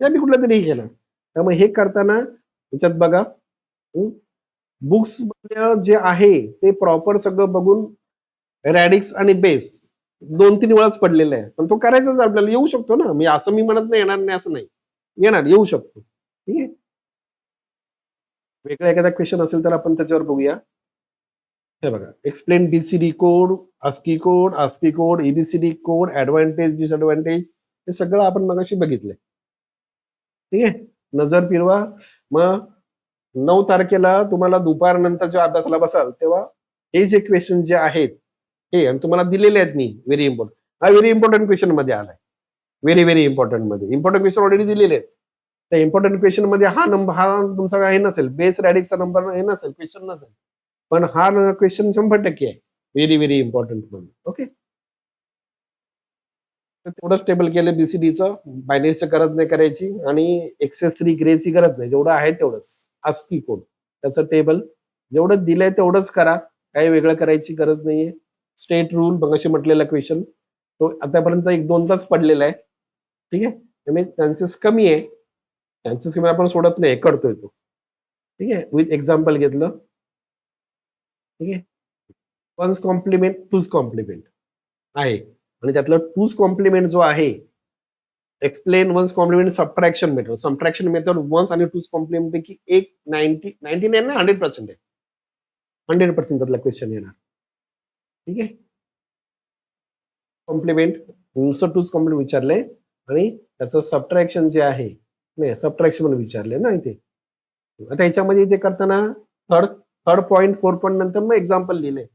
या मी कुठला तरी केला. त्यामुळे हे करताना याच्यात बघा, बुक्स जे आहे ते प्रॉपर सगळं बघून रॅडिक्स आणि बेस 2-3 वेळाच पडलेला आहे, पण तो करायचाच आपल्याला. येऊ शकतो ना, मी म्हणत नाही येणार नाही असं नाही, येणार, येऊ शकतो. ठीक आहे. वेगळा एखादा क्वेश्चन असेल तर आपण त्याच्यावर बघूया. हे बघा, explain BCD code, ASCII code, EBCD code, advantage, disadvantage, हे सगळं आपण मगाशी बघितलंय. ठीक आहे. नजर फिरवा. मग 9 तारखेला तुम्हाला दुपारनंतर जेव्हा अभ्यासाला बसाल तेव्हा हे जे क्वेश्चन जे आहेत हे आणि तुम्हाला दिलेले आहेत मी व्हेरी इम्पॉर्टंट. हा व्हेरी इम्पॉर्टंट क्वेश्चन मध्ये आलाय. व्हेरी व्हेरी इम्पॉर्टंट मध्ये इम्पॉर्टंट क्वेश्चन ऑलरेडी दिलेले आहेत. त्या इम्पॉर्टंट क्वेश्चन मध्ये हा नंबर हा तुमचा हे नसेल, बेस रॅडिक्सचा नंबर हे नसेल, क्वेश्चन नसेल, पण हा क्वेश्चन 100% आहे. व्हेरी व्हेरी इम्पॉर्टंट मध्ये. ओके. तर तेवढंच टेबल केलं बीसीडीचं. बायनरीचं गरज नाही करायची आणि एक्सेस 3 ग्रेची गरज नाही. जेवढं आहे तेवढंच. आस्की कोड त्याचं टेबल जेवढं दिलंय तेवढंच करा. काही वेगळं करायची गरज नाहीये. स्टेट रूल मगाशी म्हटलेला क्वेश्चन तो आतापर्यंत 1-2 तास पडलेला आहे. ठीक आहे. त्यामुळे चान्सेस कमी आहे. चान्सेस कमी आपण सोडत नाही, करतोय तो. ठीक आहे. विथ एक्झाम्पल घेतलं. ठीक आहे. वन्स कॉम्प्लिमेंट, टूज कॉम्प्लिमेंट आहे आणि त्यातला टूज कॉम्प्लिमेंट जो आहे, explain ones complement subtraction method. Subtraction method ones आणि टूज कॉम्प्लिमेंट पैकी एक 99 ना 100% आहे. 100% त्यातला क्वेश्चन येणार. ठीक आहे. कॉम्प्लिमेंट नुसतं टूज कॉम्प्लिमेंट विचारलंय आणि त्याचं सबट्रॅक्शन जे आहे, नाही सबट्रॅक्शन म्हणून विचारलंय ना इथे. आता याच्यामध्ये इथे करताना थर्ड थर्ड पॉईंट, 4 पॉईंट नंतर मग एक्झाम्पल लिहिलंय.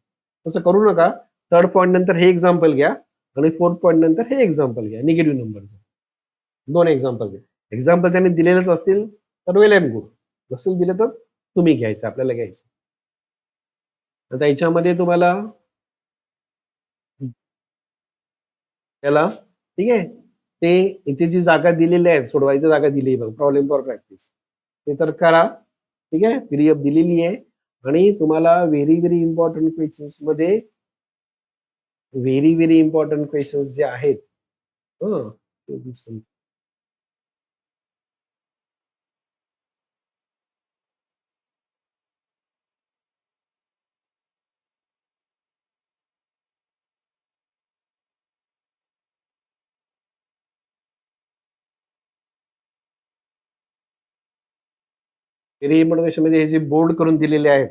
तसं करू नका. थर्ड पॉईंट नंतर हे एक्झाम्पल घ्या आणि 4 पॉईंट नंतर हे एक्झाम्पल घ्या. निगेटिव्ह नंबर 2 एक्झाम्पल घ्या. एक्झाम्पल त्यांनी दिलेलेच असतील तर वेल अँड गुड. नसेल दिले तर तुम्ही घ्यायचं, आपल्याला घ्यायचं. आता याच्यामध्ये तुम्हाला त्याला ठीक आहे. ते इथे जी जागा दिलेली आहे, सोडवायची जागा दिली आहे बघ, प्रॉब्लेम फॉर प्रॅक्टिस. ते तर करा. ठीक आहे. पीडीएफ दिलेली आहे आणि तुम्हाला व्हेरी व्हेरी इम्पॉर्टंट क्वेश्चन्स मध्ये व्हेरी व्हेरी इम्पॉर्टंट क्वेश्चन्स जे आहेत. हं. व्हेरी इम्पॉर्टंट क्वेश्चन म्हणजे हे जे बोर्ड करून दिलेले आहेत,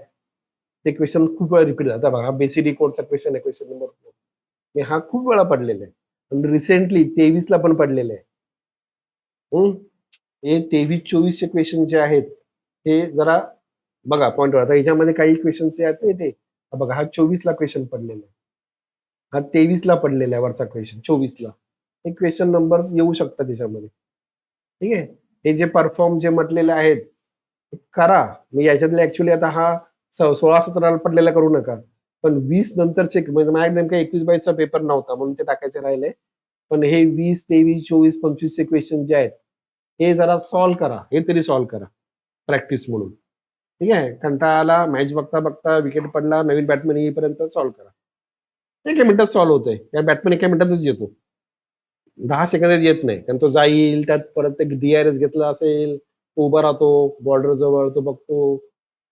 ते क्वेश्चन खूप वेळा रिपीट झाला. बघा, बीसीडी कोडचा क्वेश्चन आहे, क्वेश्चन नंबर 4. हा खूप वेळा पडलेला आहे. आणि रिसेंटली 23 ला पण पडलेले आहे. हं. हे 23-24 चे क्वेश्चन जे आहेत, हे जरा बघा पॉइंट. आता ह्याच्यामध्ये काही क्वेश्चन्स आहेत ना इथे. हा बघा, हा 24 ला क्वेश्चन पडलेला आहे. हा 23 ला पडलेला आहे वरचा क्वेश्चन 24 ला. हे क्वेश्चन नंबर्स येऊ शकतात त्याच्यामध्ये. ठीक आहे. हे जे परफॉर्म जे म्हटलेले आहेत, ते करा. मी याच्यातले ऍक्च्युअली आता हा 16-17 ला पडलेला करू नका. पण 20 नंतरचे म्हणजे माझ्याकडे नेमका 21-22 चा पेपर नव्हता म्हणून ते टाकायचे राहिले. पण हे 20, 23, 24, 25 चे क्वेश्चन जे आहेत, हे जरा सॉल्व्ह करा. हे तरी सॉल्व्ह करा प्रॅक्टिस म्हणून. ठीक आहे. कंटाळा आला, मॅच बघता-बघता विकेट पडला, नवीन बॅट्समन येईपर्यंत सॉल्व्ह करा. एका मिनिटात सॉल्व्ह होतंय. त्या बॅट्समन एका मिनिटातच येतो. 10 सेकंदात येत नाही. कारण तो जाईल, त्यात परत ते डी-आर-एस घेतला असेल, तो उभा राहतो, बॉर्डर जवळ तो बघतो,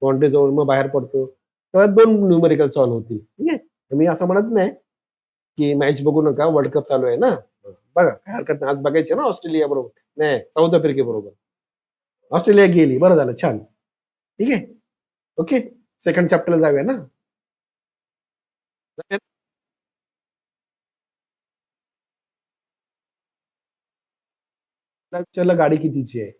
बाउंड्री जवळ मग बाहेर पडतो. तेव्हा 2 न्यूमेरिकल सॉल्व्ह होतील. ठीक आहे. तर मी असं म्हणत नाही, की मॅच बघू नका, वर्ल्ड कप चालू आहे ना. बघा, काही हरकत नाही. आज बघायची ना ऑस्ट्रेलिया बरोबर. नाही, साऊथ आफ्रिकेबरोबर. ऑस्ट्रेलिया गेली. बरं झालं. छान. ठीक आहे. ओके. सेकंड चॅप्टरला जाऊया ना. विचारलं गाडी कितीची आहे?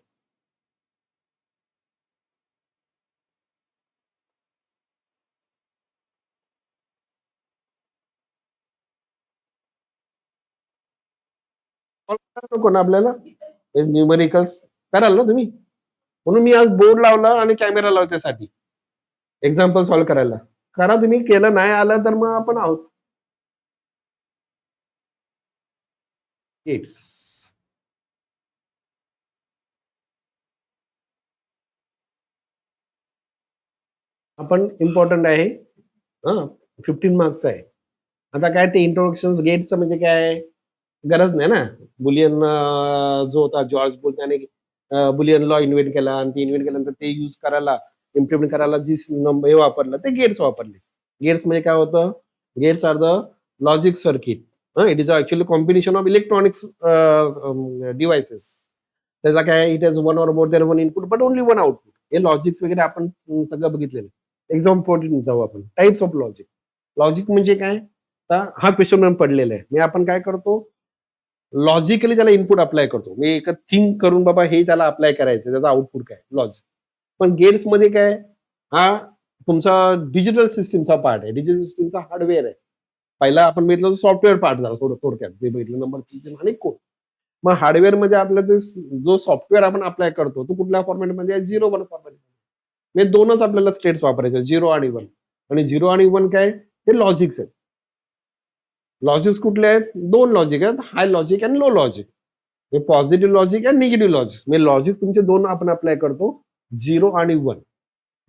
सॉल्व्ह करायला नको ना आपल्याला? हे न्यूमेरिकल्स कराल ना तुम्ही? म्हणून मी आज बोर्ड लावला आणि कॅमेरा लावला त्यासाठी. एक्झाम्पल सॉल्व्ह करायला. करा तुम्ही. केलं नाही आलं तर मग आपण आहोत. इट्स आपण इम्पोर्टंट आहे. हां, 15 मार्क्सचा आहे. आता काय ते इंट्रोडक्शन्स गेट्सचं म्हणजे काय? गरज नाही ना. बुलियन जो होता जॉर्ज बुल त्याने बुलियन लॉ इन्व्हेंट केला आणि ते इन्व्हेंट केल्यानंतर ते यूज करायला, इम्प्लिमेंट करायला जी हे वापरलं ते गेट्स वापरले. गेट्स म्हणजे काय होतं? Gates are the logic circuit. It is actually combination of electronics devices. त्याचा काय it is one or more than one input but only one output. हे लॉजिक्स वगैरे आपण सगळं बघितलेलं. एक्झाम्पल जाऊ आपण. Types of logic. लॉजिक म्हणजे काय? आता हा क्वेश्चन पडलेला आहे. मी आपण काय करतो? लॉजिकली त्याला इनपुट अप्लाय करतो. मी एक थिंक करून बाबा हे त्याला अप्लाय करायचं, त्याचा आउटपुट काय? लॉजिक. पण गेट्समध्ये काय? हा तुमचा डिजिटल सिस्टीमचा पार्ट आहे. डिजिटल सिस्टीमचा हार्डवेअर आहे. पहिला आपण बघितलं सॉफ्टवेअर पार्ट झाला थोडक्यात जे बघितलं नंबर सिस्टीम आणि कोड. मग हार्डवेअरमध्ये आपल्याला जो सॉफ्टवेअर आपण अप्लाय करतो तो कुठल्या फॉर्मॅटमध्ये आहे? 0 1 फॉर्मॅट. हे दोनच आपल्याला स्टेट्स वापरायचे 0 आणि 1. आणि 0 आणि 1 काय? हे लॉजिक्स आहेत. लॉजिक्स कुठले आहेत? 2 लॉजिक आहेत. हाय लॉजिक आणि लो लॉजिक. हे पॉझिटिव्ह लॉजिक आणि निगेटिव्ह लॉजिक. म्हणजे लॉजिक तुमचे 2 आपण अप्लाय करतो 0 आणि 1.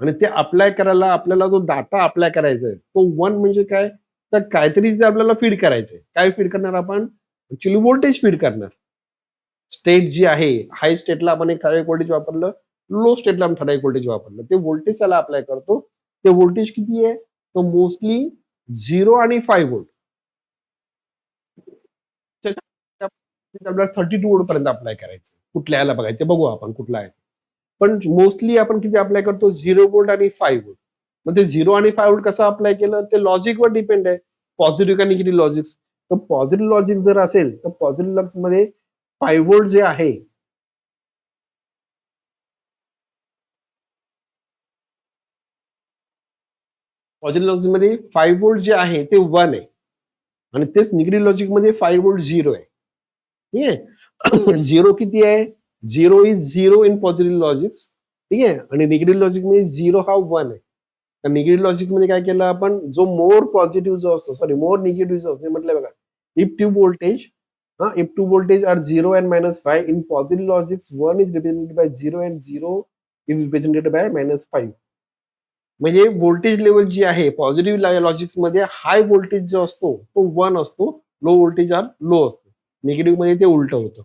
आणि ते अप्लाय करायला आपल्याला जो डाटा अप्लाय करायचा आहे तो 1 म्हणजे काय? तर काहीतरी ते आपल्याला फीड करायचंय. काय फीड करणार आपण? ऍक्च्युली व्होल्टेज फीड करणार. स्टेट जी आहे, हाय स्टेटला आपण एक ठराविक व्होल्टेज वापरलं, लो स्टेटला आपण ठराविक व्होल्टेज वापरलं. ते व्होल्टेज त्याला अप्लाय करतो. ते व्होल्टेज किती आहे? तो मोस्टली 0 आणि 5 व्होल्ट. आपल्याला 32 व्होल्ट पर्यंत अप्लाय करायचं. कुठल्या याला बघायचं ते बघू आपण कुठला आहे. पण मोस्टली आपण किती अप्लाय करतो? 0 व्होल्ट आणि 5 व्होल्ट. मग ते 0 आणि 5 व्होल्ट कसं अप्लाय केलं? ते लॉजिकवर डिपेंड आहे. पॉझिटिव्ह का निगेटिव्ह लॉजिक. तर पॉझिटिव्ह लॉजिक जर असेल तर पॉझिटिव्ह लॉजिक मध्ये 5 व्होल्ट जे आहे पॉझिटिव्ह लॉजिक मध्ये 5 व्होल्ट जे आहे ते 1 आहे आणि तेच निगेटिव्ह लॉजिक मध्ये 5 व्होल्ट 0 आहे. ठीक आहे. 0 किती आहे? 0 इज 0 इन पॉझिटिव्ह लॉजिक. ठीक आहे. आणि निगेटिव्ह लॉजिक मध्ये 0 हा 1 आहे. तर निगेटिव्ह लॉजिक मध्ये काय केलं आपण? जो मोर पॉझिटिव्ह जो असतो, सॉरी मोर निगेटिव्ह जो असतो, म्हटलं बघा, if two voltage if two voltage are 0 and -5 in positive logics, 1 is represented by 0 and 0 is represented by -5. म्हणजे व्होल्टेज लेवल जी आहे पॉझिटिव्ह लॉजिक्स मध्ये हाय व्होल्टेज जो असतो तो 1 असतो, लो व्होल्टेज हा लो असतो. निगेटिव्ह मध्ये ते उलट होतं.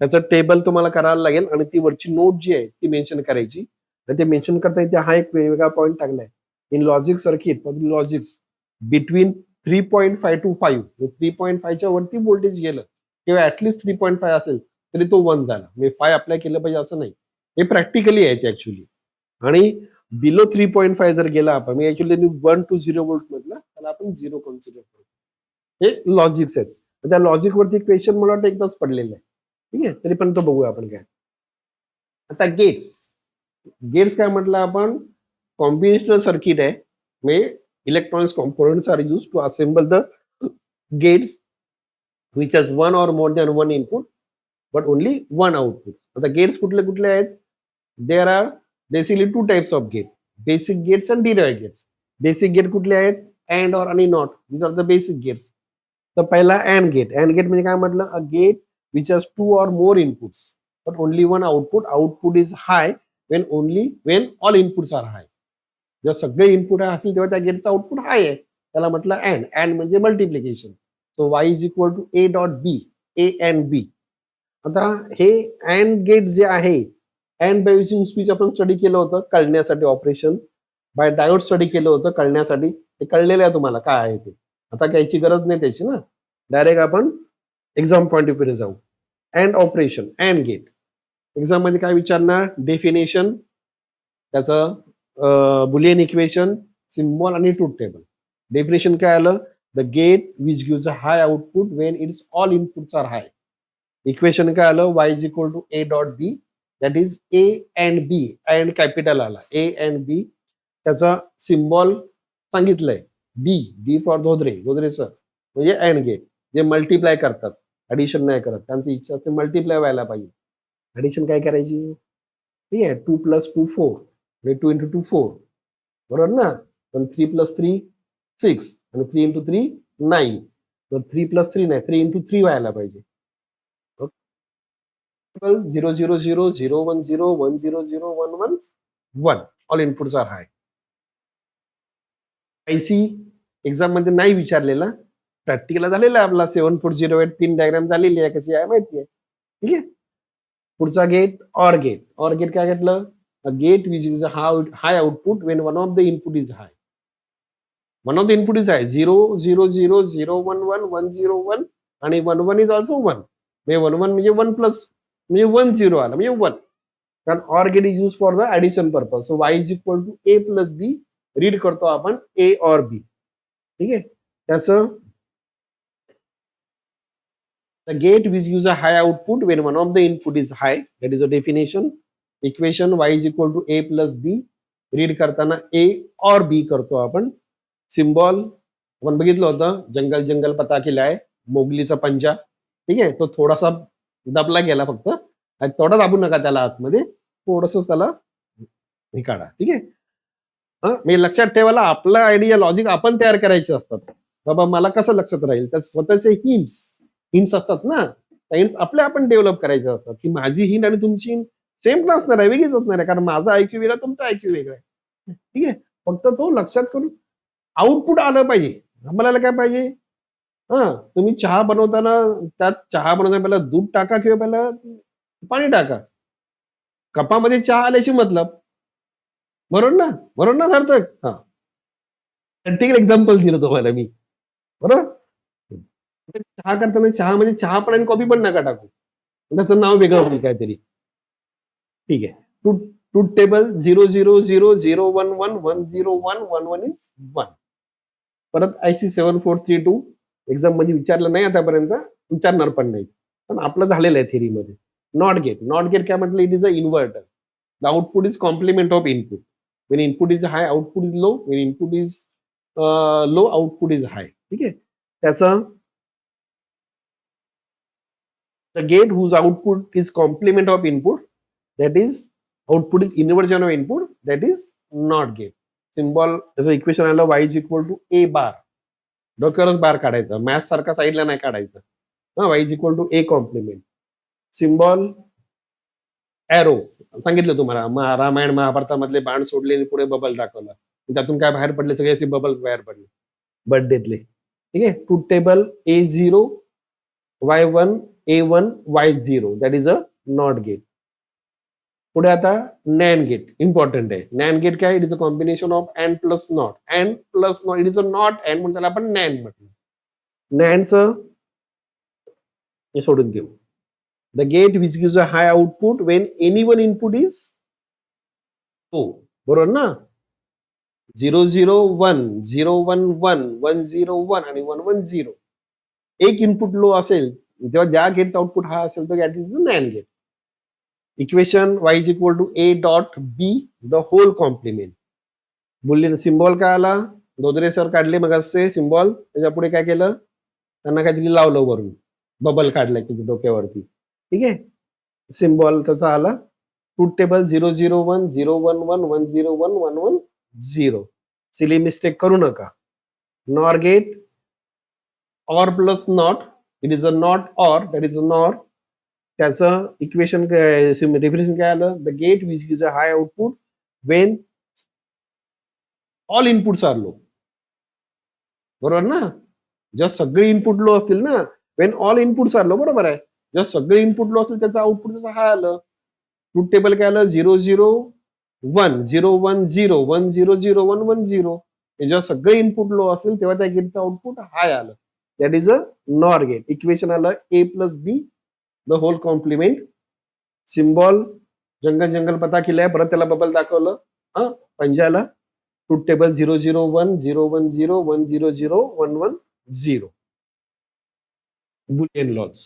त्याचं टेबल तुम्हाला करायला लागेल आणि ती वरची नोट जी आहे ती मेन्शन करायची. तर ते मेन्शन करता येते. हा एक वेगळा पॉईंट टाकलाय. In logic circuit positive logics between 3.5 to 5. 3.5 च्या वरती व्होल्टेज गेलं किंवा ऍटलीस्ट 3.5 असेल तरी तो 1 झाला. म्हणजे 5 अप्लाय केलं पाहिजे असं नाही. हे प्रॅक्टिकली आहे ते ऍक्च्युली. आणि बिलो 3.5 जर गेला आपण, मी ऍक्च्युली 1 टू 0 व्होल्ट म्हटलं त्याला आपण 0 कन्सिडर करतो. हे लॉजिक्स आहेत. त्या लॉजिक वरती क्वेश्चन मला वाटतं एकदाच पडलेलं आहे. ठीक आहे. तरी पण तो बघूया आपण काय. आता गेट्स. गेट्स काय म्हटलं आपण? कॉम्बिनेशनल सर्किट आहे. म्हणजे electronics components are used to assemble the gates which has one or more than one input but only one output. आता गेट्स कुठले कुठले आहेत? There are basically 2 types of gate. Basic gates and derived gates. Basic gate कुठले आहेत? And or आणि not. These are the basic gates. तर पहिला and gate. And gate म्हणजे काय म्हटलं? A gate which has 2 or more inputs but only one output. Output is high when all inputs are high. जेव्हा सगळे input असतील तेव्हा त्या गेटचा आउटपुट हाय आहे. त्याला म्हटलं अँड. अँड म्हणजे multiplication. So Y is equal to A dot B. A and B. आता हे अँड गेट जे आहे, अँड बाय युजिंग स्विच आपण स्टडी केलं होतं कळण्यासाठी. ऑपरेशन बाय डायोड स्टडी केलं होतं कळण्यासाठी. ते कळलेलं आहे तुम्हाला काय आहे ते. आता घ्यायची गरज नाही त्याची ना. डायरेक्ट आपण एक्झाम पॉईंट ऑफ व्ह्यू जाऊ. And operation, and gate. Exam मध्ये काय विचारणार? डेफिनेशन, त्याचं बुलियन इक्वेशन, सिम्बॉल आणि ट्रूथ टेबल. डेफिनेशन काय आलं? The gate which gives a high output when its all inputs are high. Equation काय आलं? Y is equal to A dot B. That is A and B. And capital आला. A and B. त्याचा सिम्बॉल सांगितलंय B. B for धोद्रे. धोद्रे sir. म्हणजे AND gate जे multiply करतात, ऍडिशन नाही करत. त्यांची इच्छा असते मल्टिप्लाय व्हायला पाहिजे. ऍडिशन काय करायची? ठीक आहे. 2 + 2 4. 2 into 2 4. बरोबर ना? पण 3 + 3 6 आणि 3 into 3 9. तर 3 + 3 नाही, 3 into 3 व्हायला पाहिजे. 0 0 0 0 1 0 1 0 0 1 1 1. All inputs are high. IC exam मध्ये नाही विचारलेला. प्रॅक्टिकल झालेला आहे आपला 7408 पिन डायग्राम झालेली आहे. कशी आहे माहिती आहे. ठीक आहे. पुढचा gate or gate. Or gate काय घेतलं? A gate which is a high output when one of the input is high. One of the input is high. 0 0 0 0 1 1 1 0 1 आणि 1 1 is also 1. म्हणजे 1 1 म्हणजे 1 प्लस म्हणजे 1 0 आला म्हणजे 1. कारण or gate is use for the addition purpose. So y is equal to a plus b read करतो आपण ए or बी. ठीक आहे. त्याचं the gate which gives a high output when one of the input is high, that is a definition. Equation y is equal to a plus b. Read करताना ए और बी करतो आपण. Symbol आपण बघितलं होतं, जंगल जंगल पता केला आहे, मोगलीचा पंजा. ठीक आहे. तो थोडासा दबला गेला फक्त, आणि थोडा दाबू नका त्याला आतमध्ये, थोडस त्याला हे काढा. ठीक आहे. मी लक्षात ठेवायला आपला आयडिया लॉजिक आपण तयार करायचे असतात. बाबा मला कसं लक्षात राहील, तर स्वतःचे हिंट्स असतात ना, हिंट्स आपले आपण डेव्हलप करायचे असतात, की माझी हिंट आणि तुमची हिंट सेम नसणार आहे, वेगळीच असणार आहे, कारण माझा आयक्यू वेगळा, तुमचा आयक्यू वेगळा आहे. ठीक आहे. फक्त तो लक्षात करून आउटपुट आलं पाहिजे. आपल्याला काय पाहिजे, तुम्ही चहा बनवताना त्यात चहा बनवताना पहिला दूध टाका किंवा पहिला पाणी टाका. कपामध्ये चहा आल्याशी मतलब. बरोबर ना? बरोबर ना सार्थक? हा, प्रॅक्टिकल एक्झाम्पल दिलं तुम्हाला मी. बरोबर. चहा करताना चहा म्हणजे चहा पण आणि कॉफी पण नका टाकू, त्याचं नाव वेगळं होईल काहीतरी. ठीक आहे. Truth table 0 0 0 0 1 1 1 0 1 1 1 is 1. परत IC 7432 एक्झाम मध्ये विचारलं नाही आतापर्यंत, विचारणार पण नाही, पण आपलं झालेलं आहे थेरीमध्ये. NOT gate. नॉट गेट काय म्हटलं, it is a inverter. The output is complement of input. When input is high, output is low. When input is low, output is high. ठीक आहे. त्याचं the gate whose output is complement of input, that is output is inversion of input, that is not gate. Symbol त्याचं equation आलं y is equal to a bar. डोक्यावरच बार काढायचा, math सारखा साईडला नाही काढायचं. y is equal to a complement. Symbol arrow. सांगितलं तुम्हाला, रामायण महाभारतामधले बाण सोडले आणि पुढे बबल दाखवला, त्यातून काय बाहेर पडले, सगळे असे बबल बाहेर पडले बर्थडेतले. ठीक आहे. Truth table A0 Y1 A1 Y0, that is a not gate. पुढे आता नॅन गेट इम्पॉर्टंट आहे. नॅन गेट काय, it is a combination of and plus not. And plus not, it is a not and, म्हणून त्याला आपण NAND म्हटलं. नॅनचं हे सोडून देऊ. The gate which gives a high output when any one input is तो. बरोबर ना? 0 0 1 0 1 1 1 0 1 आणि 1 1 0. एक इनपुट लो असेल जेव्हा ज्या गेट आउटपुट हा असेल तर that is the NAND gate. Equation y is equal to a dot b the whole complement. Boolean symbol काय आला, दोदरे सर काढले मग असे सिम्बॉल, त्याच्या पुढे काय केलं, त्यांना काहीतरी लावलं वरून, बबल काढलाय त्याच्या डोक्यावरती. ठीक आहे. सिम्बॉल त्याचा आला ट्रूथ टेबल 0 0 1 0 1 1 1 0 1 1 1 0. सिली मिस्टेक करू नका. NOR gate, or plus not, it is a not or, that is a NOR. त्याचं इक्वेशन डेफिनेशन काय आलं, the gate which gives a high output when all inputs are low. बरोबर ना? जेव्हा सगळे input low असतील ना, when all inputs are low, बरोबर आहे. जेव्हा सगळे इनपुट लो असतील त्याचं आउटपुट हाय आलं. ट्रूथ टेबल काय आलं, 0 0 1 0 1 0 1 0 0 1 1 0. जेव्हा सगळे इनपुट लो असतील तेव्हा त्या गेटचं आउटपुट हाय आलं, that is a NOR gate. Equation आलं a plus B the whole complement. Symbol जंगल जंगल पता केलाय, परत त्याला बबल दाखवलं पंजाला. Truth table 0 0 1 0 1 0 1 0 0 1 1 0. Boolean laws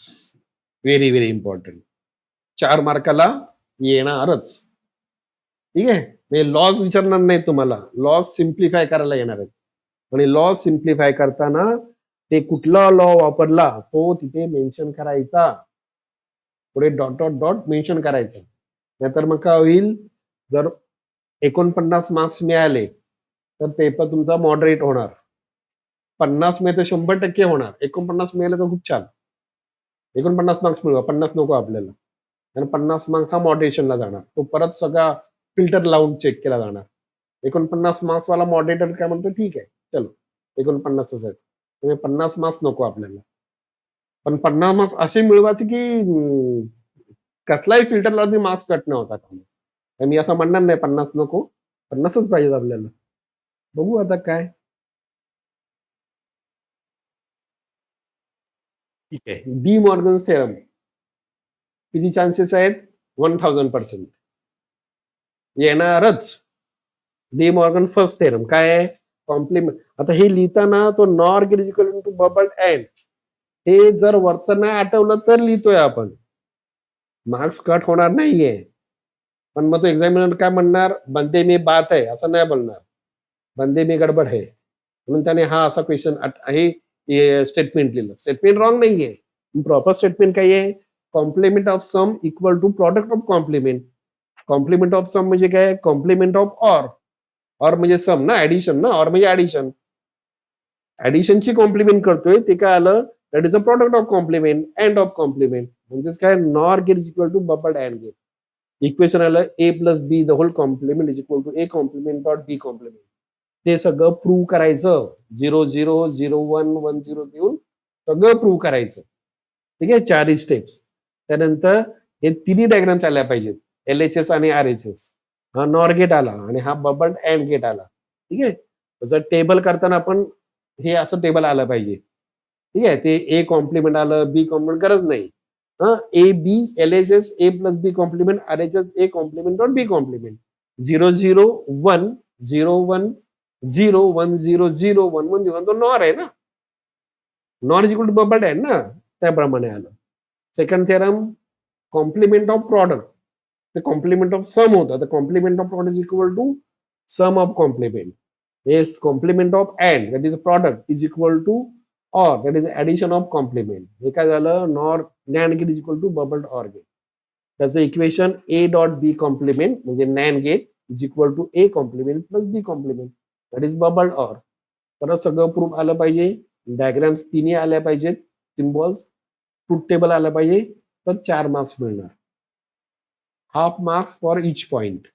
very very important, 4 मार्काला येणारच. ठीक आहे. म्हणजे लॉज विचारणार नाही तुम्हाला, लॉज सिम्प्लिफाय करायला येणार आहेत. आणि लॉज सिम्प्लिफाय करताना ते कुठला लॉ वापरला तो तिथे मेन्शन करायचा, पुढे डॉट डॉट डॉट मेन्शन करायचं. नाहीतर मग काय होईल, जर 49 मार्क्स मिळाले तर पेपर तुमचा मॉडरेट होणार. 50 मिळाले तर 100% होणार. 49 मिळाले तर खूप छान, 49 मार्क्स मिळवा, 50 नको आपल्याला. आणि 50 मार्क्स हा मॉडरेशनला जाणार, तो परत सगळा फिल्टर लावून चेक केला जाणार. 49 मार्क्स वाला मॉडरेटर काय म्हणतो, ठीक आहे चलो 49च आहे, 50 मार्क्स नको आपल्याला. पण 50 मार्क्स असे मिळवायचे की कसलाही फिल्टर लावून मार्क्स कट न होता कामा. मी असं म्हणणार नाही 50 नको, 50च पाहिजे आपल्याला. बघू आता काय. ठीक आहे. डी मॉर्गन्स थेरम किती चान्सेस आहेत, 1000% येणारच. डी मॉर्गन फर्स्ट थेरम काय आहे? कॉम्प्लिमेंट. आता हे लिहिताना तो NOR gate is equal to bubble and हे जर वरचं नाही आठवलं तर लिहितोय आपण. मार्क्स कट होणार नाहीये. पण मग तो एक्झामिनर काय म्हणणार? बंदे में बात है असं नाही बोलणार. बंदे में गडबड है. म्हणून त्याने हा असा क्वेश्चन हे स्टेटमेंट लिहिलं. स्टेटमेंट रॉंग नाहीये. प्रॉपर स्टेटमेंट काय आहे? Complement of sum equal to product of complement. Complement of sum म्हणजे काय? Complement of or. ऑर म्हणजे सम ना, ऍडिशन ना, ऑर म्हणजे ऍडिशन. ऍडिशनची कॉम्प्लिमेंट करतोय ते काय आलं? That is a product of complement and of complement. म्हणजेच काय? NOR gate is equal to bubble AND gate. Equation आलं A plus B the whole complement is equal to A complement dot B complement. ते सगळं prove करायचं. 0-0, 0-1, 1-0 देऊन सगळं prove करायचं. ठीक आहे, 4 स्टेप्स. त्यानंतर हे तिन्ही डायग्राम्स आल्या पाहिजेत. LHS आणि RHS. हा नॉर गेट आला आणि हा बबल अँड गेट आला. ठीक आहे. जर टेबल करताना आपण हे असं टेबल आलं पाहिजे. ठीक आहे. ते ए कॉम्प्लिमेंट आलं, बी कॉम्प्लिमेंट गरज नाही. A B LHS A plus B complement RHS A complement dot B complement. 0-0, 1, 0-1, 0, 1, 0, 0, 1, 1, 0 तो नॉर आहे ना. NOR is equal to bubble and ना, त्याप्रमाणे आलं. Second theorem complement of product. The complement of sum होता. The complement of product is equal to sum of complement. Yes, complement of and that is product is equal to or that is addition of complement. हे काय झालं? NOR NAND gate is equal to bubbled OR gate. त्याचं equation A dot B complement म्हणजे NAND gate is equal to A complement plus B complement that is bubbled OR. तर सगळं proof आलं पाहिजे. Diagrams तिन्ही आल्या पाहिजेत. सिम्बॉल्स ट्रूथ टेबल आलं पाहिजे. तर 4 मार्क्स मिळणार. Half marks for each point.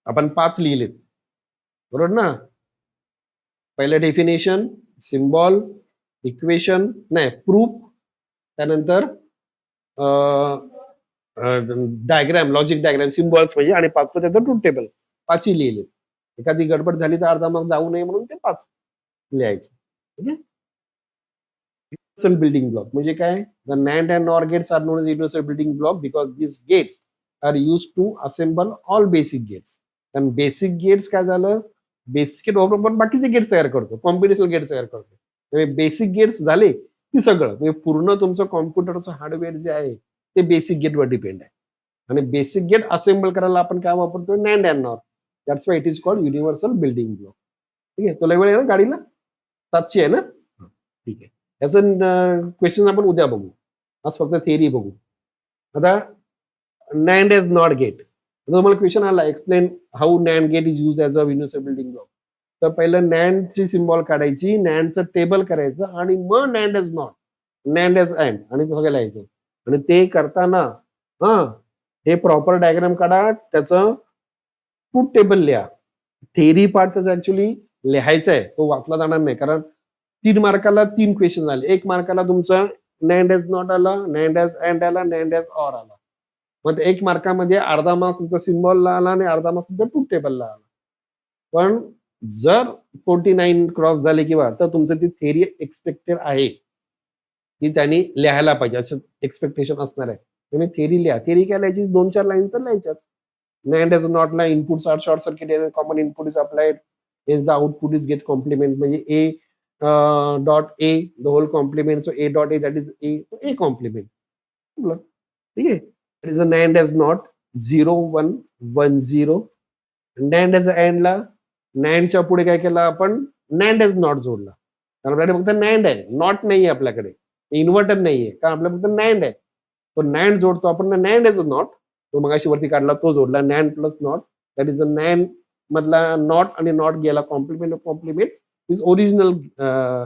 आपण 5 लिहिलेत बरोबर ना. पहिलं डेफिनेशन, सिम्बॉल, इक्वेशन नाही प्रूफ, त्यानंतर डायग्राम, लॉजिक डायग्राम, सिम्बॉल्स म्हणजे आणि 5वं त्याचं ट्रूथ टेबल. 5ही लिहिले. एखादी गडबड झाली तर अर्धा मार्क्स जाऊ नये म्हणून ते 5 लिहायचे. ठीक आहे. Universal building block म्हणजे काय? The NAND and NOR gates are known as universal building block because these gates are used to assemble all basic gates. कारण बेसिक गेट्स काय झालं? बेसिक गेट वापरून आपण बाकीचे गेट्स तयार करतो. कॉम्बिनेशनल गेट तयार करतो. म्हणजे बेसिक गेट्स झाले की सगळं म्हणजे पूर्ण तुमचं कॉम्प्युटरचं हार्डवेअर जे आहे ते बेसिक गेटवर डिपेंड आहे. आणि बेसिक गेट असेंबल करायला आपण काय वापरतो? NAND and NOR. That's why it is called universal building block. ठीक आहे. तुला वेळ आहे ना गाडीला? 7ची आहे ना? ठीक आहे. याचं क्वेश्चन आपण उद्या बघू. आज फक्त थिअरी बघू. आता NAND एज नॉट गेट. तुम्हाला क्वेश्चन आला explain how NAND gate is use as a universal building block. तर पहिलं NAND ची सिम्बॉल काढायची, NANDचं टेबल करायचं आणि मग NAND as not, NAND as and आणि सगळं लिहायचं. आणि ते करताना हे प्रॉपर डायग्राम काढा, त्याचं ट्रूथ टेबल लिहा. थेअरी पार्ट त्याचा ऍक्च्युली लिहायचा आहे, तो वाचला जाणार नाही. कारण 3 मार्काला 3 क्वेश्चन आले. 1 मार्काला तुमचा NAND एज नॉट आला, NAND एज अँड आला, NAND एज ऑर आला. मग 1 मार्कामध्ये अर्धा मार्क्स तुमचा सिम्बॉलला आला आणि अर्धा मार्क्स तुमच्या ट्रूथ टेबलला आला. पण जर 49 क्रॉस झाले किंवा तर तुमचं ती थेअरी एक्सपेक्टेड आहे की त्यांनी लिहायला पाहिजे असं एक्सपेक्टेशन असणार आहे. तुम्ही थेअरी लिहा. थेअरी काय लिहायची? 2-4 लाईन तर लिहायच्यात. NAND एज नॉटला inputs are short circuit and common input is applied. Hence the output is get complement म्हणजे A dot A the whole complement. So A dot A that is A, so A complement. ठीक आहे. It is a NAND as not 0 1 1 0. NAND as AND ला NANDच्या पुढे काय केलं आपण? NAND as not जोडला. कारण आपल्याकडे फक्त NAND आहे, नॉट नाहीये आपल्याकडे. इन्व्हर्टर नाहीये. कारण आपल्याला फक्त NAND आहे. तो NAND जोडतो आपण NAND as not. तो मगाशी वरती काढला तो जोडला NAND plus not. That is a NAND मधला नॉट आणि नॉट गेला complement of complement is original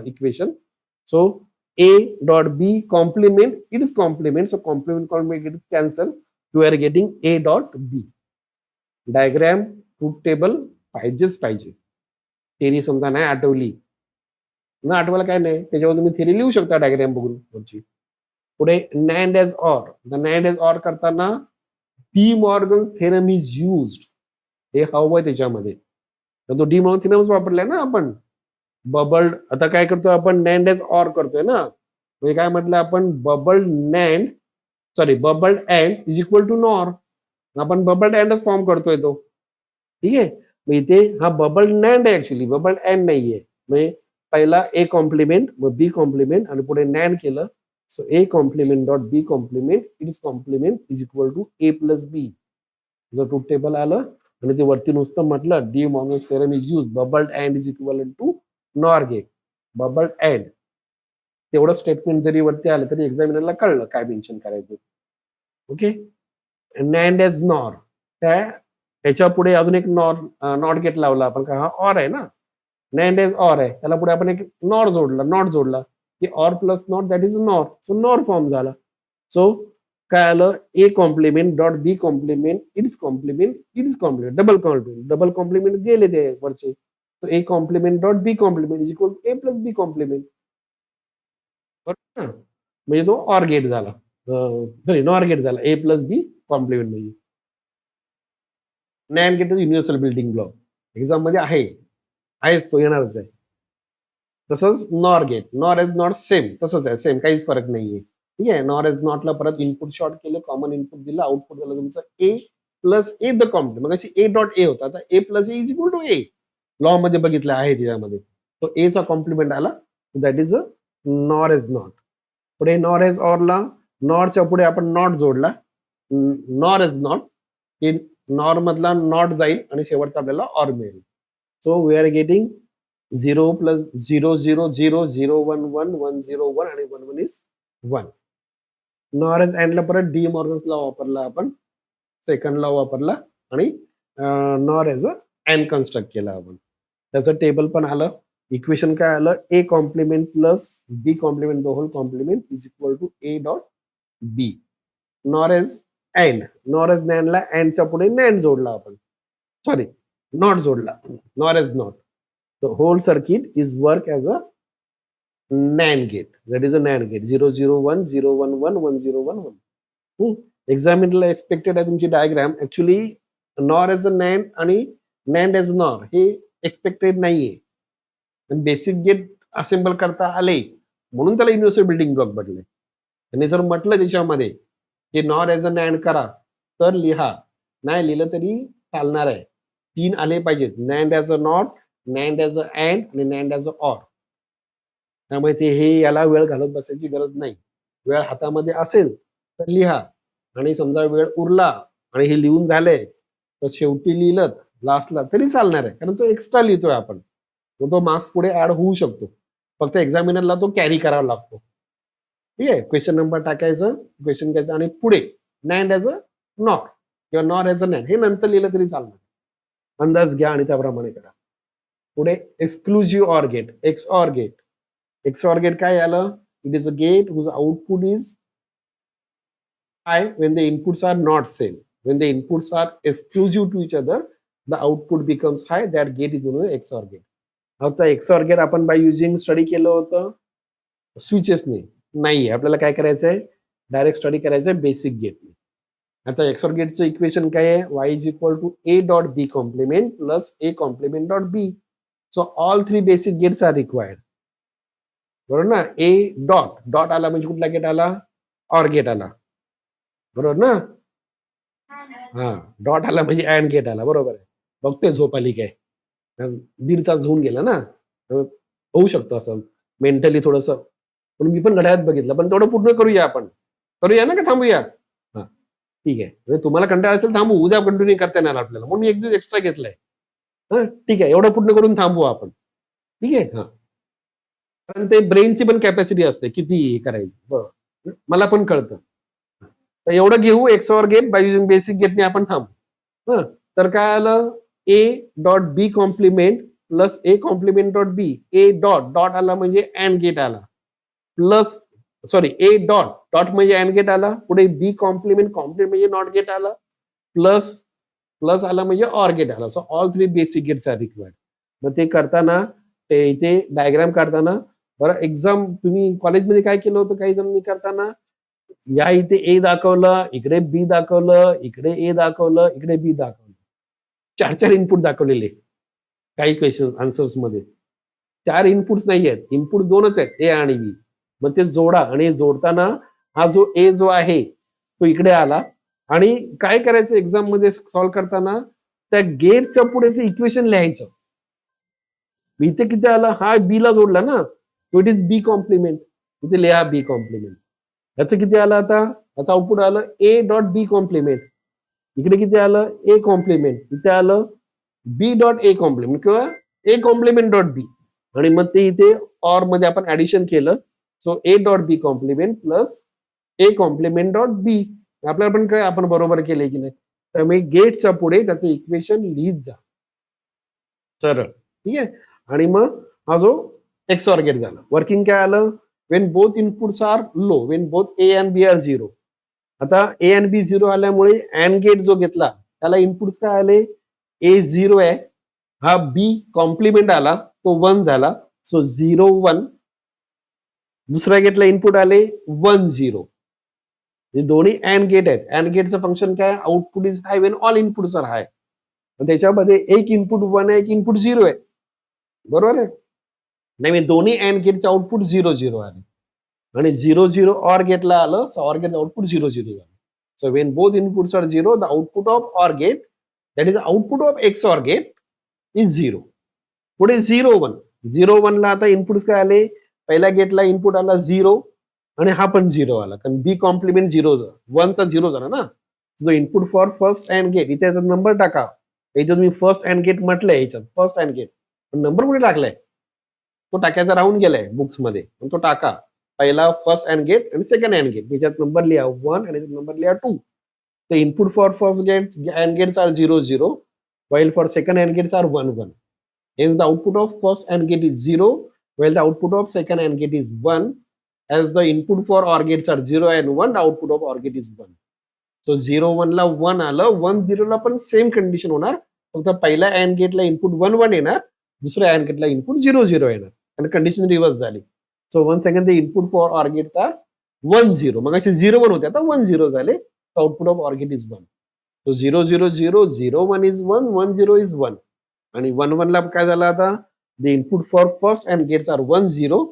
equation. So A dot B complement, it is complement. So complement it is cancel. You are getting A dot B. Diagram, truth table पाहिजेच पाहिजे. Theory समजा नाही आठवली ना, आठवायला काय नाही, त्याच्यावर तुम्ही थेरी लिहू शकता डायग्राम बघून वरची. पुढे NAND as OR. NAND as OR करताना De Morgan theorem is used. हे हवं आहे त्याच्यामध्ये. तर तो डी मॉर्गन थेरमच वापरलाय ना आपण. बबल्ड आता काय करतोय आपण? NAND as OR करतोय ना. म्हणजे काय म्हटलं आपण? Bubbled and is equal to NOR. आपण बबल्ड अँडच फॉर्म करतोय तो. ठीक आहे. मग इथे हा बबल नॅन्ड आहे ऍक्च्युली, बबल अँड नाहीये. म्हणजे पहिला ए कॉम्प्लिमेंट मग बी कॉम्प्लिमेंट आणि पुढे नॅन्ड केलं. So A complement dot B complement its complement is equal to A plus B. जर ट्रूथ टेबल आलं आणि ते वरती नुसतं म्हटलं De Morgan's theorem is use bubbled and is equal to NOR gate. Bubbled AND तेवढं statement जरी वरती आलं तरी एक्झामिनरला कळलं काय मेन्शन करायचं. ओके. नॅन्ड एज नॉर त्याच्या पुढे अजून एक नॉट गेट लावला आपण का हा ऑर आहे ना. नॅन्ड एज ऑर आहे त्याला पुढे आपण एक नॉर जोडला नॉट जोडला की or plus not that is NOR. So NOR form झाला. सो काय आलं A complement dot B complement its complement its complement double complement गेले ते वरचे. So A complement dot B complement is equal to A plus B complement. बरोबर ना? म्हणजे तो ऑर गेट झाला. सॉरी नॉर गेट झाला. A प्लस बी कॉम्प्लिमेंट म्हणजे. NAND gate is universal building block. Exam मध्ये आहेच तो येणारच आहे. तसंच NOR gate. NOR is not same तसंच आहे. सेम काहीच फरक नाहीये. ठीक आहे. नॉर इज नॉटला परत इनपुट शॉर्ट केलं, कॉमन इनपुट दिलं, आउटपुट झालं तुमचं A plus A the complement. मग अशी ए डॉट ए होता. आता A plus A is equal to A. Law मध्ये बघितलं आहे त्याच्यामध्ये. तो ए चा कॉम्प्लिमेंट आला that is a NOR is NOT. पुढे नॉर इज ऑरला नॉरच्या पुढे आपण नॉट जोडला. NOR is NOT. नॉर मधला नॉट जाईल आणि शेवटचा आपल्याला ऑर मिळेल. So we are getting 0 plus 0 0 0 0 1 1 1 0 1 आणि 1 1 इज 1. नॉर इज अँडला परत डी मॉर्गन्स लॉ वापरला आपण. सेकंड लॉ वापरला आणि NOR as a AND construct केला आपण. त्याचं टेबल पण आलं. इक्वेशन काय आलं A complement plus B complement the whole complement is equal to A dot B. NOR as AND. NOR as नॅनला अँडच्या पुढे नॅन जोडला आपण. सॉरी नॉट जोडला. NOR as NOT. The whole circuit is work as a NAND gate. That is a NAND gate. 0 0 1 0 1 1 1 0 1 1. एक्झामिनरला expected आहे तुमची diagram. Actually nor as अ NAND आणि NAND age nor हे एक्सपेक्टेड नाहीये. बेसिक गेट असेंबल करता आले म्हणून त्याला युनिव्हर्सल बिल्डिंग ब्लॉक म्हटले. आणि जर म्हटलं त्याच्यामध्ये की नॉर एज अ नॅन्ड करा तर लिहा. नाही लिहिलं तरी चालणार आहे. 3 आले पाहिजेत. NAND as a not, NAND age a and आणि नॅन्ड एज अ ऑर. त्यामुळे ते हे याला वेळ घालत बसायची गरज नाही. वेळ हातामध्ये असेल तर लिहा आणि समजा वेळ उरला आणि हे लिहून झालंय तर शेवटी लिहिलं लास्टला तरी चालणार आहे. कारण तो एक्स्ट्रा लिहितोय आपण. तो मार्क्स पुढे ऍड होऊ शकतो. फक्त एक्झामिनरला तो कॅरी करावा लागतो. ठीक आहे. क्वेश्चन नंबर टाकायचं, क्वेश्चन घ्यायचं आणि पुढे नॅन्ड एज अ नॉट किंवा नॉर एज अ नॅन्ड हे नंतर लिहिलं तरी चालणार. अंदाज घ्या आणि त्याप्रमाणे करा. पुढे exclusive or gate, X or gate. X or gate काय आलं? It is a gate whose output is high when the inputs are not same. When the inputs are exclusive to each other, the output becomes high. That gate is known as XOR gate. आता XOR gate आपण by using study केलं होतं स्विचेसने. नाही आपल्याला काय करायचंय direct study करायचंय बेसिक गेटने. आता XOR गेटचं इक्वेशन काय आहे? y is equal to a dot b complement plus a complement dot b. So all 3 basic gates are required. बरोबर ना. a डॉट डॉट आला म्हणजे कुठला गेट आला? ऑर गेट आला. बरोबर ना. हा डॉट आला म्हणजे अँड गेट आला. बरोबर आहे. बघतोय झोप आली काय? 1.5 तास होऊन गेला ना. होऊ शकतं असं मेंटली थोडस. पण मी पण घड्याळात बघितलं. पण तेवढं पूर्ण करूया आपण. करूया ना का थांबूया? हा ठीक आहे. म्हणजे तुम्हाला कंटाळा असेल थांबू. उद्या कंटिन्यू करता येणार आपल्याला. म्हणून मी एक दिवस एक्स्ट्रा घेतलाय. हा ठीक आहे. एवढं पूर्ण करून थांबू आपण. ठीक आहे. हा कारण ते ब्रेनची पण कॅपॅसिटी असते किती करायची. बरोबर मला पण कळतं. तर एवढं घेऊ XOR gate by using basic गेटने आपण थांबू. तर काय आलं A dot B complement plus A complement dot B. A dot dot आला म्हणजे अँड गेट आला plus sorry A dot dot म्हणजे अँड गेट आला. पुढे बी कॉम्प्लिमेंट कॉम्प्लिमेंट म्हणजे नॉट गेट आला प्लस प्लस आला म्हणजे ऑर गेट आला. So all 3 basic gates are required. मग ते करताना ते इथे डायग्राम काढताना बरं एक्झाम तुम्ही कॉलेजमध्ये काय केलं होतं काही जणांनी करताना या इथे ए दाखवलं, इकडे बी दाखवलं, इकडे ए दाखवलं, इकडे बी दाखवलं. 4 इनपुट दाखवलेले काही क्वेश्चन आन्सर्स मध्ये. 4 इनपुट्स नाही आहेत. इनपुट 2च आहेत ए आणि बी. मग ते जोडा आणि जोडताना हा जो ए जो आहे तो इकडे आला आणि काय करायचं एक्झाम मध्ये सॉल्व्ह करताना त्या गेटच्या पुढेच इक्वेशन लिहायचं. इथे किती आलं, हा बी ला जोडला ना, so it is B complement. इथे लिहा बी कॉम्प्लिमेंट. याचं किती आलं आता, आता आउटपुट आलं ए डॉट बी कॉम्प्लिमेंट. इकडे किती आलं, ए कॉम्प्लिमेंट. इथे आलं बी डॉट ए कॉम्प्लिमेंट किंवा ए कॉम्प्लिमेंट डॉट बी. आणि मग ते इथे ऑर मध्ये आपण ऍडिशन केलं. So A dot B complement plus A complement dot B. आपल्याला पण काय आपण बरोबर केले की नाही. त्यामुळे गेटच्या पुढे त्याचं इक्वेशन लिहित जा सरळ. ठीक आहे. आणि मग हा जो एक्सऑर गेट झाला. वर्किंग काय आलं, when both inputs are low, when both A and B are zero. आता ए अँड बी झिरो आल्यामुळे अँड गेट जो घेतला त्याला इनपुट काय आले, ए झिरो आहे, हा बी कॉम्प्लिमेंट आला तो 1 झाला. सो 0 1. दुसऱ्या गेटला इनपुट आले 1 0. हे दोन्ही अँड गेट आहेत. अँड गेटचं फंक्शन काय, output is high when all inputs are high. त्याच्यामध्ये एक इनपुट 1 आहे, एक इनपुट 0 आहे. बरोबर आहे. नाही, दोन्ही अँड गेटचे आउटपुट 0 0 आले आणि 0 0 ऑर गेटला आलं. सो ऑर गेट आउटपुट 0 0 झालं. So when both inputs are 0, the output of or gate, that is output of X or gate, is 0. पुढे 0 1. 0 1 ला आता इनपुट्स काय आले, पहिल्या गेटला इनपुट आला 0 आणि हा पण 0 आला, कारण बी कॉम्प्लिमेंट 0 1 तर 0 झाला ना. जो input for first and gate, इथे नंबर टाका. इथे तुम्ही फर्स्ट अँड गेट म्हटलंय, याच्यात फर्स्ट अँड गेट पण नंबर कुठे टाकलाय, तो टाकायचा राहून गेलाय बुक्स मध्ये, पण तो टाका. पहिला फर्स्ट अँड गेट आणि सेकंड अँड गेट, याच्यात नंबर लिहा 1 आणि नंबर लिहा 2. The input for first gate AND gates are 0 0, while for second AND gates are 1 1. Hence the output of first AND gate is 0, while the output of second AND gate is 1. As the input for OR gates are 0 and 1, the output of OR gate is 1. So 0 1 ला 1 आलं, 1 0 ला पण same condition होणार, फक्त पहिल्या AND गेटला input 1 1 येणार, दुसऱ्या AND गेटला इनपुट 0 0 येणार आणि कंडिशन रिव्हर्स झाली. So one second the input for OR gates are 1 0. मग असे 0 1 होते, आता 1 0 झाले. Output of OR gate is 1. So 0 0 0 0 1 is 1, 1 0 is 1. आणि 1 1 ला काय झालं, आता the input for first and gates are 1 0.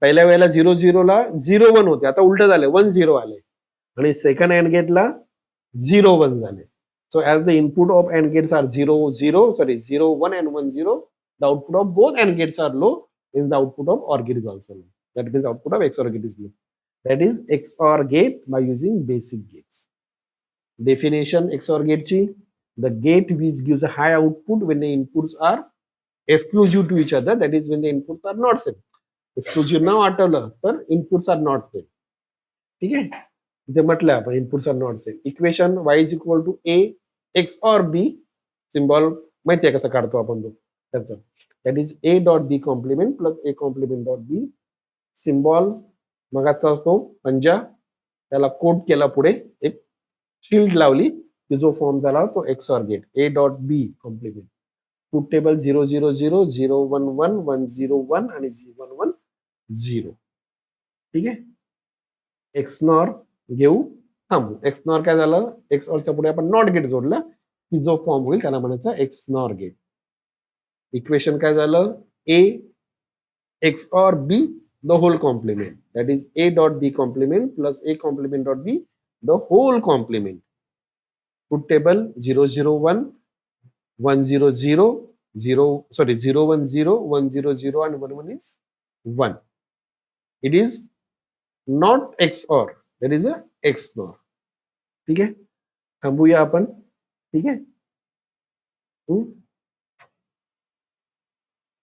पहिल्या वेळेला 0 0 ला 0 1 होते, आता उलट झाले 1 0 आले आणि सेकंड अँड गेटला 0 1 झाले. So as the input of and gates are 0 0 1 and 1 0, the output of both AND gates are low, means the output of OR gate is also low. That means output of XOR gate is low. That is XOR gate by using basic gates. Definition XOR gate ची, the gate which gives a high output when the inputs are exclusive to each other, that is when the inputs are not same. Exclusive नाव आठवलं तर inputs are not same. ठीक आहे, इथे म्हटलं आपण inputs are not same. Equation y is equal to a XOR b, symbol माहिती आहे कसं काढतो आपण तो त्याचा, that is a dot b complement plus a complement dot b. Symbol मगाचा असतो पंजा, त्याला कोट केला, पुढे एक शील्ड लावली की जो फॉर्म झाला तो XOR gate, a dot B complement. Truth table 0 0 0 0 1 1 1 0 1 आणि 1 1 0. ठीक आहे. एक्सनॉर घेऊ, थांबू. एक्सनॉर काय झालं, एक्सऑरच्या पुढे आपण नॉट गेट जोडला की जो फॉर्म होईल त्याला म्हणायचं एक्सनॉर गेट. इक्वेशन काय झालं, a XOR b the whole complement, that is a dot b complement plus a complement dot b the whole complement. Truth table 0 0 1 1 0 0 0 0 1 0 1 0 0 and 1 1 is 1. It is not XOR, there is a XNOR. ठीक आहे, थांबूया आपण. ठीक आहे.